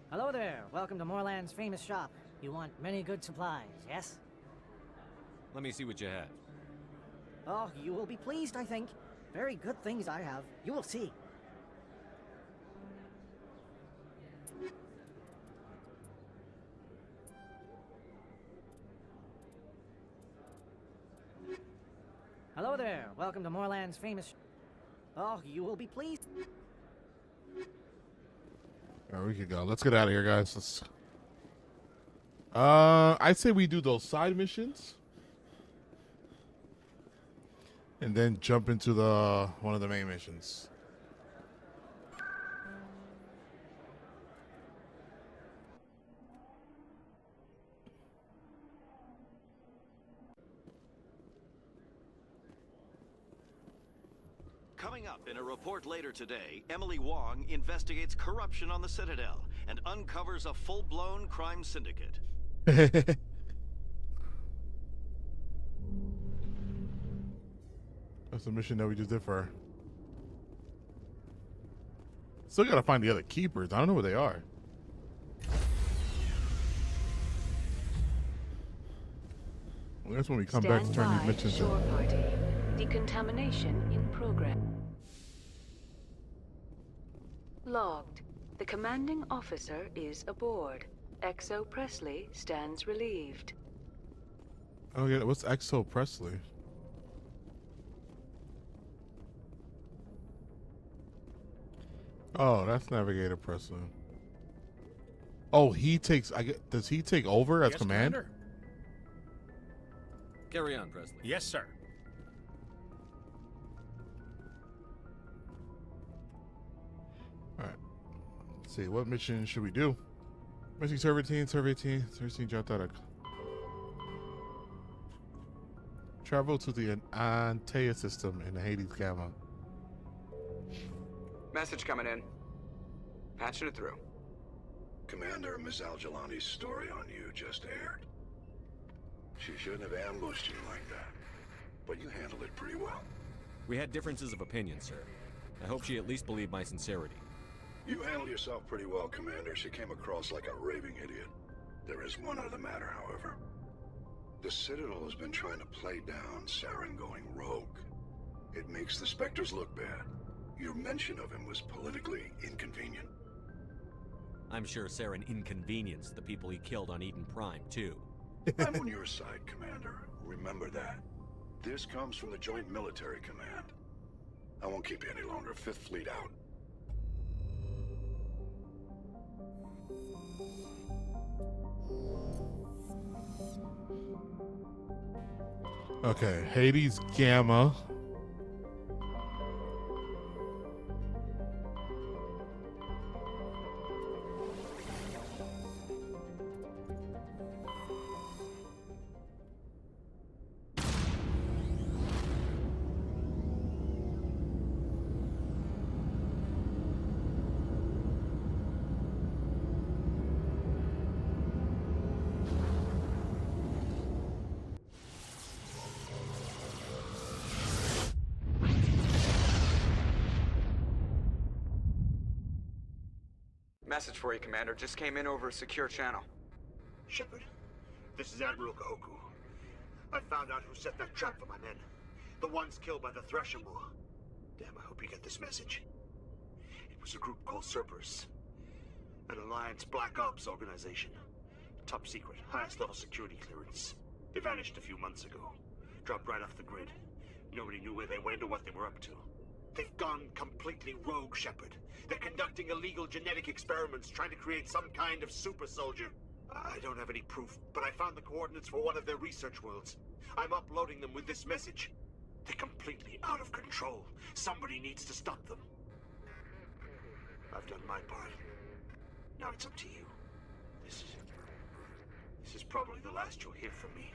Hello there. Welcome to Moorland's famous shop. You want many good supplies, yes? Let me see what you have. Oh, you will be pleased, I think. Very good things I have. You will see. Hello there. Welcome to Moorland's famous... Oh, you will be pleased. All right, we can go. Let's get out of here, guys. Let's... I'd say we do those side missions. And then jump into one of the main missions. Coming up in a report later today, Emily Wong investigates corruption on the Citadel and uncovers a full-blown crime syndicate. That's the mission that we just did for her. Still gotta find the other keepers. I don't know where they are. Well, that's when we come back to turn these missions in. Shore party. Decontamination in progress. Logged. The commanding officer is aboard. XO Presley stands relieved. Oh yeah, what's XO Presley? Oh, that's Navigator Presley. Oh, he takes. Does he take over as command? Commander. Carry on, Presley. Yes, sir. All right. Let's see. What mission should we do? Missing server 18, server 18, server 18, jot that. Travel to the Antea system in the Hades Gamma. Message coming in. Patching it through. Commander, Miss Al-Jalani's story on you just aired. She shouldn't have ambushed you like that, but you handled it pretty well. We had differences of opinion, sir. I hope she at least believed my sincerity. You handled yourself pretty well, Commander. She came across like a raving idiot. There is one other matter, however. The Citadel has been trying to play down Saren going rogue. It makes the Spectres look bad. Your mention of him was politically inconvenient. I'm sure Saren inconvenienced the people he killed on Eden Prime, too. I'm on your side, Commander. Remember that. This comes from the Joint Military Command. I won't keep you any longer. Fifth Fleet out. Okay, Hades Gamma. Message for you, Commander. Just came in over a secure channel. Shepard, this is Admiral Kahoku. I found out who set that trap for my men. The ones killed by the Thresher War. Damn, I hope you get this message. It was a group called Cerberus. An Alliance Black Ops organization. Top secret, highest level security clearance. They vanished a few months ago. Dropped right off the grid. Nobody knew where they went or what they were up to. They've gone completely rogue, Shepard. They're conducting illegal genetic experiments, trying to create some kind of super soldier. I don't have any proof, but I found the coordinates for one of their research worlds. I'm uploading them with this message. They're completely out of control. Somebody needs to stop them. I've done my part. Now it's up to you. This is probably the last you'll hear from me.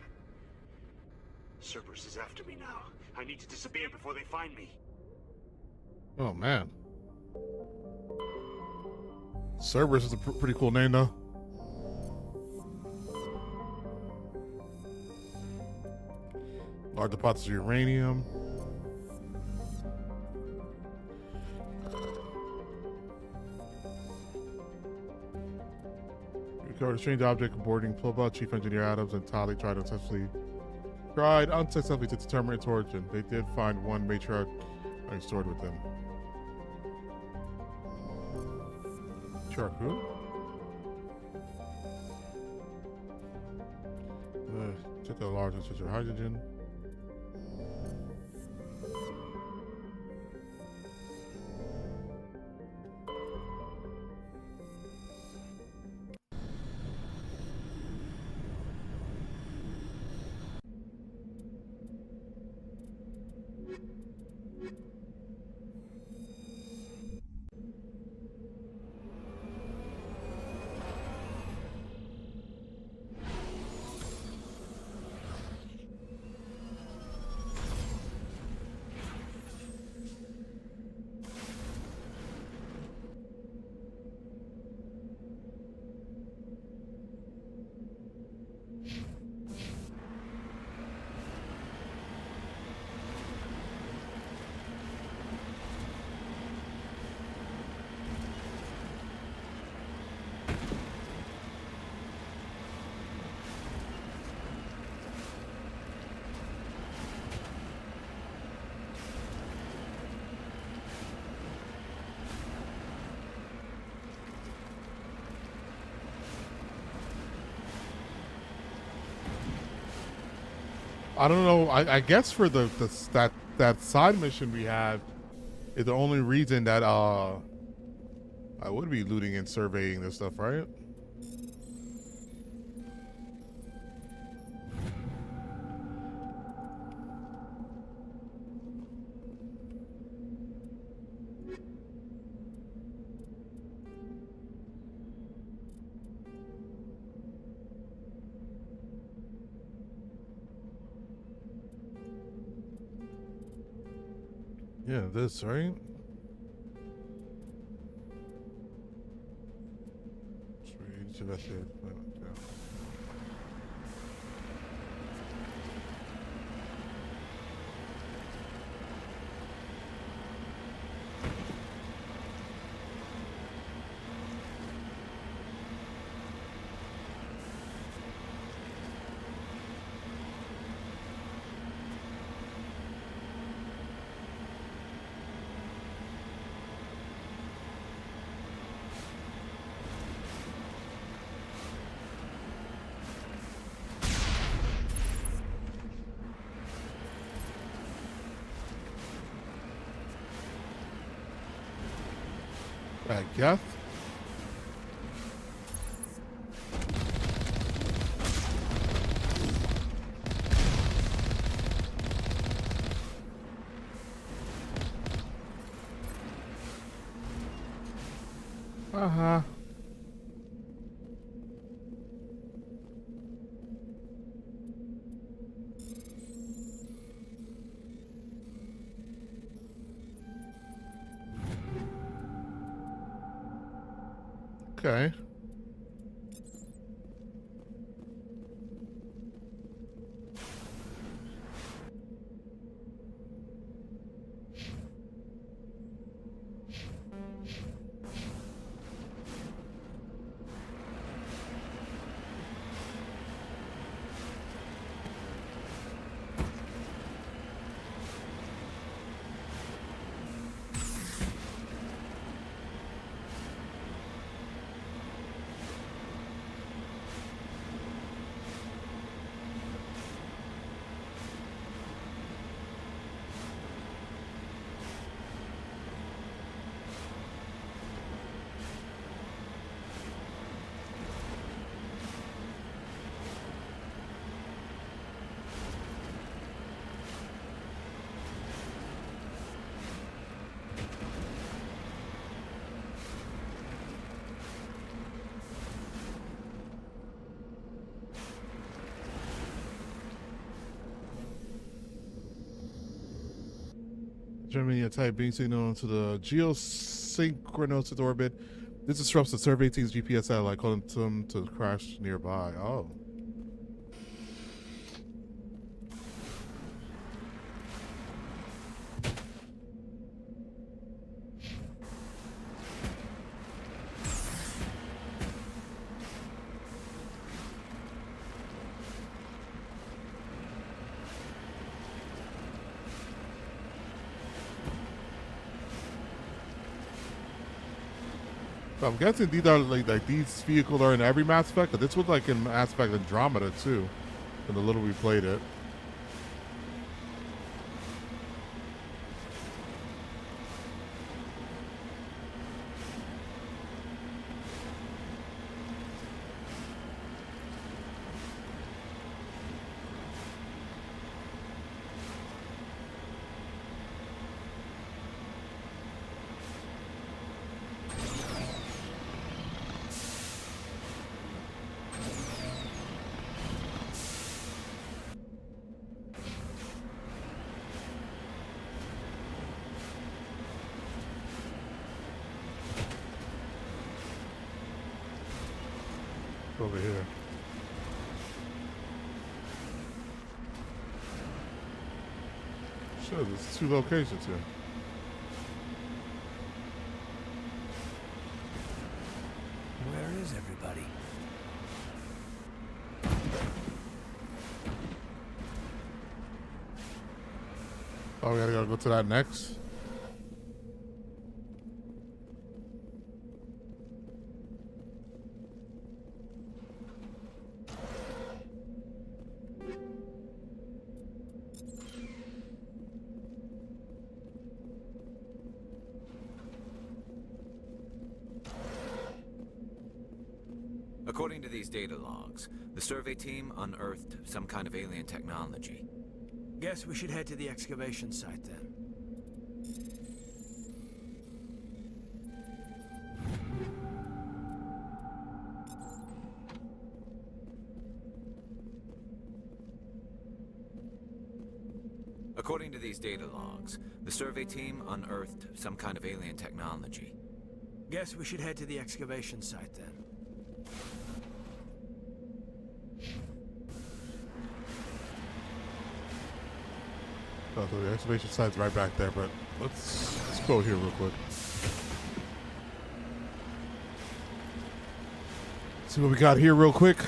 Cerberus is after me now. I need to disappear before they find me. Oh man, Cerberus is a pretty cool name, though. Large deposits of uranium. Recovered a strange object boarding Plova. Chief Engineer Adams and Tali tried unsuccessfully to determine its origin. They did find one matriarch stored with them. Charcoal. Check the large and of hydrogen. I don't know. I guess for that side mission we had is the only reason that I would be looting and surveying this stuff, right? Yeah, this, right? Sweet, invested. I guess. Uh-huh. Okay. Germany type being signal into the geosynchronous orbit. This disrupts the Survey team's GPS satellite, causing them to crash nearby. Oh. So I'm guessing these are like these vehicles are in every Mass Effect. But this was like in Mass Effect Andromeda too, in the little we played it. Over here. Sure, there's 2 locations here. Where is everybody? Oh, we gotta go to that next. According to these data logs, the survey team unearthed some kind of alien technology. Guess we should head to the excavation site then. According to these data logs, the survey team unearthed some kind of alien technology. Guess we should head to the excavation site then. Oh, so the excavation site's right back there, but let's go here real quick. See what we got here real quick.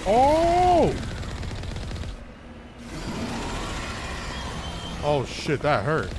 Oh! Oh shit, that hurt.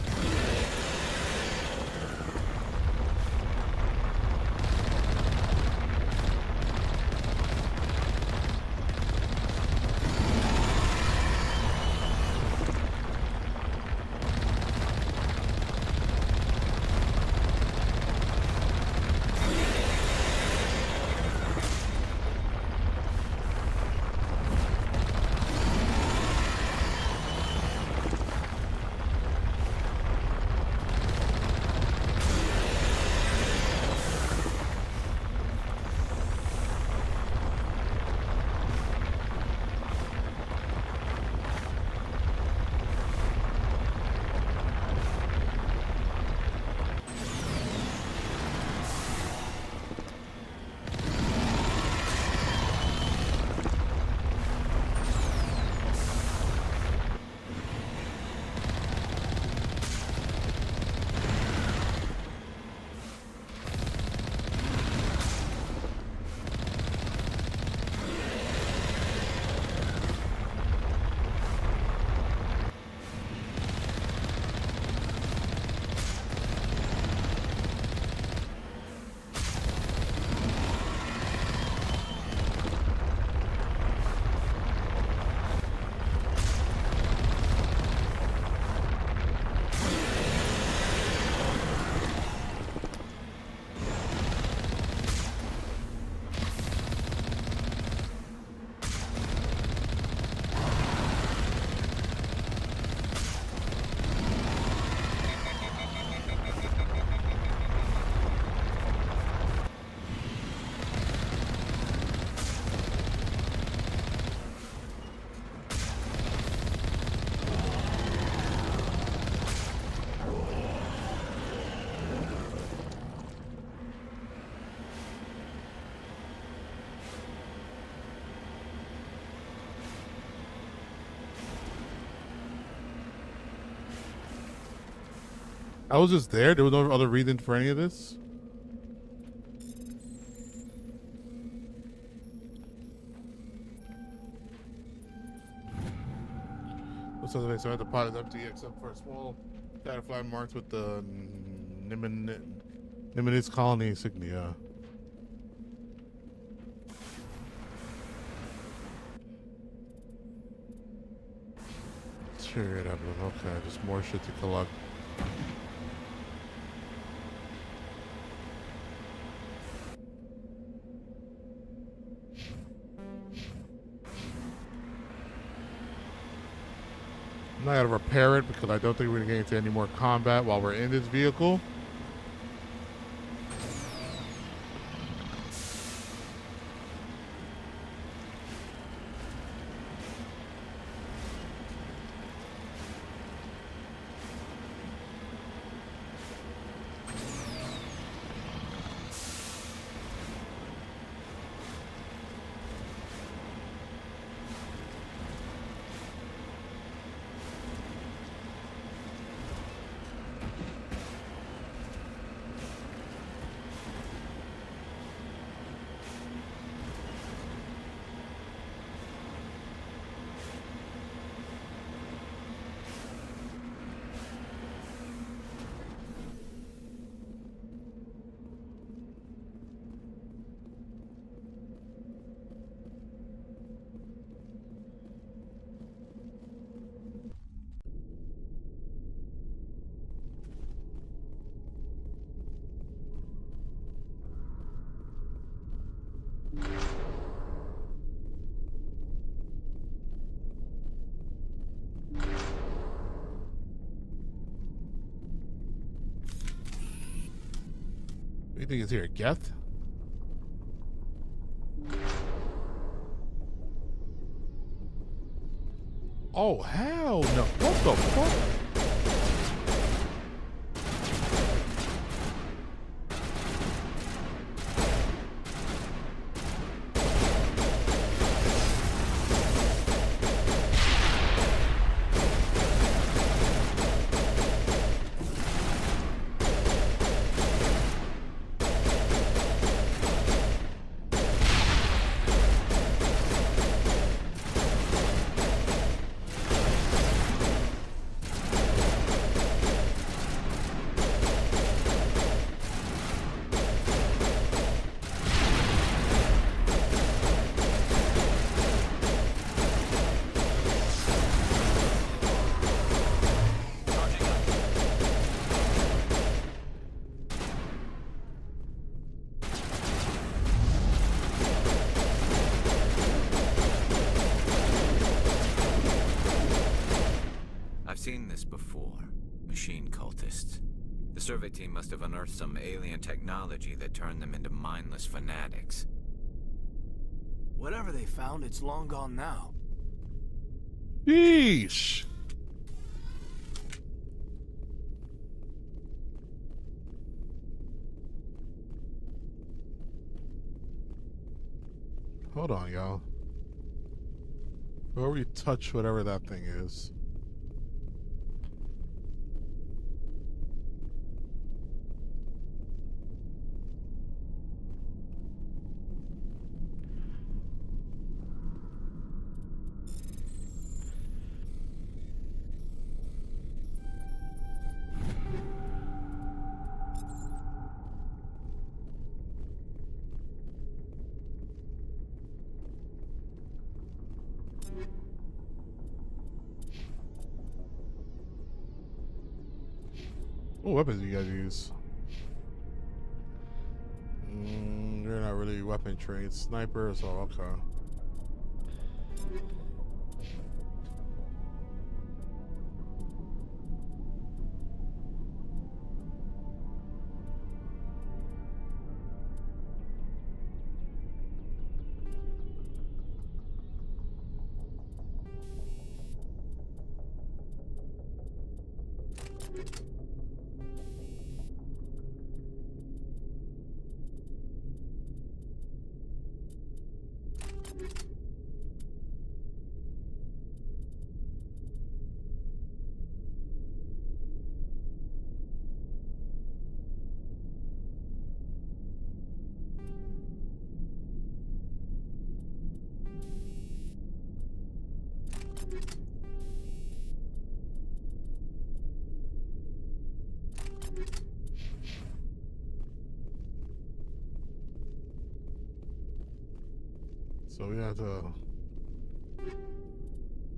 I was just there. There was no other reason for any of this. So I had the pot is empty except for a small butterfly marked with the Niminus colony insignia. Sure, it happened. Okay, just more shit to collect. I'm not gonna repair it because I don't think we're gonna get into any more combat while we're in this vehicle. What do you think is here? Geth? Oh, hell no. What the fuck? seen this before. Machine cultists. The survey team must have unearthed some alien technology that turned them into mindless fanatics. Whatever they found, it's long gone now. Yeesh. Hold on, y'all. Before we touch whatever that thing is. What weapons do you guys use? You're not really weapon trained. Sniper, so okay. So we have to.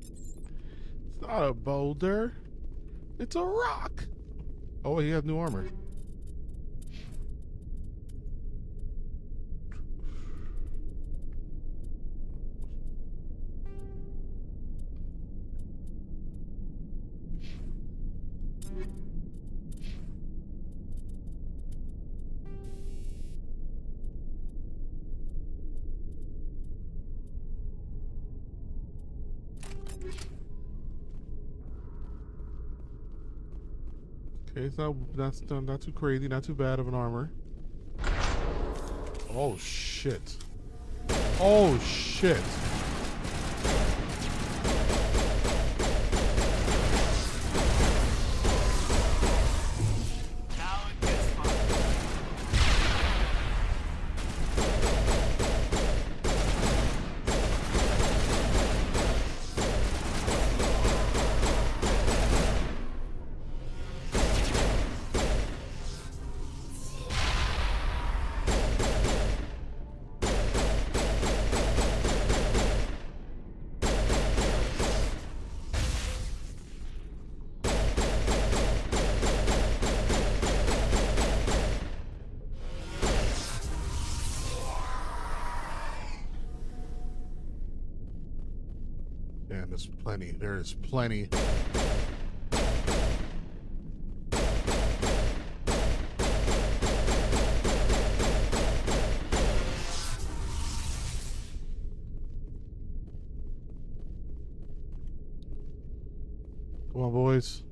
It's not a boulder. It's a rock. Oh, he has new armor. Okay, it's not too crazy, not too bad of an armor. Oh shit. Oh shit. And there's plenty. There is plenty. Come on, boys.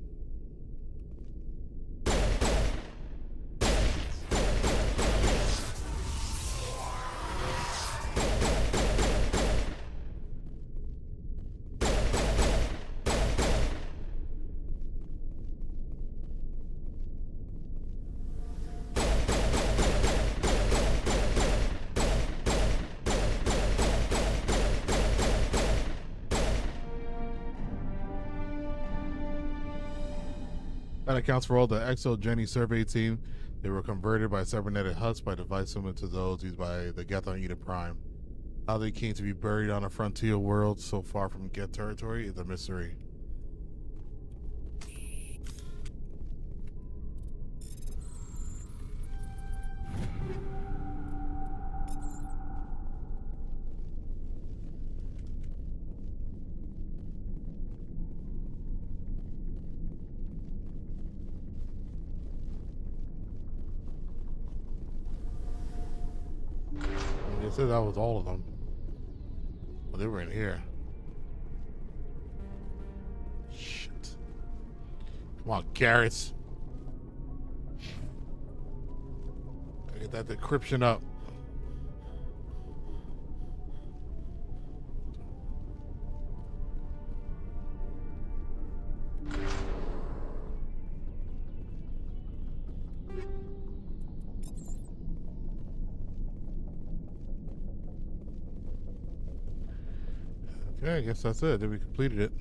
That accounts for all the exogeny survey team. They were converted by cybernetic huts by device similar to those used by the Geth on Eden Prime. How they came to be buried on a frontier world so far from Geth territory is a mystery. said that was all of them. Well, they were in here. Shit. Come on, Garrett. Gotta get that decryption up. Okay, I guess that's it. Then we completed it.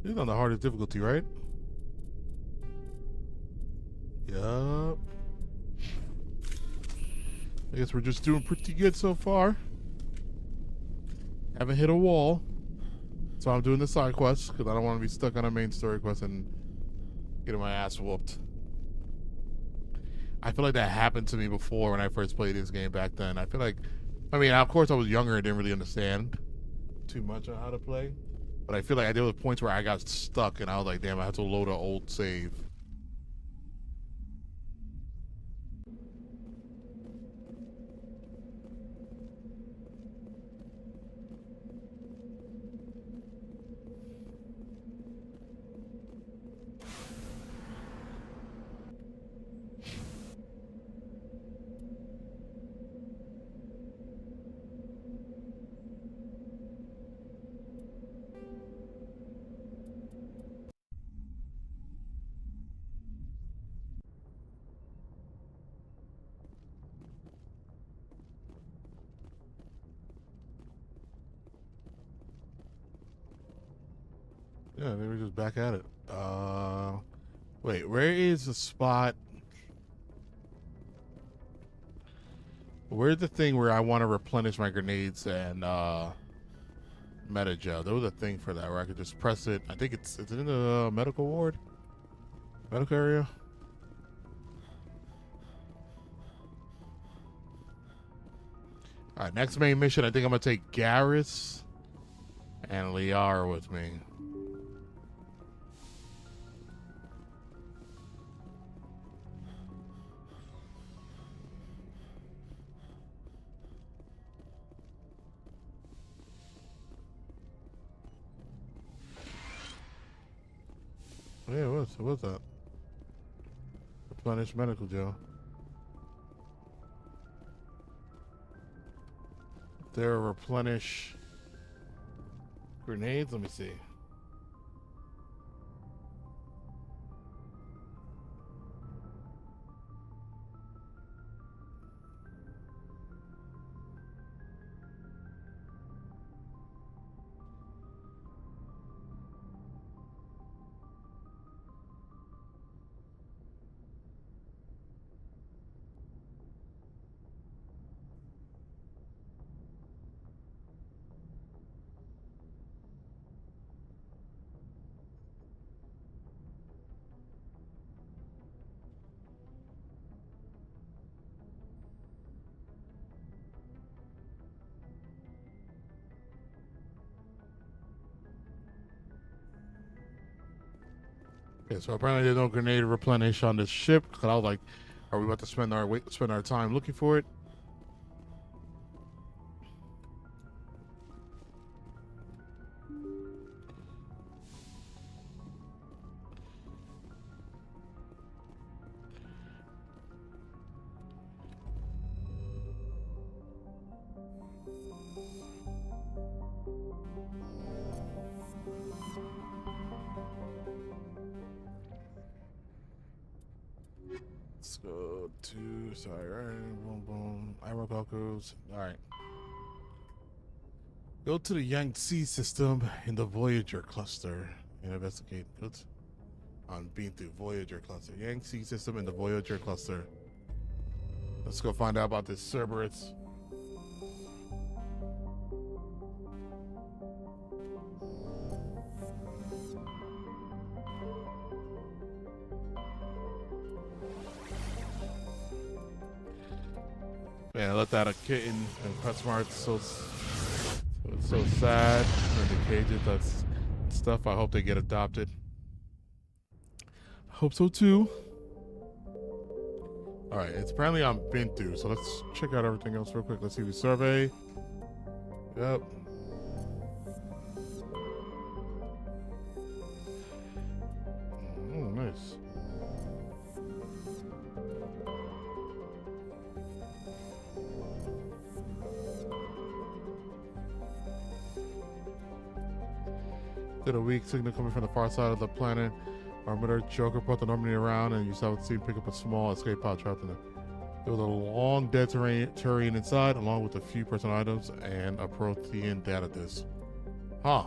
This is on the hardest difficulty, right? Yup. I guess we're just doing pretty good so far. Haven't hit a wall. So I'm doing the side quests because I don't want to be stuck on a main story quest and getting my ass whooped. I feel like that happened to me before when I first played this game back then. I feel like, I mean, of course I was younger and didn't really understand too much on how to play. But I feel like there were points where I got stuck and I was like, damn, I have to load an old save. Yeah, they were just back at it. Wait, where is the spot? Where's the thing where I want to replenish my grenades and metagel? There was a thing for that where I could just press it. I think it's in the medical ward? Medical area? Alright, next main mission, I think I'm going to take Garrus and Liara with me. Yeah, what's that? Replenish medical gel. There are replenish grenades. Let me see. Okay, so apparently there's no grenade replenish on this ship. Cause I was like, are we about to spend our time looking for it? Let's go to, sorry, boom, boom, Iron Calcos. All right. Go to the Yangtze system in the Voyager cluster and investigate. Good. On being through Voyager cluster. Yangtze system in the Voyager cluster. Let's go find out about this Cerberus. Man, left out a kitten and PetSmart's it's so sad. In the cages, that's stuff I hope they get adopted. I hope so too. Alright, it's apparently I'm been through, so let's check out everything else real quick. Let's see the survey. Yep. Oh, nice. Did a weak signal coming from the far side of the planet. Armator Joker brought the Normandy around, and you saw the team pick up a small escape pod trapped in it. There was a long dead terrain inside, along with a few personal items and a protein data disk. Huh.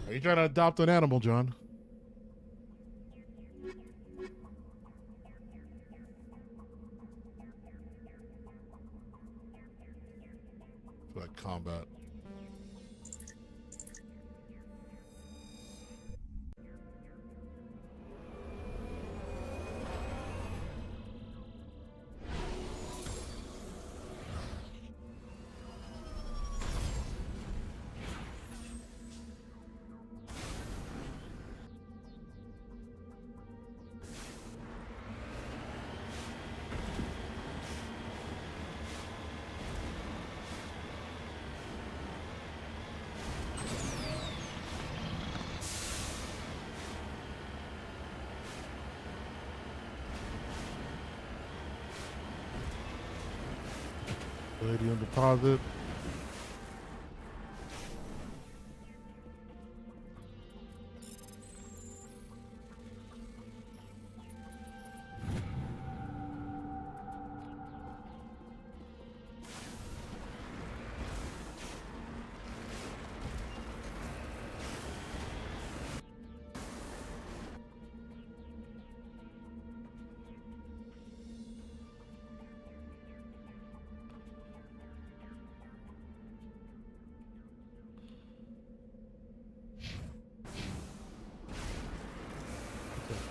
Are you trying to adopt an animal, John? Like combat. Palladium deposit.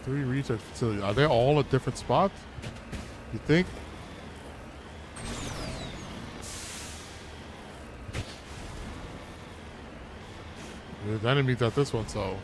Three research facilities. Are they all at different spots? You think? There's enemies at this one, so.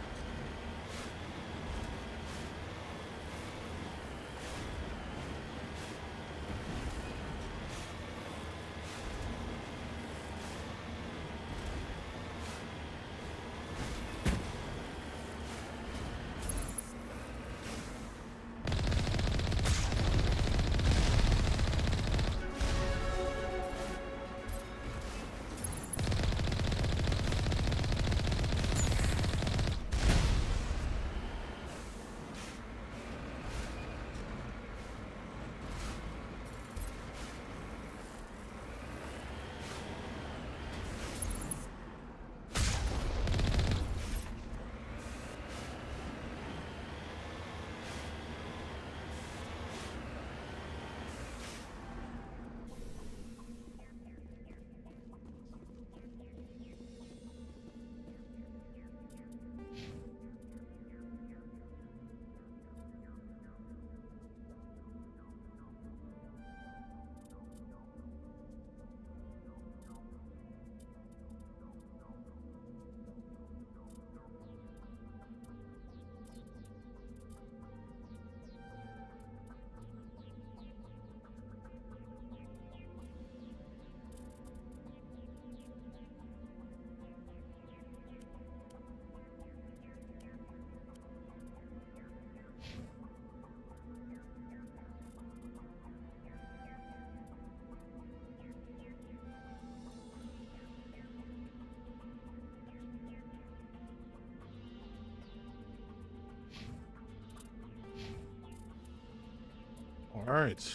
All right.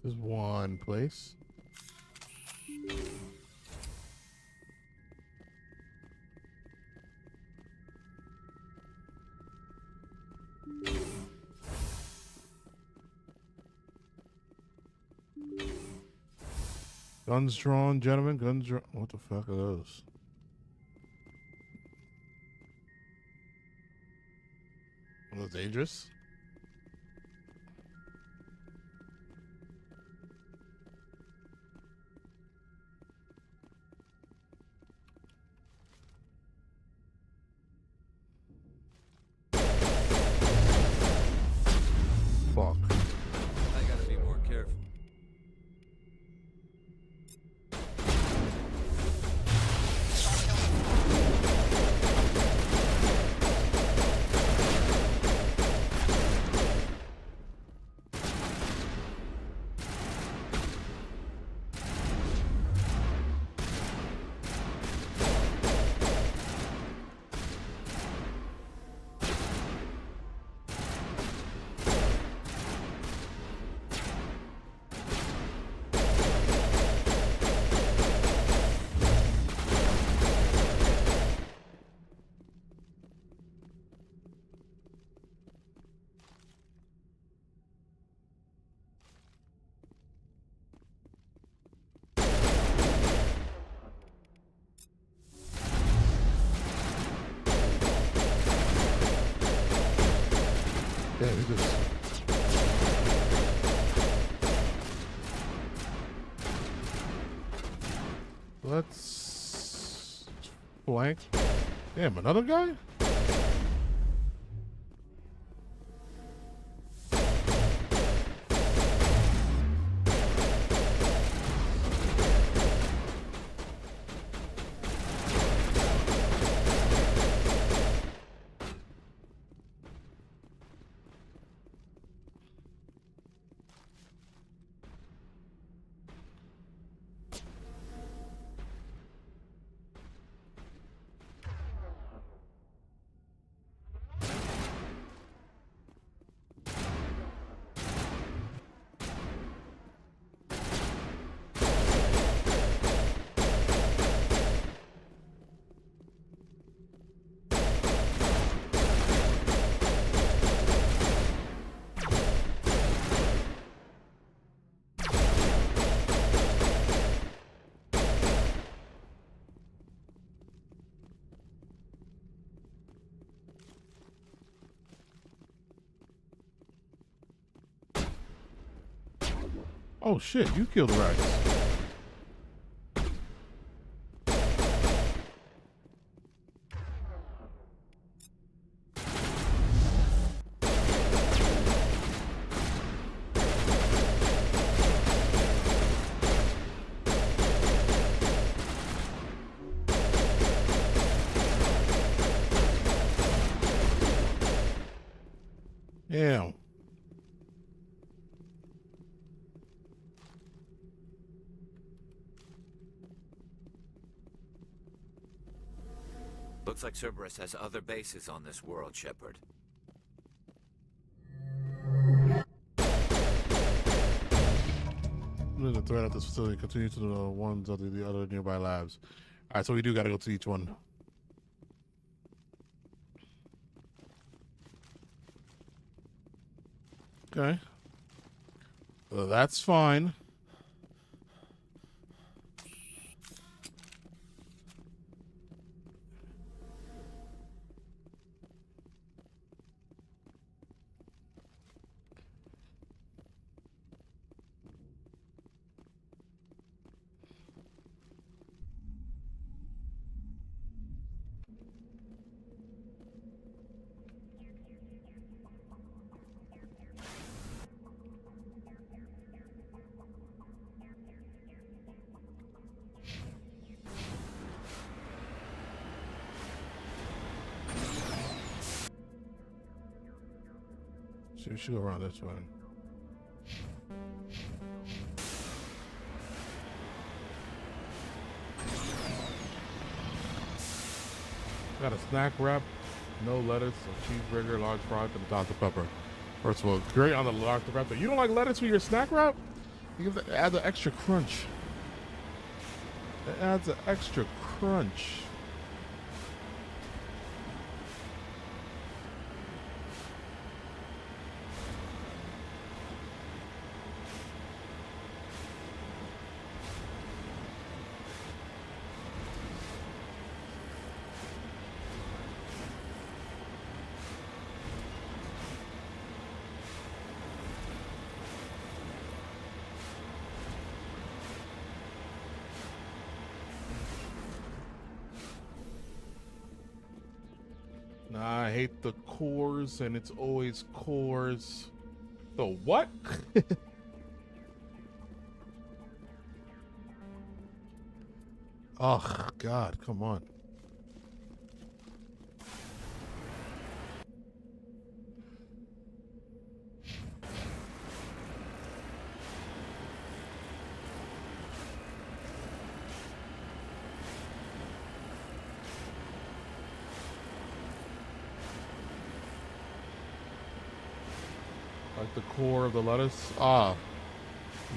There's one place. Guns drawn, gentlemen. Guns drawn. What the fuck are those? Are those dangerous? Fuck. I gotta be more careful. Yeah, we just. Let's flank. Damn, another guy? Oh shit, you killed Rex. Yeah. Looks like Cerberus has other bases on this world, Shepard. The threat at this facility continues to the ones of the other nearby labs. All right, so we do got to go to each one. Okay. That's fine. So we should go around this way. Got a snack wrap, no lettuce, a cheeseburger, large fries, and a Dr. Pepper. First of all, great on the Dr. Pepper. You don't like lettuce with your snack wrap? You give the, add the extra crunch. It adds an extra crunch. Nah, I hate the cores, and it's always cores. The what? Oh, God, come on. Like the core of the lettuce. Ah,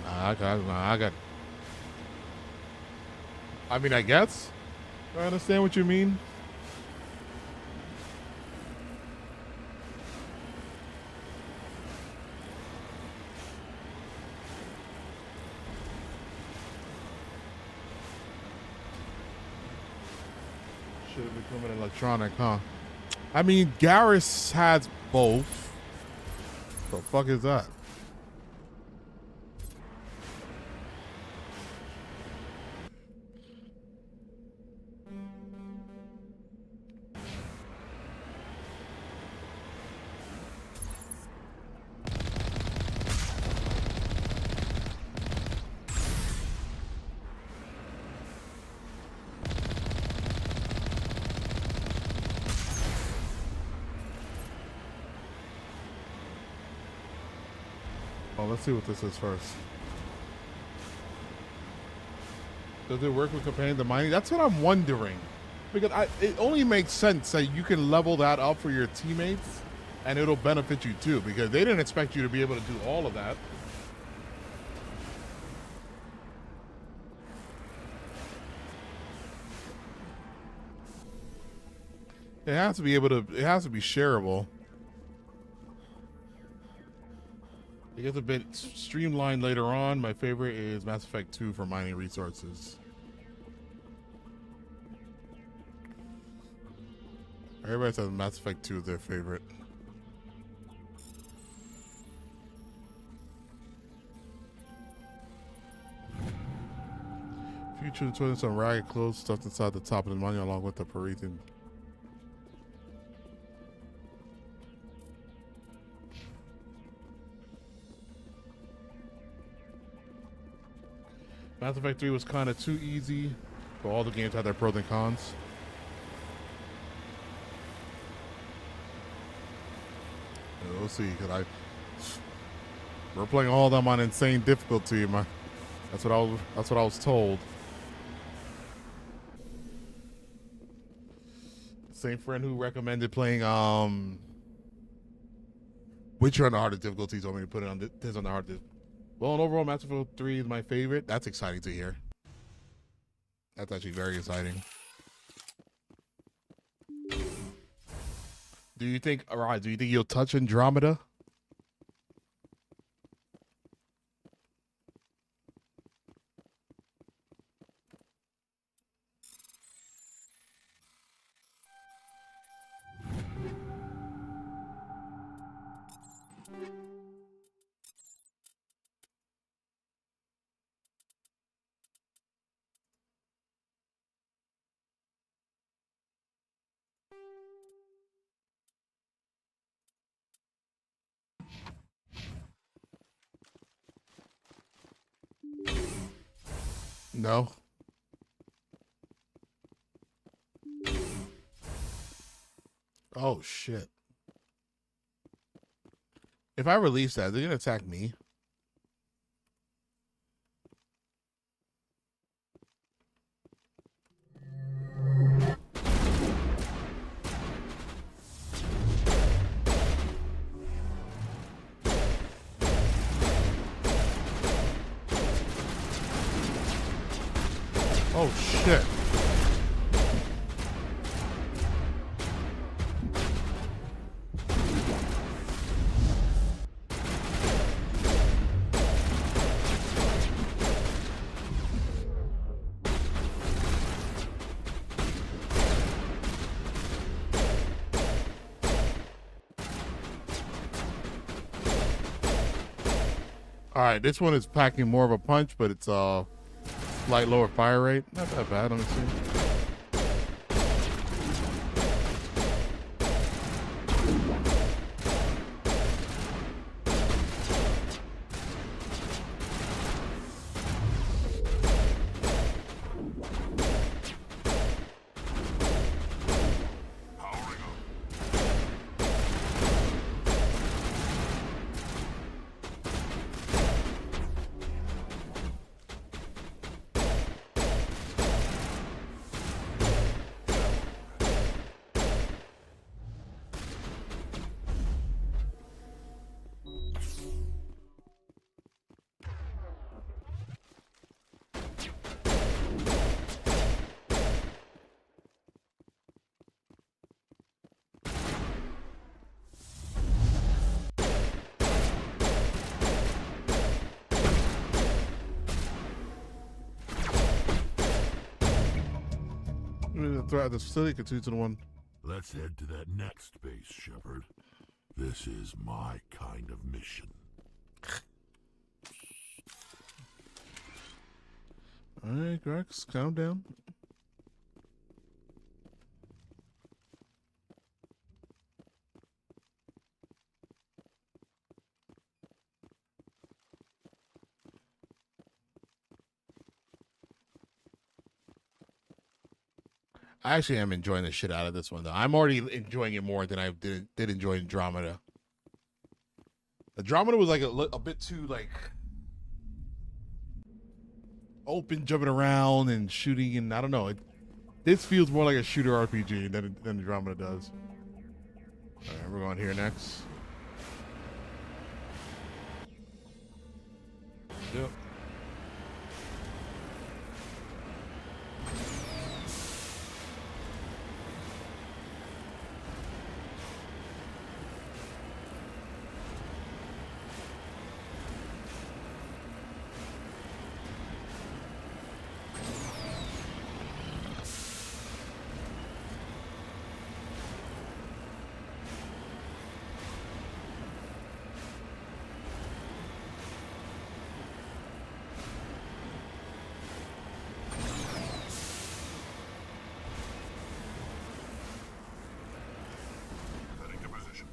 nah, I got. I mean, I guess. I understand what you mean. Should have become an electronic, huh? I mean, Garrus has both. The fuck is that? Let's see what this is first. Does it work with companion to mining? That's what I'm wondering. Because it only makes sense that you can level that up for your teammates and it'll benefit you too, because they didn't expect you to be able to do all of that. It has to be shareable. It gets a bit streamlined later on. My favorite is Mass Effect 2 for mining resources. Everybody says Mass Effect 2 is their favorite. Future toilets on ragged clothes stuffed inside the top of the money along with the Parisian. Mass Effect 3 was kind of too easy, but all the games had their pros and cons. Yeah, we'll see, cause we're playing all of them on insane difficulty, man. That's what I was told. Same friend who recommended playing Witcher on the hardest difficulty told me to put it on this on the hardest. Well, and overall, Mass Effect 3 is my favorite. That's exciting to hear. That's actually very exciting. Do you think you'll touch Andromeda? No. Oh shit. If I release that, they're gonna attack me. Oh shit. All right, this one is packing more of a punch, but it's slight lower fire rate. Not that bad, let me see. Throughout this facility, continue to the one. Let's head to that next base, Shepard. This is my kind of mission. All right, Grex, calm down. I actually am enjoying the shit out of this one, though. I'm already enjoying it more than I did enjoy Andromeda. Andromeda was like a bit too like open, jumping around and shooting, and I don't know. This feels more like a shooter RPG than Andromeda does. All right, we're going here next. Yep. Heading to position.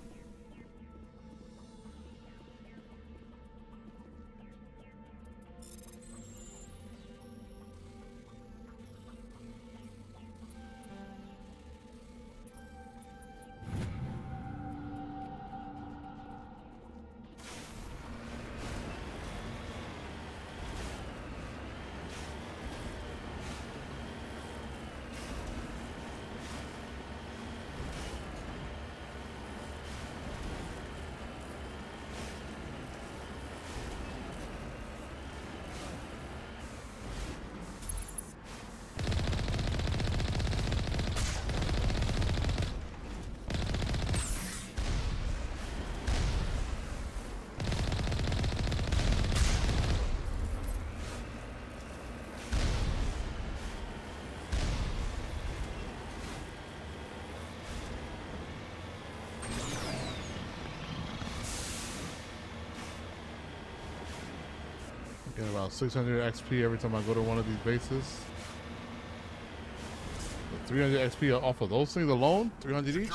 Get about 600 XP every time I go to one of these bases. 300 XP off of those things alone? 300 each?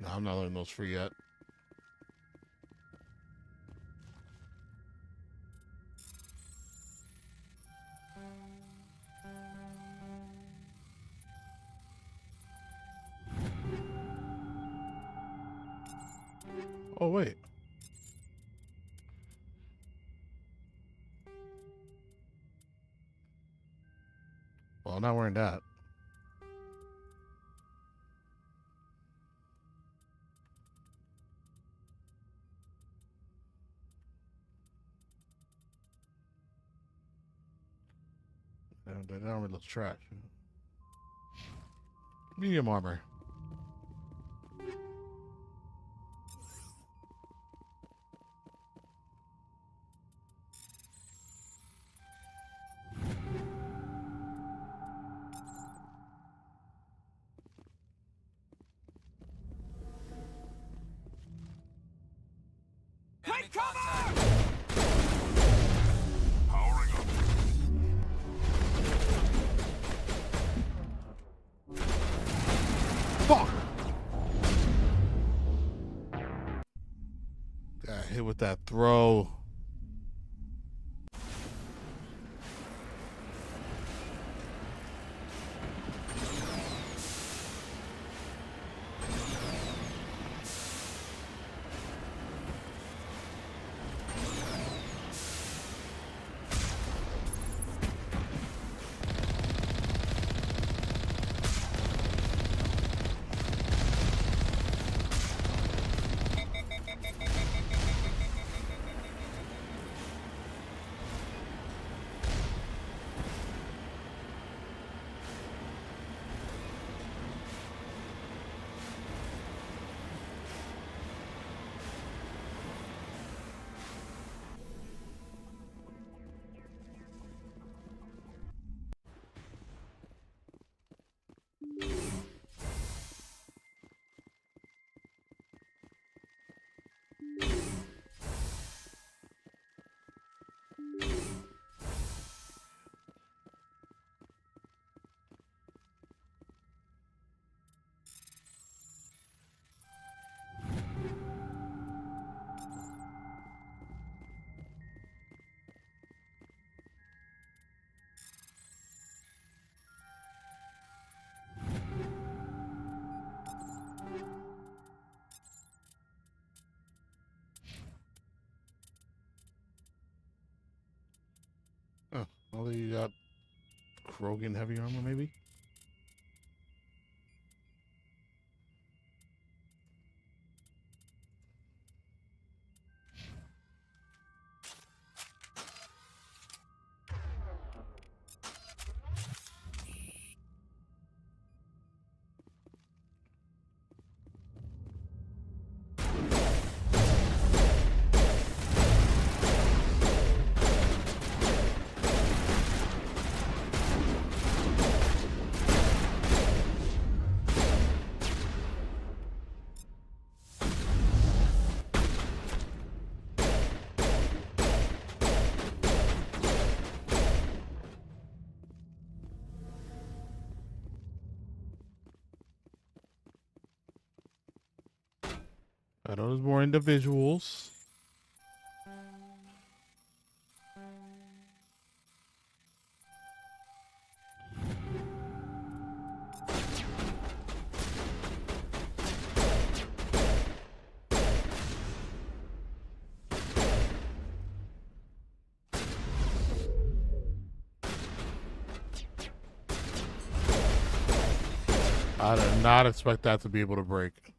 No, I'm not letting those free yet. Oh, wait. Well, I'm not wearing that. That armor looks trash. Medium armor. Take cover! Powering up. Fuck! Got hit with that throw. Oh, well, you got Krogan heavy armor, maybe? I know there's more individuals. I did not expect that to be able to break.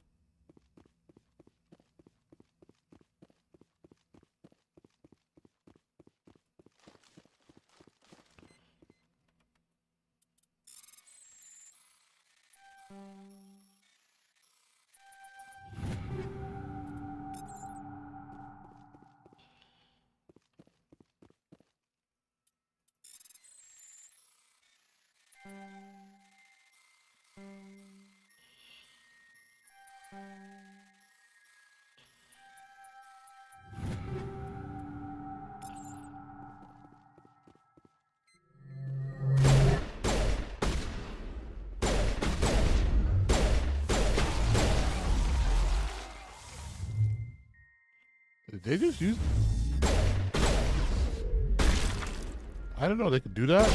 Did they just use... I didn't know they could do that.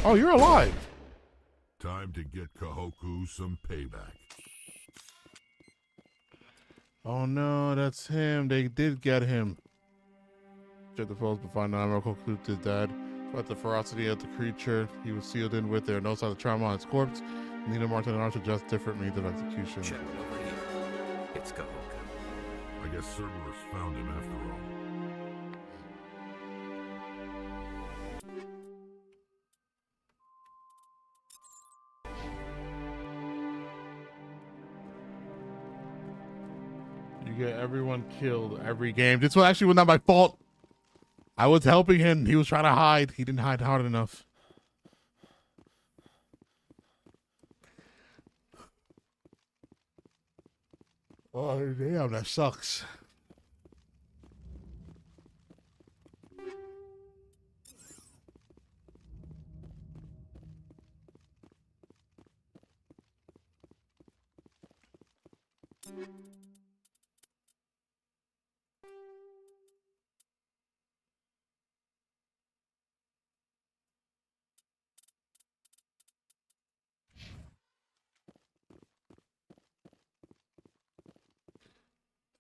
Oh, you're alive. Time to get Kahoku some payback. Oh no, that's him. They did get him. Check the photos to find out Kahoku is dead. But the ferocity of the creature he was sealed in with, there are no signs of trauma on his corpse. Neither Martin and Archer suggest different means of execution. Check it over here. It's Kahoku. I guess Cerberus found him after all. You get everyone killed every game. This was actually not my fault. I was helping him. He was trying to hide. He didn't hide hard enough. Oh, damn, that sucks.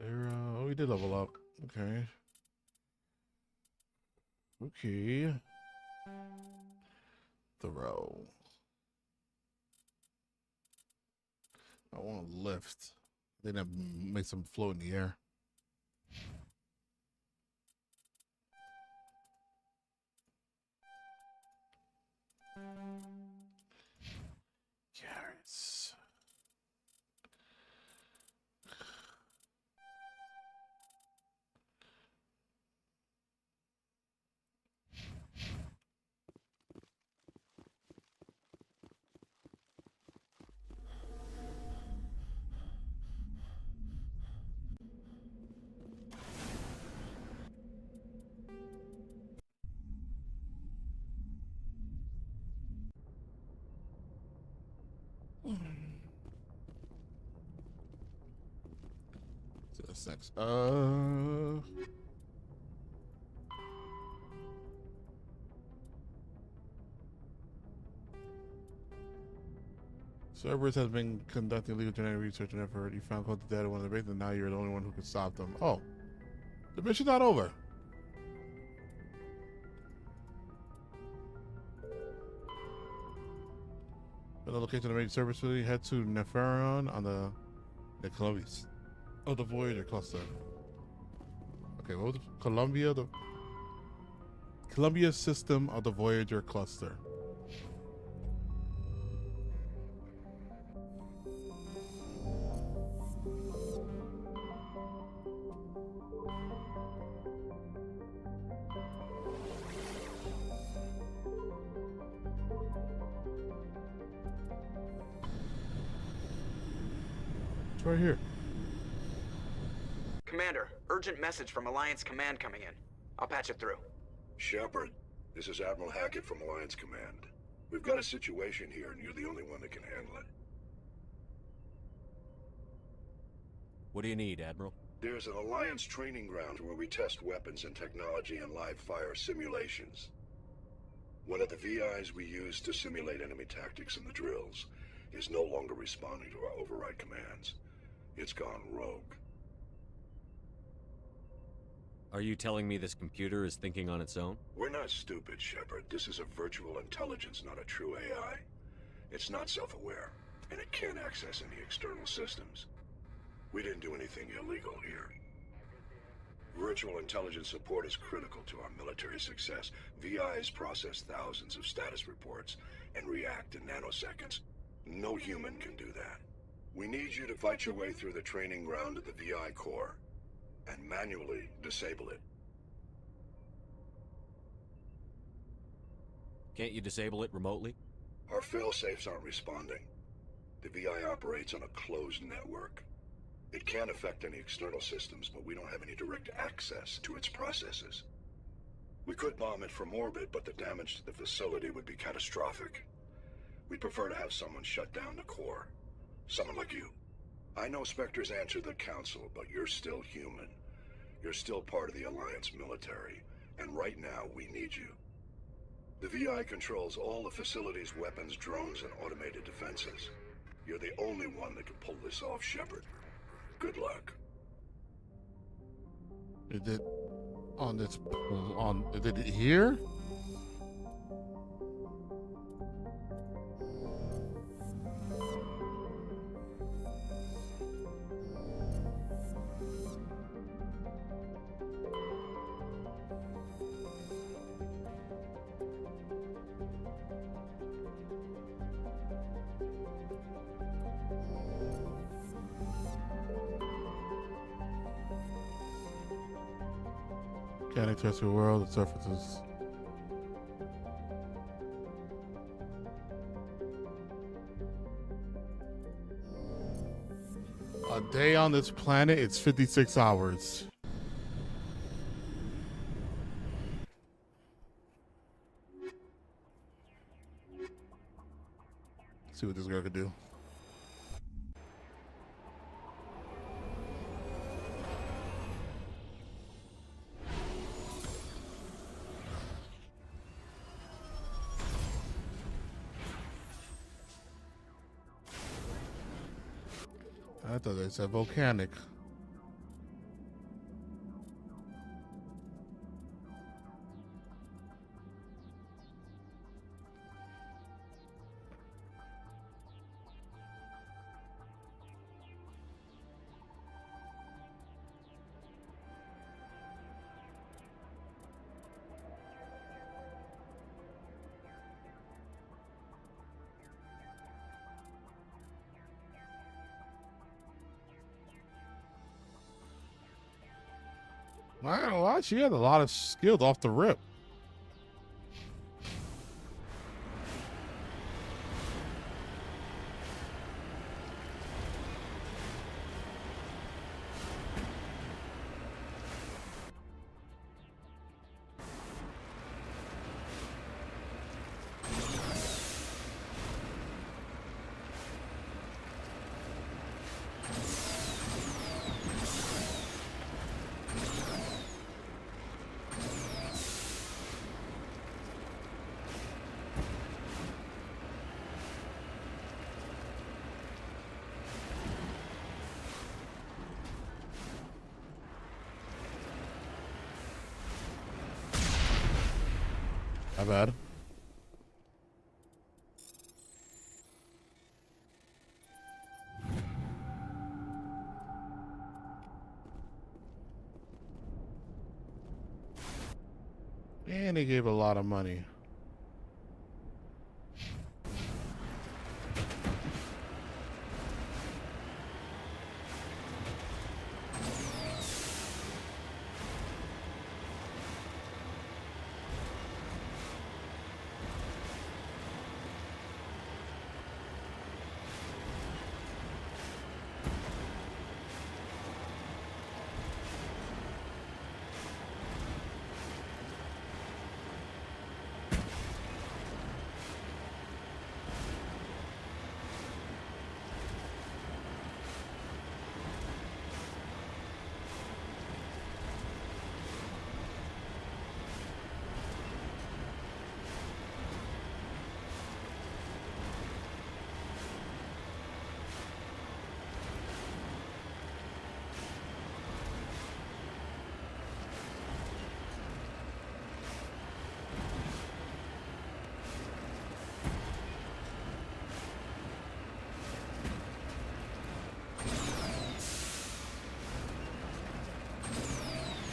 Oh, we did level up. Okay. Okay. Throw. I want to lift. Then that makes them float in the air. Carrots. So that's next. Cerberus has been conducting legal genetic research and effort. You found code to data one of the base, and now you're the only one who can stop them. Oh, the mission's not over. For the location of the major Cerberus facility, head to Neferon on the Columbia's. Oh, the Voyager cluster. Okay, what was it? Columbia? The Columbia system of the Voyager cluster. It's right here. Commander, urgent message from Alliance Command coming in. I'll patch it through. Shepard, this is Admiral Hackett from Alliance Command. We've got a situation here, and you're the only one that can handle it. What do you need, Admiral? There's an Alliance training ground where we test weapons and technology in live fire simulations. One of the VIs we use to simulate enemy tactics in the drills is no longer responding to our override commands. It's gone rogue. Are you telling me this computer is thinking on its own? We're not stupid, Shepard. This is a virtual intelligence, not a true AI. It's not self-aware, and it can't access any external systems. We didn't do anything illegal here. Virtual intelligence support is critical to our military success. VIs process thousands of status reports and react in nanoseconds. No human can do that. We need you to fight your way through the training ground of the VI core and manually disable it. Can't you disable it remotely? Our failsafes aren't responding. The VI operates on a closed network. It can affect any external systems, but we don't have any direct access to its processes. We could bomb it from orbit, but the damage to the facility would be catastrophic. We'd prefer to have someone shut down the core. Someone like you. I know Spectres answer the Council, but you're still human. You're still part of the Alliance military, and right now we need you. The VI controls all the facility's weapons, drones, and automated defenses. You're the only one that can pull this off, Shepard. Good luck. Is it on this? Is it here? Can't access your world, the surfaces. A day on this planet, it's 56 hours. See what this girl could do. I thought they said volcanic. I don't know why she had a lot of skills off the rip. Not bad. And they gave a lot of money.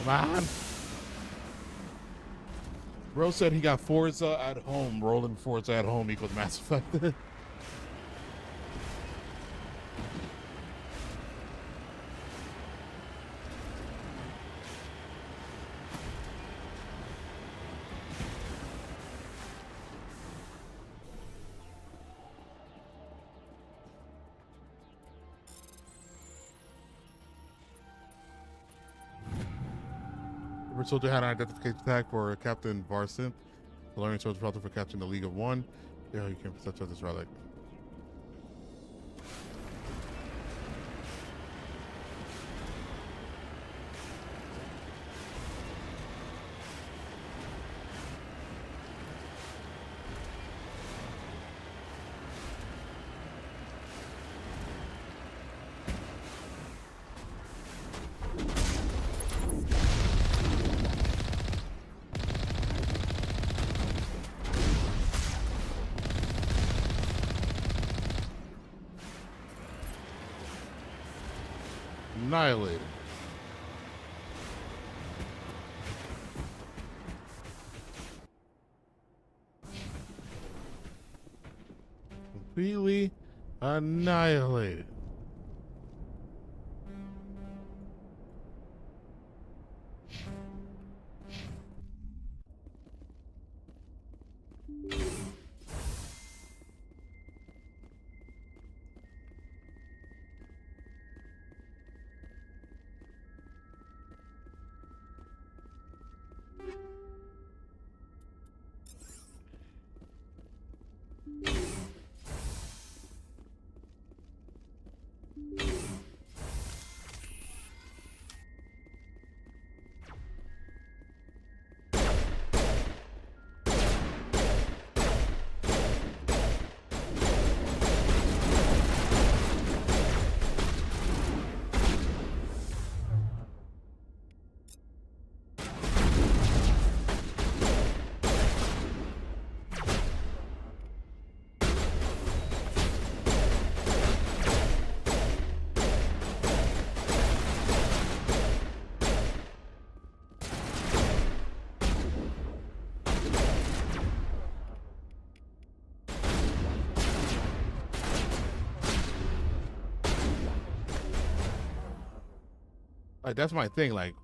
Come on. Bro said he got Forza at home. Rolling Forza at home equals Mass Effect. River Soldier had an identification tag for Captain Varsynth. The Learning Soldier felt for capturing the League of One. Yeah, you can such as this relic. Annihilated. Completely annihilated. Like, that's my thing. Like,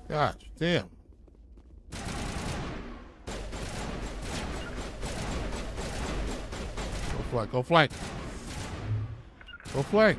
gosh, damn. Go flank, go flank. Go flank.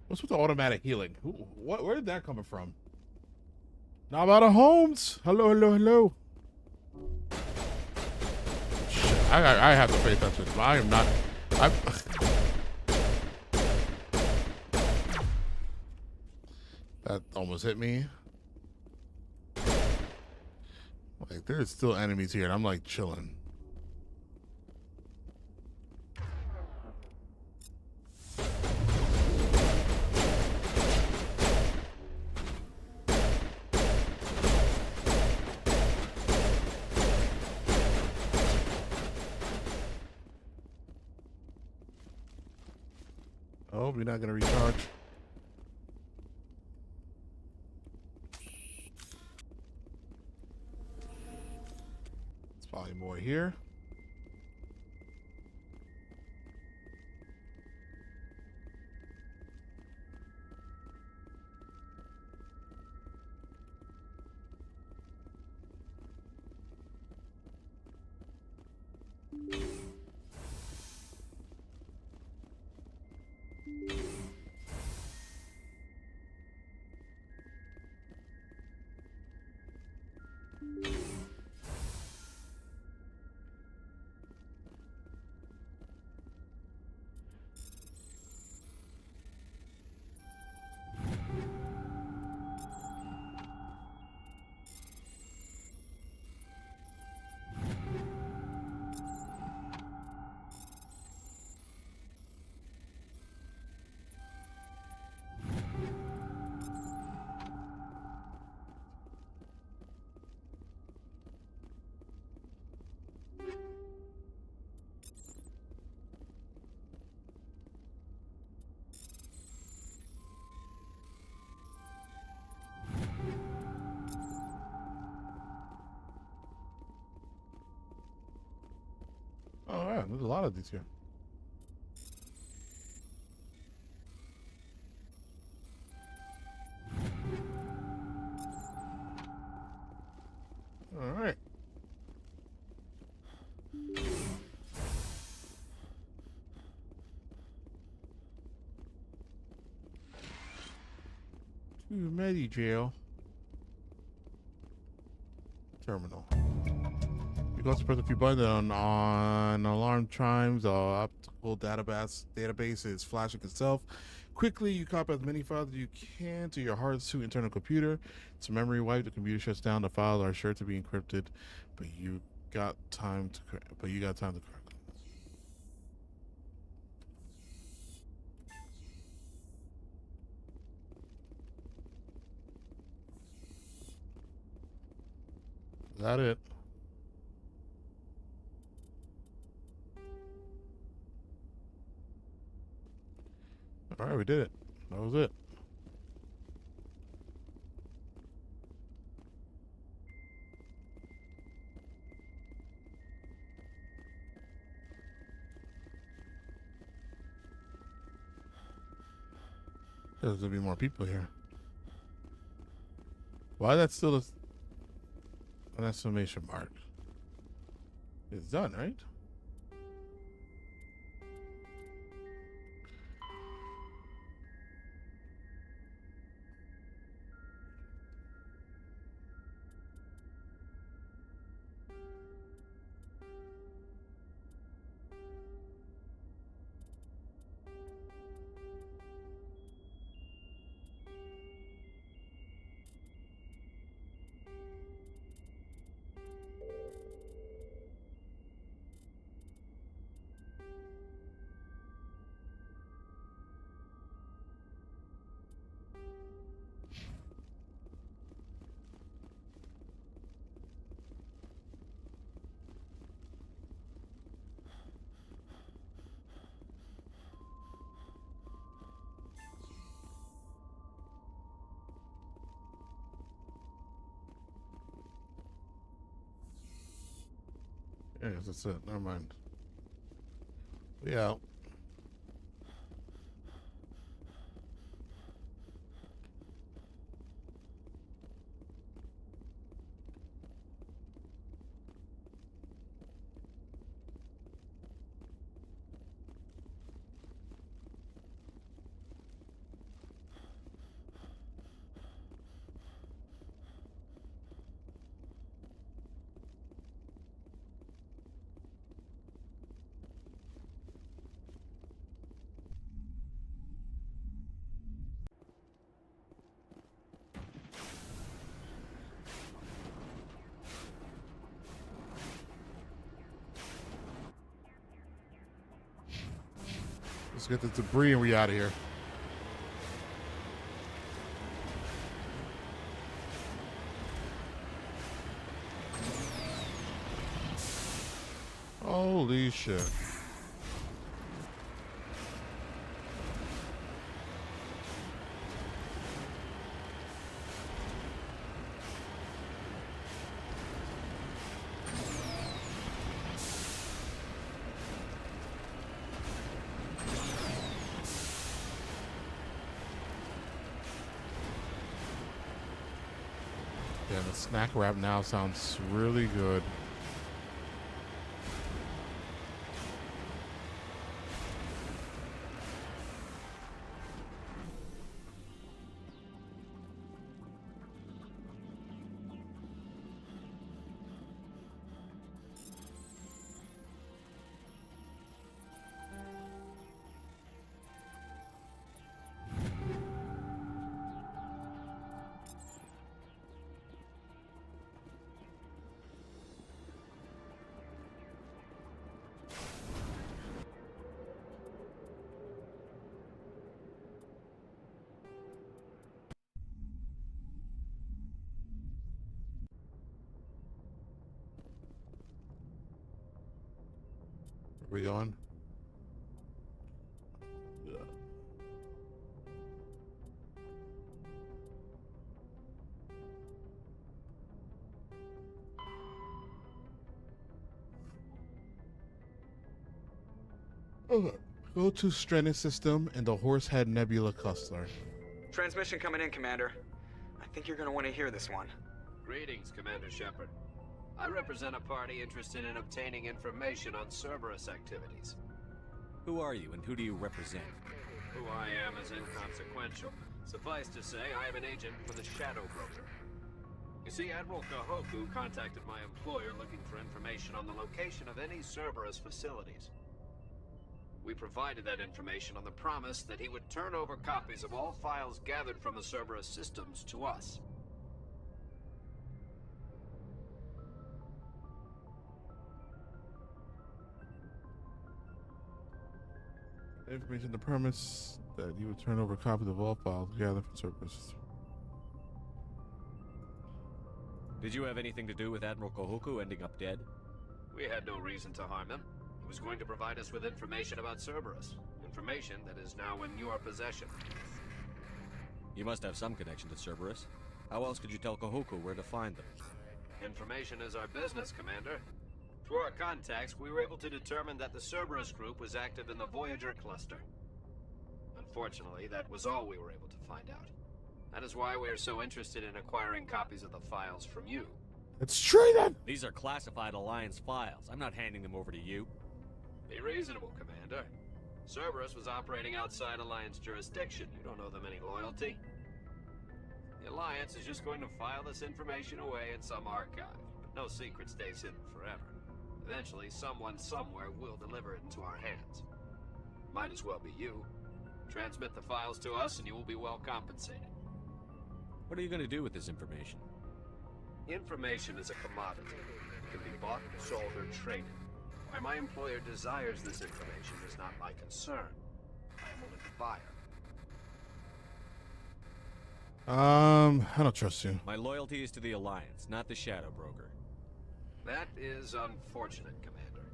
What's with the automatic healing? Where did that come from? Now I'm out of homes. Hello, hello, hello. Shit, I have to pay attention. I am not. That almost hit me. Like, there's still enemies here, and I'm like chilling. Oh, you're not gonna recharge. There's probably more here. There's a lot of these here. All right. To Medi Jail terminal. You can also press a few buttons on alarm chimes. Optical database is flashing itself. Quickly, you copy as many files as you can to your hard suit internal computer. It's a memory wipe. The computer shuts down. The files are sure to be encrypted, but you got time to crack them. Is that it? All right, we did it. That was it. There's gonna be more people here. Why that's still an exclamation mark? It's done, right? Yeah, that's it. Never mind. Yeah. Let's get the debris and we out of here. Holy shit. Yeah, the snack wrap now sounds really good. Are we on? Yeah. Go to Stranded System and the Horsehead Nebula cluster. Transmission coming in, Commander. I think you're gonna want to hear this one. Greetings, Commander Shepard. I represent a party interested in obtaining information on Cerberus activities. Who are you and who do you represent? Who I am is inconsequential. Suffice to say, I am an agent for the Shadow Broker. You see, Admiral Kahoku contacted my employer looking for information on the location of any Cerberus facilities. We provided that information on the promise that he would turn over copies of all files gathered from the Cerberus systems to us. Information, the premise that you would turn over copies of all files gathered from Cerberus. Did you have anything to do with Admiral Kahoku ending up dead? We had no reason to harm him. He was going to provide us with information about Cerberus. Information that is now in your possession. You must have some connection to Cerberus. How else could you tell Kahoku where to find them? Information is our business, Commander. Through our contacts, we were able to determine that the Cerberus group was active in the Voyager cluster. Unfortunately, that was all we were able to find out. That is why we are so interested in acquiring copies of the files from you. Let's try that! These are classified Alliance files. I'm not handing them over to you. Be reasonable, Commander. Cerberus was operating outside Alliance jurisdiction. You don't owe them any loyalty. The Alliance is just going to file this information away in some archive. But no secret stays hidden forever. Eventually, someone somewhere will deliver it into our hands. Might as well be you. Transmit the files to us and you will be well compensated. What are you going to do with this information? Information is a commodity. It can be bought, sold, or traded. Why my employer desires this information is not my concern. I am only the buyer. I don't trust you. My loyalty is to the Alliance, not the Shadow Broker. That is unfortunate, Commander.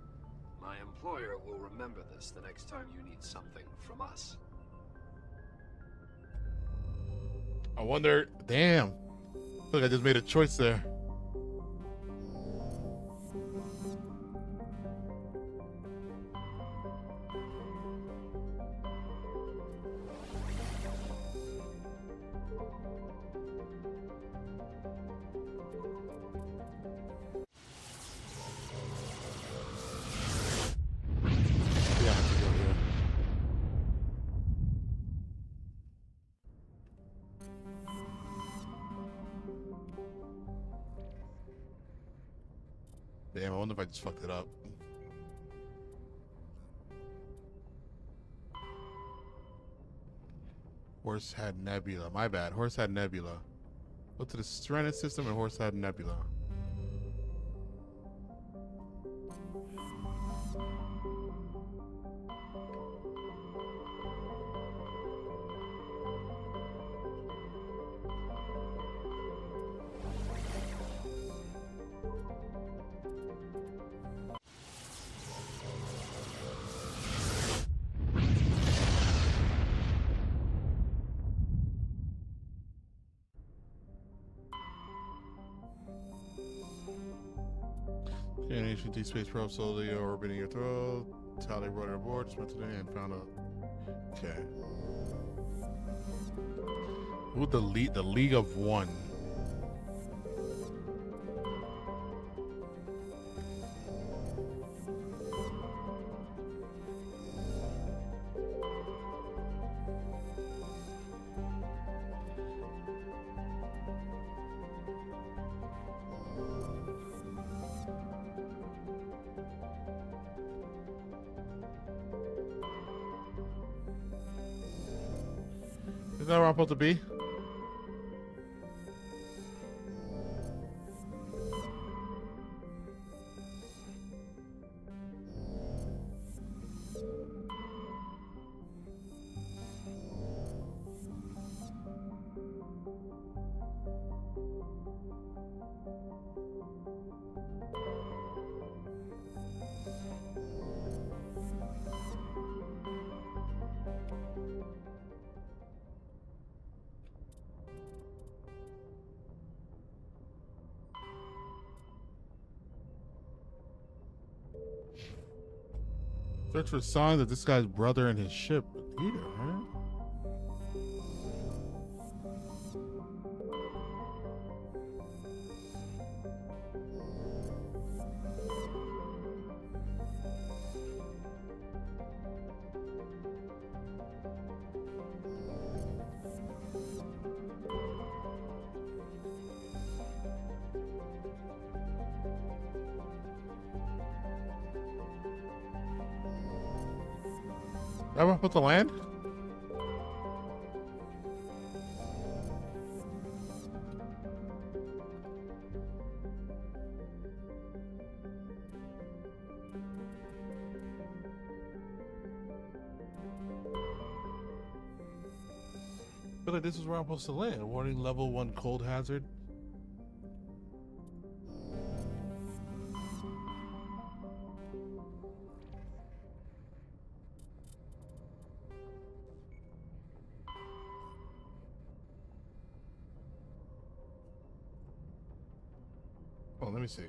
My employer will remember this the next time you need something from us. I wonder. Damn. Look, I just made a choice there. Damn, I wonder if I just fucked it up. Horsehead Nebula. My bad. Horsehead Nebula. Go to the Stranded System and Horsehead Nebula. Nation Deep Space Probe slowly orbiting your throat. Tally brought her aboard, just went to the end, found out. Okay. Ooh, the League of One. Is that where I'm supposed to be? Search for signs of this guy's brother and his ship. Here, huh? Ever put the land? I feel like this is where I'm supposed to land. Warning, level 1 cold hazard. Oh, let me see.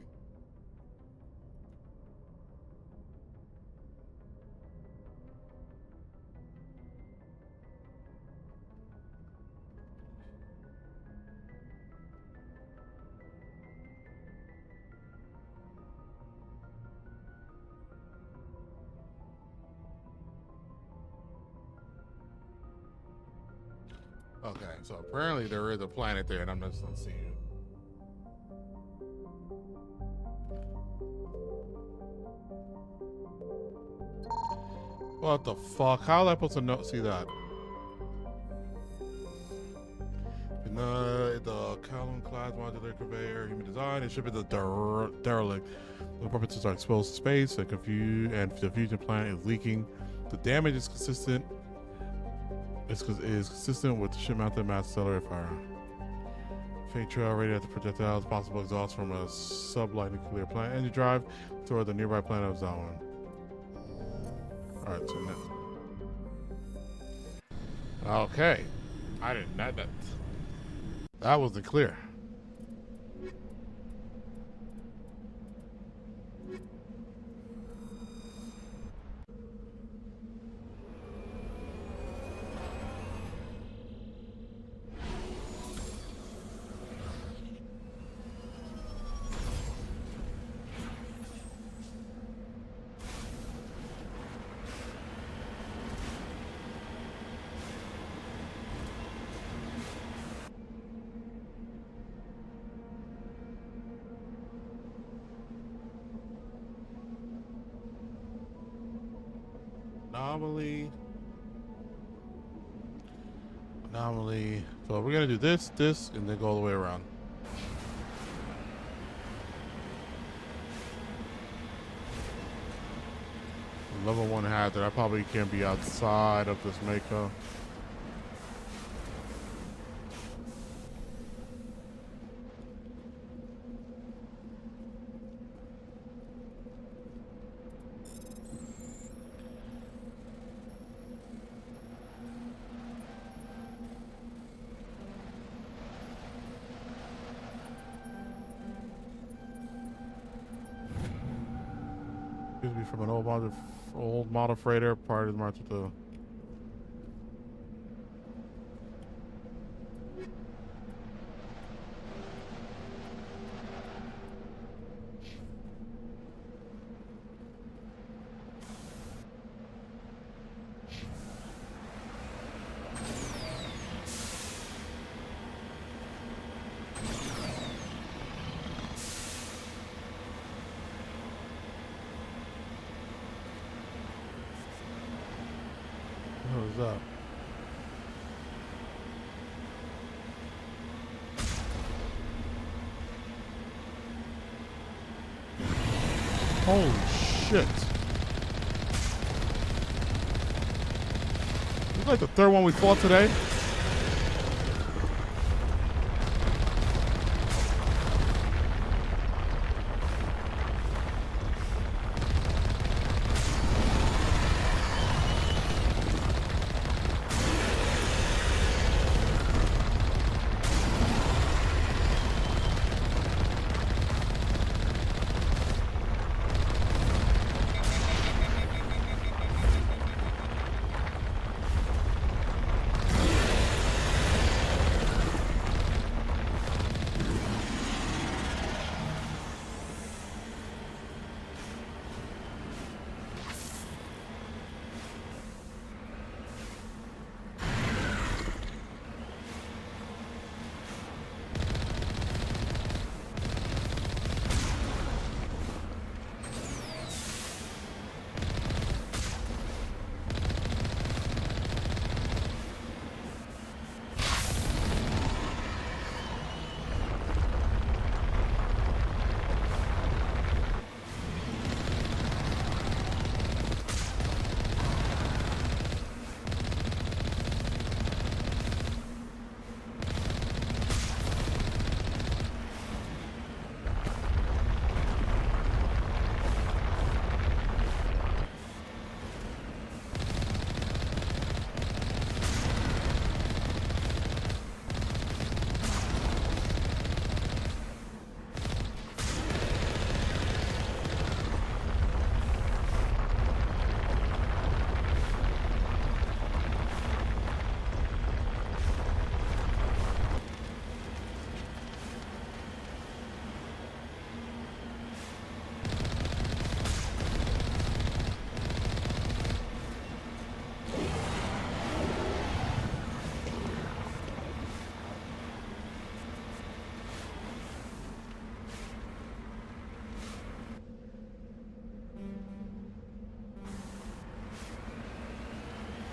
Okay, so apparently there is a planet there and I'm just not seeing it. What the fuck? How am I supposed to not see that? The Calum class modular conveyor, human design, the ship is a derelict. The purposes are exposed to space, and the fusion planet is leaking. The damage is consistent. Is consistent with the ship mounted mass accelerator fire. Faint trail radiated at the projectiles, possible exhaust from a sublight nuclear plant engine drive toward the nearby planet of Zawin. Alright, so now. Okay. I didn't know that. That wasn't clear. Anomaly. So we're gonna do this, and then go all the way around. Level 1 hazard. I probably can't be outside of this Mako. From an old model freighter, part of the march with the up. Holy shit. This is like the third one we fought today.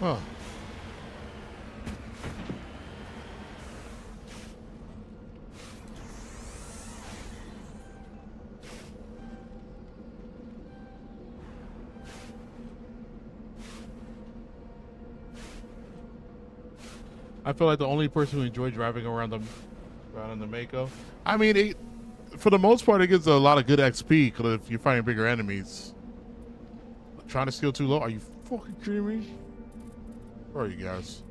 Huh. I feel like the only person who enjoyed driving around in the Mako. I mean, for the most part, it gives a lot of good XP because if you're fighting bigger enemies. Trying to steal too low? Are you fucking kidding me? Where are you guys?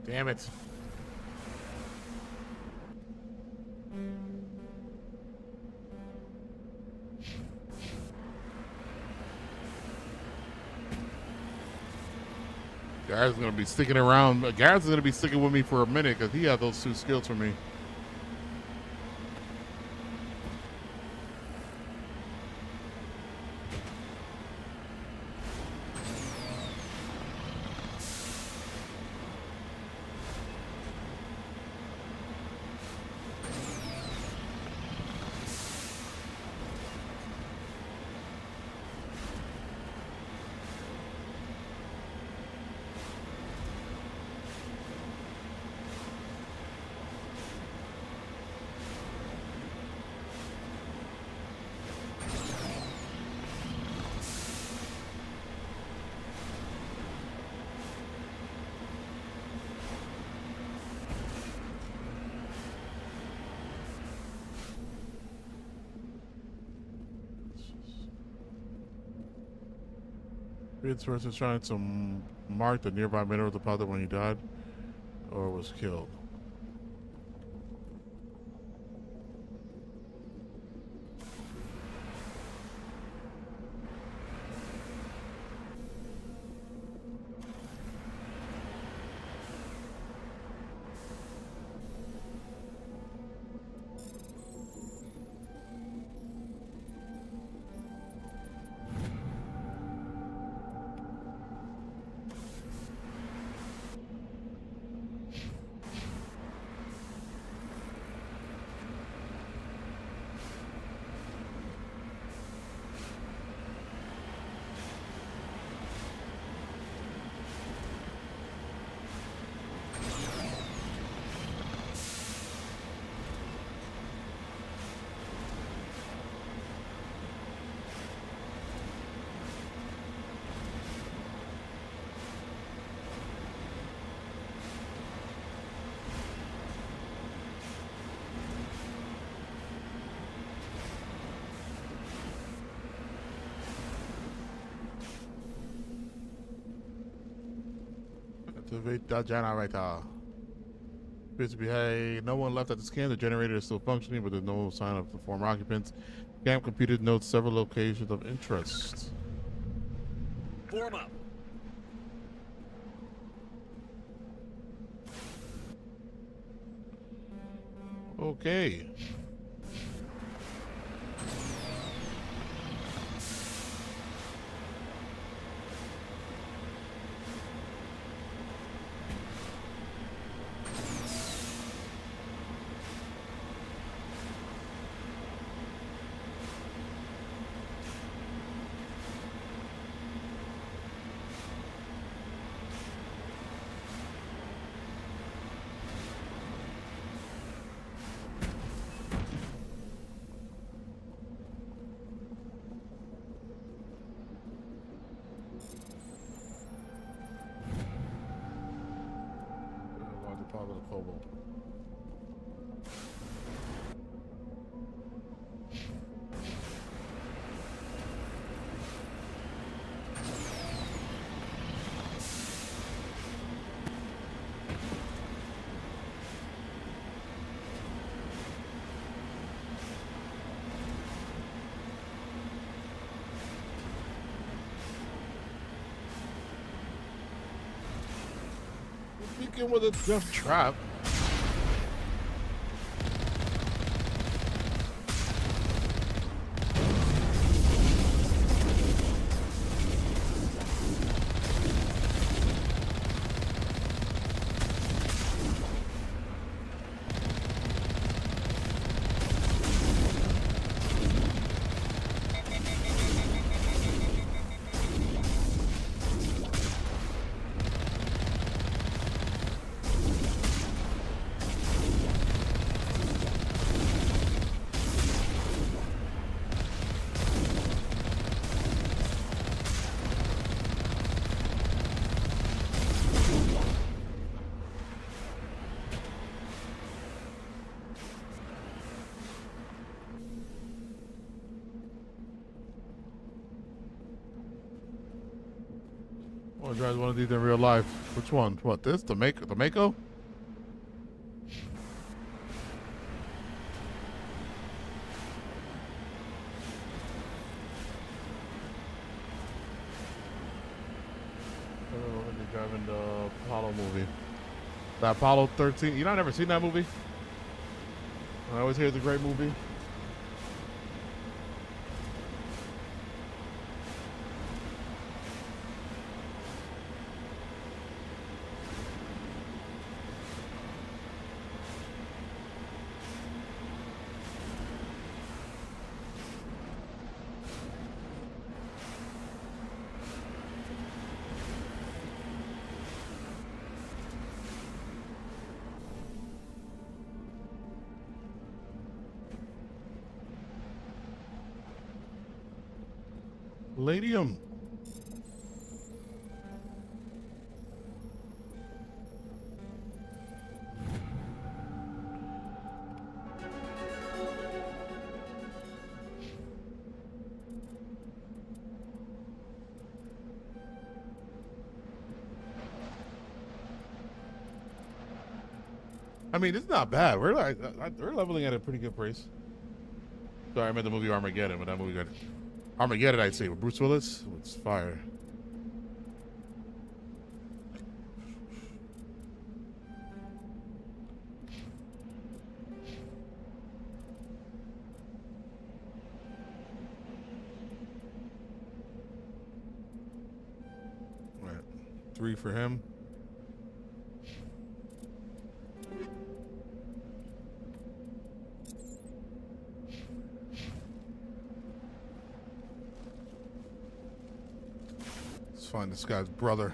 Damn it. Garrett's gonna be sticking around. Garrett's gonna be sticking with me for a minute because he had those two skills for me. This person trying to mark the nearby mineral deposit when he died or was killed. Activate that generator. Appears to be, hey, no one left at the scan. The generator is still functioning, but there's no sign of the former occupants. Camp computer notes several locations of interest. Form up. Okay. Begin with a death trap. Or drives one of these in real life. Which one? What, this? The Mako? Driving the Apollo movie. The Apollo 13. You know, I've never seen that movie. I always hear it's a great movie. Palladium. I mean, it's not bad. We're leveling at a pretty good pace. Sorry, I meant the movie Armageddon, but that movie got Armageddon, I'd say, with Bruce Willis. It's fire. All right, 3 for him. Find this guy's brother.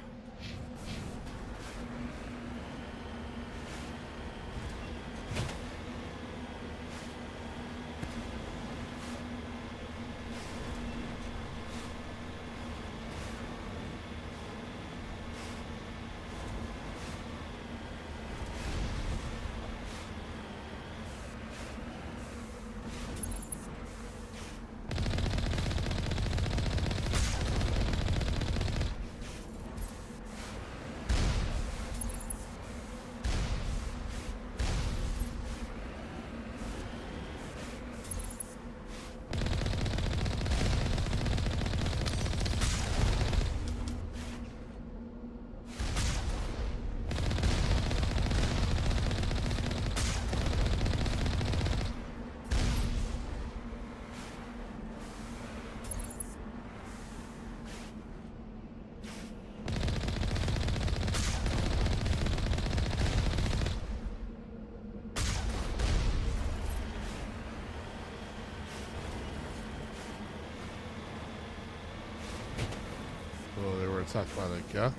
Oh, they were attacked by the Geth.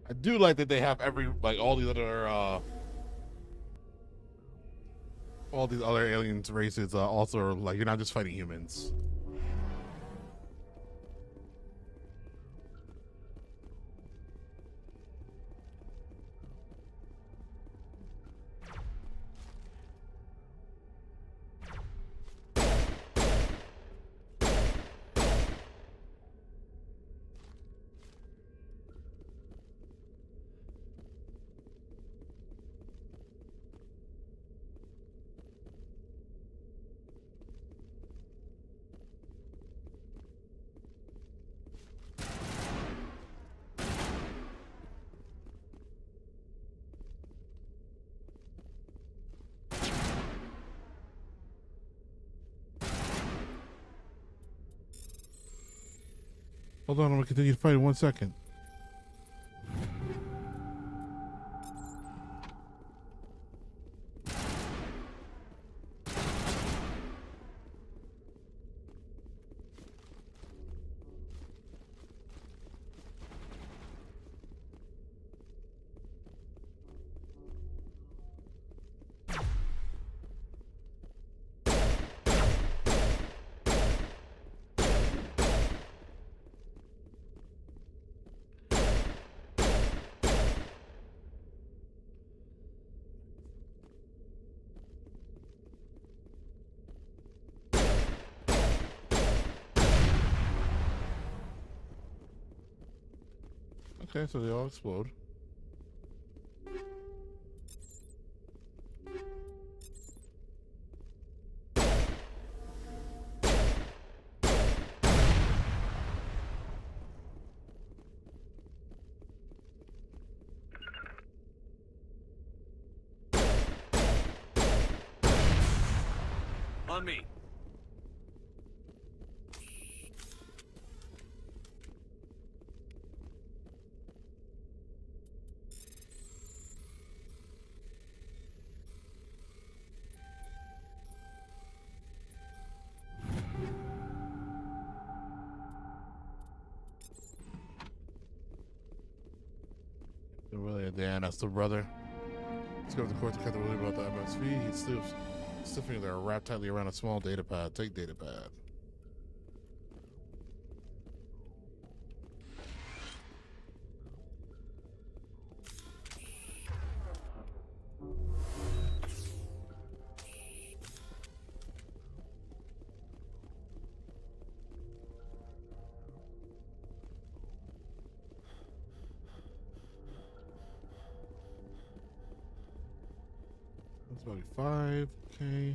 I do like that they have all these other aliens races also like you're not just fighting humans. Hold on, I'm gonna continue to fight in 1 second. Okay, so they all explode. On me. Really, Dan, that's the brother. Let's go to the court to cut the ruling about the MSV. He's still fingers that are wrapped tightly around a small data pad. Take data pad. That's about 5. Okay.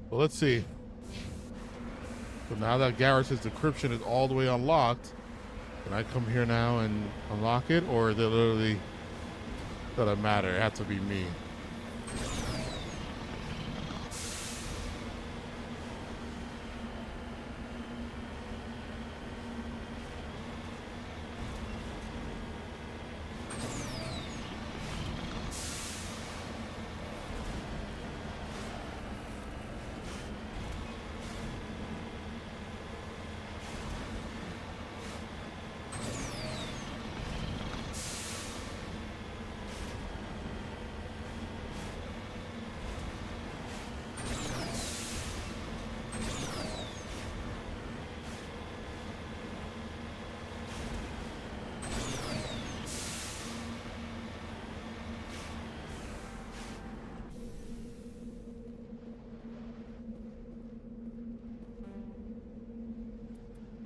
Well, let's see. So now that Garrus's decryption is all the way unlocked, can I come here now and unlock it, or is it literally doesn't matter? It has to be me.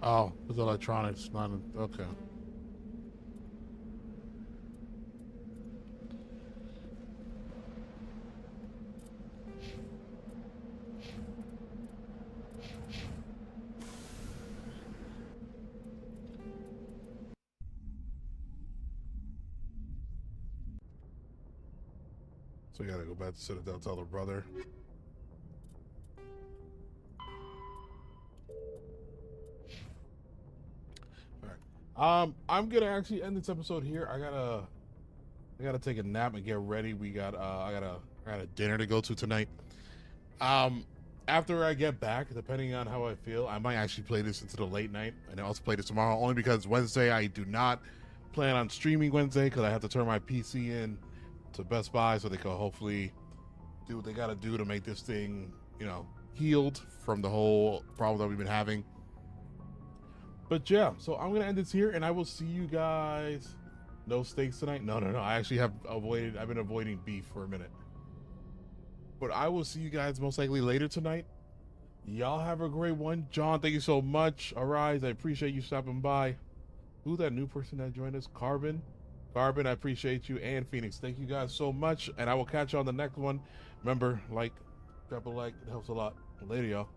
Oh, it's electronics, not okay. So you gotta go back to Citadel, tell her brother. I'm gonna actually end this episode here. I gotta take a nap and get ready. We got I got a dinner to go to tonight. After I get back, depending on how I feel, I might actually play this into the late night and also play this tomorrow. Only because Wednesday I do not plan on streaming Wednesday because I have to turn my PC in to Best Buy so they can hopefully do what they gotta do to make this thing, healed from the whole problem that we've been having. But yeah, so I'm gonna end this here, and I will see you guys. No steaks tonight? No. I actually I've been avoiding beef for a minute. But I will see you guys most likely later tonight. Y'all have a great one. John, thank you so much. Arise, I appreciate you stopping by. Who's that new person that joined us? Carbon. Carbon, I appreciate you, and Phoenix. Thank you guys so much, and I will catch you on the next one. Remember, like, drop a like, it helps a lot. Later, y'all.